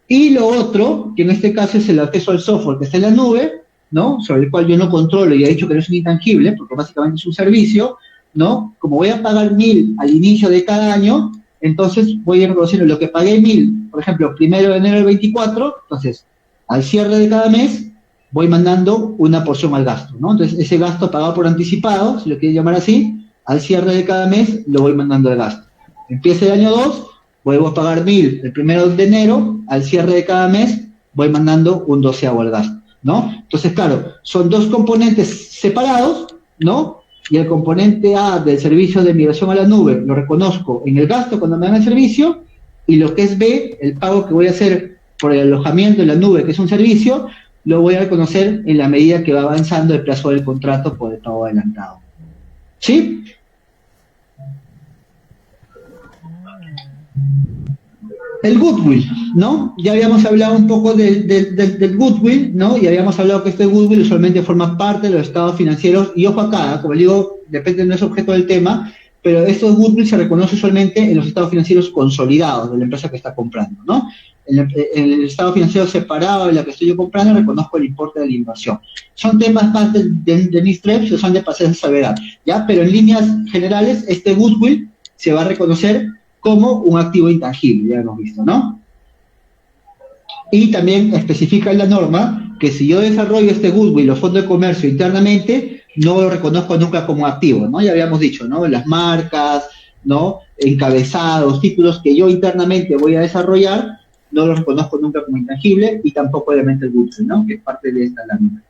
Y lo otro, que en este caso es el acceso al software que está en la nube, ¿no? Sobre el cual yo no controlo y he dicho que no es un intangible, porque básicamente es un servicio, ¿no? Como voy a pagar 1.000 al inicio de cada año, entonces voy a reconocer lo que pagué 1.000, por ejemplo, 1 de enero del 24, entonces, al cierre de cada mes, voy mandando una porción al gasto, ¿no? Entonces, ese gasto pagado por anticipado, si lo quieres llamar así, al cierre de cada mes, lo voy mandando al gasto. Empieza el año 2, vuelvo a pagar 1.000 el 1 de enero, al cierre de cada mes, voy mandando un 12avo al gasto, ¿no? Entonces, claro, son dos componentes separados, ¿no? y el componente A del servicio de migración a la nube lo reconozco en el gasto cuando me dan el servicio, y lo que es B, el pago que voy a hacer por el alojamiento en la nube, que es un servicio, lo voy a reconocer en la medida que va avanzando el plazo del contrato por el pago adelantado. ¿Sí? El goodwill, ¿no? Ya habíamos hablado un poco del goodwill, ¿no? Y habíamos hablado que este goodwill usualmente forma parte de los estados financieros, y ojo acá, como digo, depende, no es objeto del tema, pero estos goodwill se reconoce usualmente en los estados financieros consolidados de la empresa que está comprando, ¿no? En el estado financiero separado de la que estoy yo comprando, reconozco el importe de la inversión. Son temas más de mis TREPS, que son de pasar esa verdad, ¿ya? Pero en líneas generales, este goodwill se va a reconocer como un activo intangible, ya hemos visto, ¿no? Y también especifica en la norma que si yo desarrollo este goodwill o fondo de comercio internamente, no lo reconozco nunca como activo, ¿no? Ya habíamos dicho, ¿no? Las marcas, ¿no? Encabezados, títulos que yo internamente voy a desarrollar, no los reconozco nunca como intangible, y tampoco obviamente el goodwill, ¿no? Que es parte de esta lámina.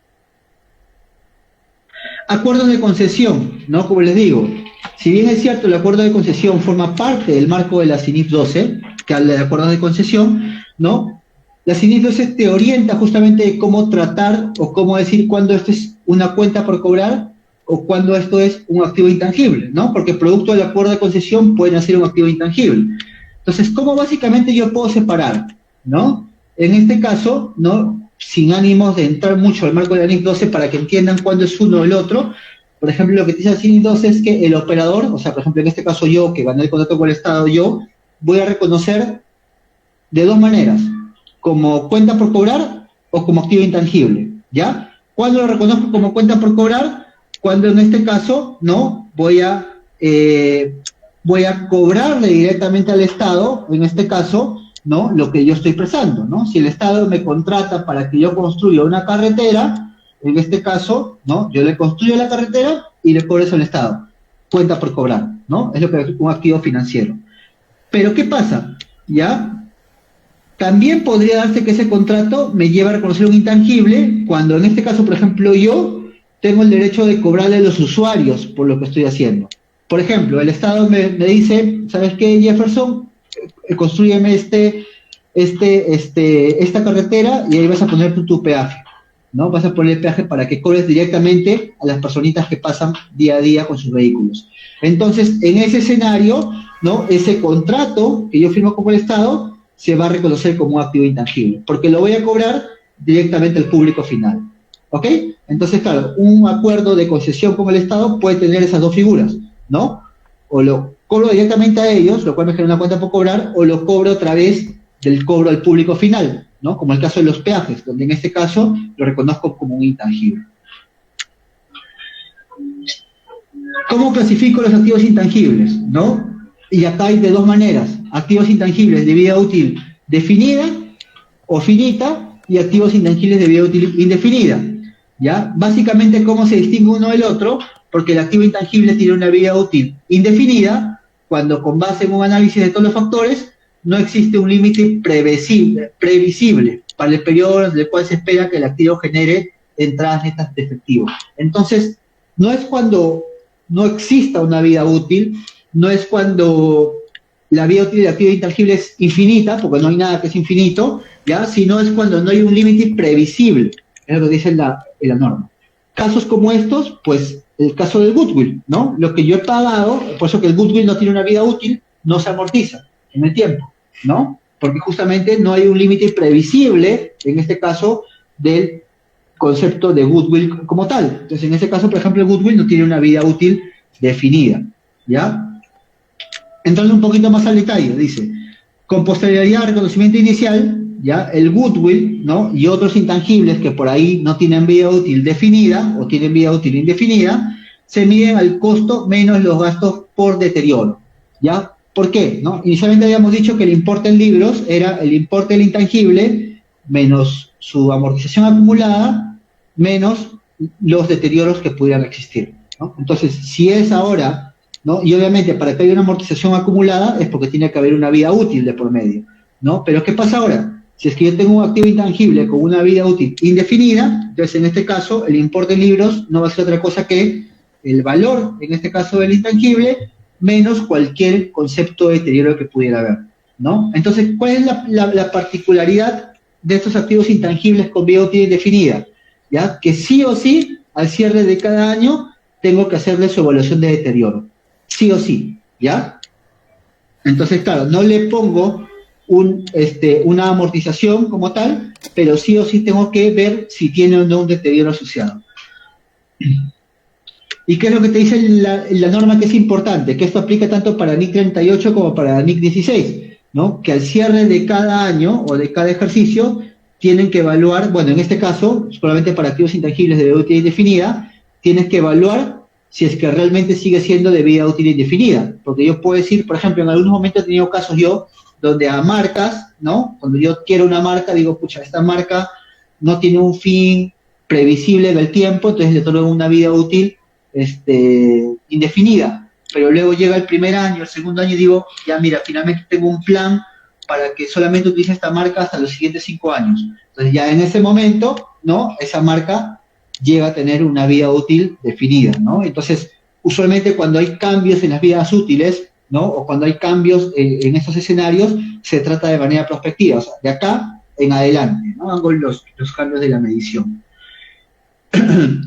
Acuerdos de concesión, ¿no? Como les digo, si bien es cierto el acuerdo de concesión forma parte del marco de la CINIF 12, que habla de acuerdos de concesión, ¿no? La CINIF 12 te orienta justamente de cómo tratar o cómo decir cuándo esto es una cuenta por cobrar o cuándo esto es un activo intangible, ¿no? Porque producto del acuerdo de concesión pueden ser un activo intangible. Entonces, ¿cómo básicamente yo puedo separar, ¿no? En este caso, ¿no? Sin ánimos de entrar mucho al marco de la NIF 12 para que entiendan cuándo es uno o el otro. Por ejemplo, lo que dice la CINIF 12 es que el operador, o sea, por ejemplo, en este caso yo, que gané el contrato con el Estado, yo voy a reconocer de dos maneras, como cuenta por cobrar o como activo intangible, ¿ya? ¿Cuándo lo reconozco como cuenta por cobrar? Cuando en este caso, ¿no? Voy a cobrarle directamente al Estado, en este caso, ¿no? Lo que yo estoy prestando, ¿no? Si el Estado me contrata para que yo construya una carretera, en este caso, ¿no? Yo le construyo la carretera y le cobro eso al Estado. Cuenta por cobrar, ¿no? Es lo que es un activo financiero. Pero ¿qué pasa? ¿Ya? También podría darse que ese contrato me lleve a reconocer un intangible cuando en este caso, por ejemplo, yo tengo el derecho de cobrarle a los usuarios por lo que estoy haciendo. Por ejemplo, el Estado me dice, ¿sabes qué, Jefferson? Construyeme esta carretera y ahí vas a poner tu peaje, ¿no? Vas a poner el peaje para que cobres directamente a las personitas que pasan día a día con sus vehículos. Entonces, en ese escenario, ¿no? Ese contrato que yo firmo con el Estado se va a reconocer como un activo intangible, porque lo voy a cobrar directamente al público final, ¿ok? Entonces, claro, un acuerdo de concesión con el Estado puede tener esas dos figuras, ¿no? O lo cobro directamente a ellos, lo cual me genera una cuenta por cobrar, o lo cobro a través del cobro al público final, ¿no? Como el caso de los peajes, donde en este caso lo reconozco como un intangible. ¿Cómo clasifico los activos intangibles, no? Y acá hay de dos maneras, activos intangibles de vida útil definida o finita y activos intangibles de vida útil indefinida, ¿ya? Básicamente, ¿cómo se distingue uno del otro? Porque el activo intangible tiene una vida útil indefinida cuando, con base en un análisis de todos los factores, no existe un límite previsible para el periodo en el cual se espera que el activo genere entradas netas de efectivo. Entonces, no es cuando no exista una vida útil, no es cuando la vida útil del activo intangible es infinita, porque no hay nada que es infinito, ¿ya? Sino es cuando no hay un límite previsible, es lo que dice la norma. Casos como estos, pues, el caso del goodwill, ¿no? Lo que yo he pagado, por eso que el goodwill no tiene una vida útil, no se amortiza en el tiempo, ¿no? Porque justamente no hay un límite previsible, en este caso, del concepto de goodwill como tal. Entonces, en ese caso, por ejemplo, el goodwill no tiene una vida útil definida, ¿ya? Entrando un poquito más al detalle, dice, con posterioridad al reconocimiento inicial, ¿ya? El goodwill, ¿no? Y otros intangibles que por ahí no tienen vida útil definida o tienen vida útil indefinida, se miden al costo menos los gastos por deterioro, ¿ya? ¿Por qué? ¿No? Inicialmente habíamos dicho que el importe en libros era el importe del intangible menos su amortización acumulada menos los deterioros que pudieran existir, ¿no? Entonces, si es ahora, ¿no? Y obviamente para que haya una amortización acumulada es porque tiene que haber una vida útil de por medio, ¿no? Pero ¿qué pasa ahora? Si es que yo tengo un activo intangible con una vida útil indefinida, entonces en este caso el importe en libros no va a ser otra cosa que el valor, en este caso del intangible, menos cualquier concepto de deterioro que pudiera haber, ¿no? Entonces, ¿cuál es la particularidad de estos activos intangibles con vida útil indefinida? ¿Ya? Que sí o sí, al cierre de cada año, tengo que hacerle su evaluación de deterioro. Sí o sí, ¿ya? Entonces, claro, no le pongo una amortización como tal, pero sí o sí tengo que ver si tiene o no un deterioro asociado. ¿Y qué es lo que te dice la norma que es importante? Que esto aplica tanto para NIC 38 como para NIC 16, ¿no? Que al cierre de cada año o de cada ejercicio tienen que evaluar, bueno, en este caso, solamente para activos intangibles de vida útil indefinida, tienes que evaluar si es que realmente sigue siendo de vida útil indefinida. Porque yo puedo decir, por ejemplo, en algunos momentos he tenido casos yo donde a marcas, ¿no? Cuando yo quiero una marca, digo, pucha, esta marca no tiene un fin previsible en el tiempo, entonces le otorgo una vida útil indefinida, pero luego llega el primer año, el segundo año y digo, ya mira, finalmente tengo un plan para que solamente utilice esta marca hasta los siguientes 5 años. Entonces ya en ese momento, ¿no? Esa marca llega a tener una vida útil definida, ¿no? Entonces, usualmente cuando hay cambios en las vidas útiles, ¿no? O cuando hay cambios en estos escenarios, se trata de manera prospectiva, o sea, de acá en adelante, ¿no? Hago los cambios de la medición.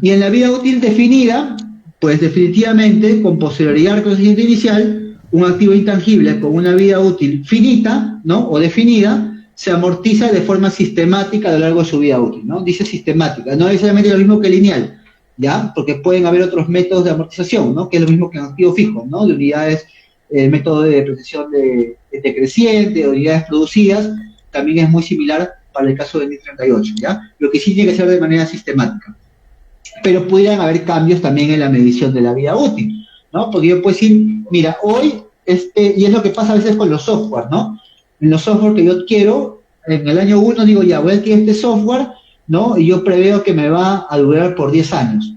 Y en la vida útil definida, pues definitivamente, con posterioridad al conocimiento inicial, un activo intangible con una vida útil finita, ¿no? O definida, se amortiza de forma sistemática a lo largo de su vida útil, ¿no? Dice sistemática, no necesariamente lo mismo que lineal, ¿ya? Porque pueden haber otros métodos de amortización, ¿no? Que es lo mismo que en activos fijos, ¿no? De unidades, el método de depreciación decreciente, de unidades producidas, también es muy similar para el caso del NIC 38, ¿ya? Lo que sí tiene que ser de manera sistemática. Pero pudieran haber cambios también en la medición de la vida útil, ¿no? Porque yo puedo decir, mira, hoy, y es lo que pasa a veces con los software, ¿no? En los software que yo quiero, en el año 1 digo, ya, voy a adquirir este software, ¿no? Y yo preveo que me va a durar por 10 años.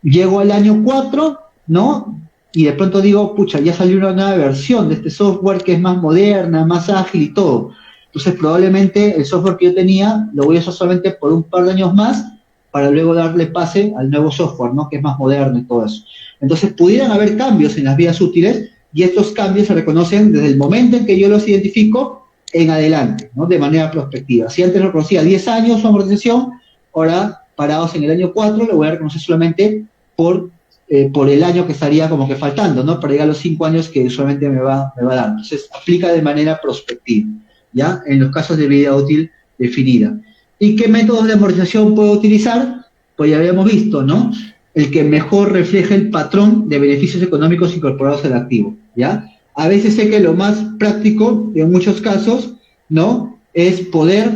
Llego al año 4, ¿no? Y de pronto digo, pucha, ya salió una nueva versión de este software que es más moderna, más ágil y todo. Entonces, probablemente el software que yo tenía lo voy a usar solamente por un par de años más, para luego darle pase al nuevo software, ¿no? Que es más moderno y todo eso. Entonces, pudieran haber cambios en las vidas útiles y estos cambios se reconocen desde el momento en que yo los identifico en adelante, ¿no? De manera prospectiva. Si antes lo reconocía 10 años su amortización, ahora, parados en el año 4, lo voy a reconocer solamente por el año que estaría como que faltando, ¿no? Para llegar a los 5 años que usualmente me va a dar. Entonces, aplica de manera prospectiva, ¿ya? En los casos de vida útil definida. ¿Y qué métodos de amortización puedo utilizar? Pues ya habíamos visto, ¿no? El que mejor refleje el patrón de beneficios económicos incorporados al activo, ¿ya? A veces sé que lo más práctico, en muchos casos, ¿no? Es poder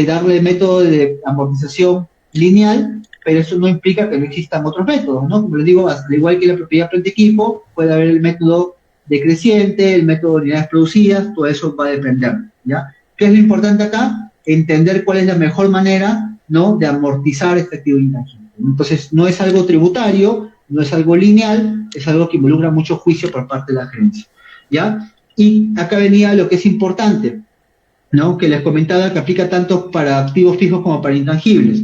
darle método de amortización lineal, pero eso no implica que no existan otros métodos, ¿no? Como les digo, al igual que la propiedad frente equipo, puede haber el método decreciente, el método de unidades producidas, todo eso va a depender, ¿ya? ¿Qué es lo importante acá? Entender cuál es la mejor manera, ¿no? De amortizar este activo intangible. Entonces, no es algo tributario, no es algo lineal, es algo que involucra mucho juicio por parte de la gerencia, ¿ya? Y acá venía lo que es importante, ¿no? Que les comentaba que aplica tanto para activos fijos como para intangibles,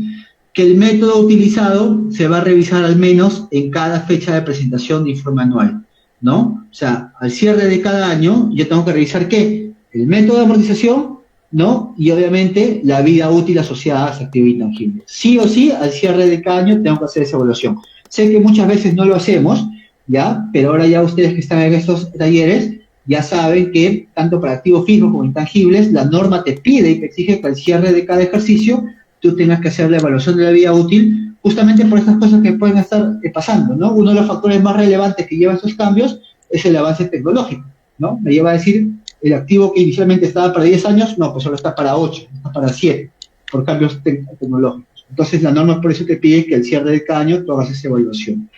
que el método utilizado se va a revisar al menos en cada fecha de presentación de informe anual, ¿no? O sea, al cierre de cada año, yo tengo que revisar ¿qué? El método de amortización, ¿no? Y obviamente la vida útil asociada a ese activo intangible. Sí o sí, al cierre de cada año tengo que hacer esa evaluación. Sé que muchas veces no lo hacemos, ¿ya? Pero ahora ya ustedes que están en estos talleres ya saben que tanto para activos fijos como intangibles, la norma te pide y te exige que al cierre de cada ejercicio tú tengas que hacer la evaluación de la vida útil, justamente por estas cosas que pueden estar pasando, ¿no? Uno de los factores más relevantes que lleva estos cambios es el avance tecnológico, ¿no? Me lleva a decir, el activo que inicialmente estaba para 10 años, no, pues ahora está para 8, está para 7, por cambios tecnológicos. Entonces la norma por eso te pide que al cierre de cada año tú hagas esa evaluación,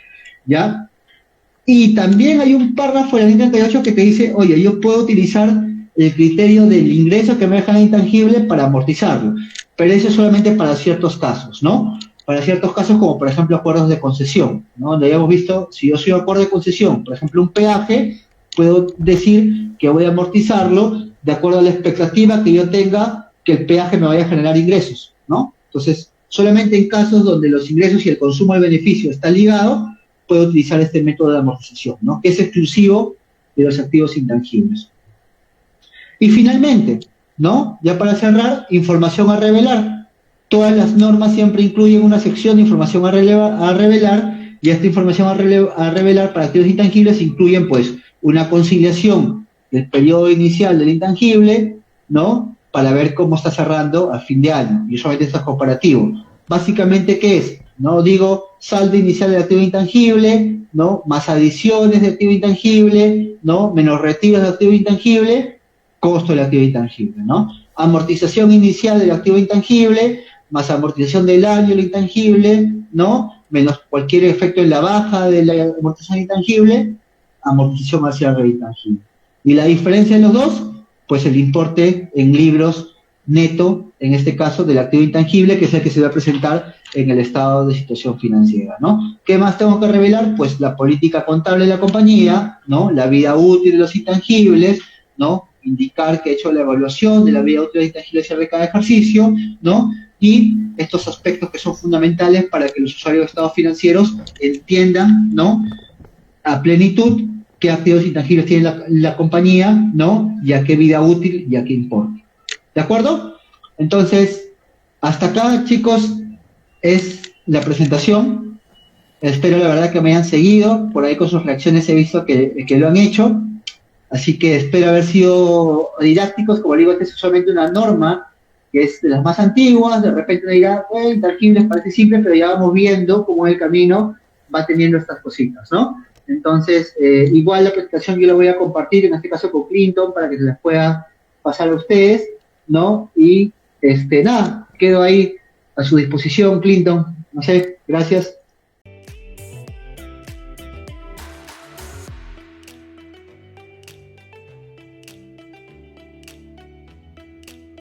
¿ya? Y también hay un párrafo en la ley 38 que te dice, oye, yo puedo utilizar el criterio del ingreso que me deja la intangible para amortizarlo, pero eso es solamente para ciertos casos, ¿no? Para ciertos casos como, por ejemplo, acuerdos de concesión, ¿no? Donde habíamos visto, si yo soy un acuerdo de concesión, por ejemplo, un peaje, puedo decir que voy a amortizarlo de acuerdo a la expectativa que yo tenga que el peaje me vaya a generar ingresos, ¿no? Entonces, solamente en casos donde los ingresos y el consumo del beneficio están ligados, puede utilizar este método de amortización, ¿no? Que es exclusivo de los activos intangibles. Y finalmente, ¿no? Ya para cerrar, información a revelar. Todas las normas siempre incluyen una sección de información a revelar, y esta información a revelar para activos intangibles incluyen, pues, una conciliación del periodo inicial del intangible, ¿no? Para ver cómo está cerrando a fin de año, y usualmente esto es comparativo. Básicamente, ¿qué es? ¿No? Digo, saldo inicial del activo intangible, ¿no? Más adiciones de activo intangible, ¿no? Menos retiros de activo intangible, costo del activo intangible, ¿no? Amortización inicial del activo intangible, más amortización del año del intangible, ¿no? Menos cualquier efecto en la baja de la amortización intangible, amortización hacia el intangible. Y la diferencia de los dos, pues el importe en libros neto, en este caso del activo intangible, que es el que se va a presentar en el estado de situación financiera, ¿no? ¿Qué más tengo que revelar? Pues la política contable de la compañía, ¿no? La vida útil de los intangibles, ¿no? Indicar que he hecho la evaluación de la vida útil de intangibles de cada ejercicio, ¿no? Y estos aspectos que son fundamentales para que los usuarios de estados financieros entiendan, ¿no? A plenitud qué activos intangibles tiene la compañía, ¿no? Y a qué vida útil y a qué importe. ¿De acuerdo? Entonces, hasta acá, chicos, es la presentación. Espero la verdad que me hayan seguido. Por ahí con sus reacciones he visto que lo han hecho. Así que espero haber sido didácticos. Como digo, esta es usualmente una norma que es de las más antiguas. De repente me dirá, intangibles parece simple, pero ya vamos viendo cómo el camino va teniendo estas cositas, ¿no? Entonces, igual la presentación yo la voy a compartir, en este caso con Clinton, para que se las pueda pasar a ustedes, ¿no? Y, nada, quedo ahí a su disposición, Clinton. No sé, gracias.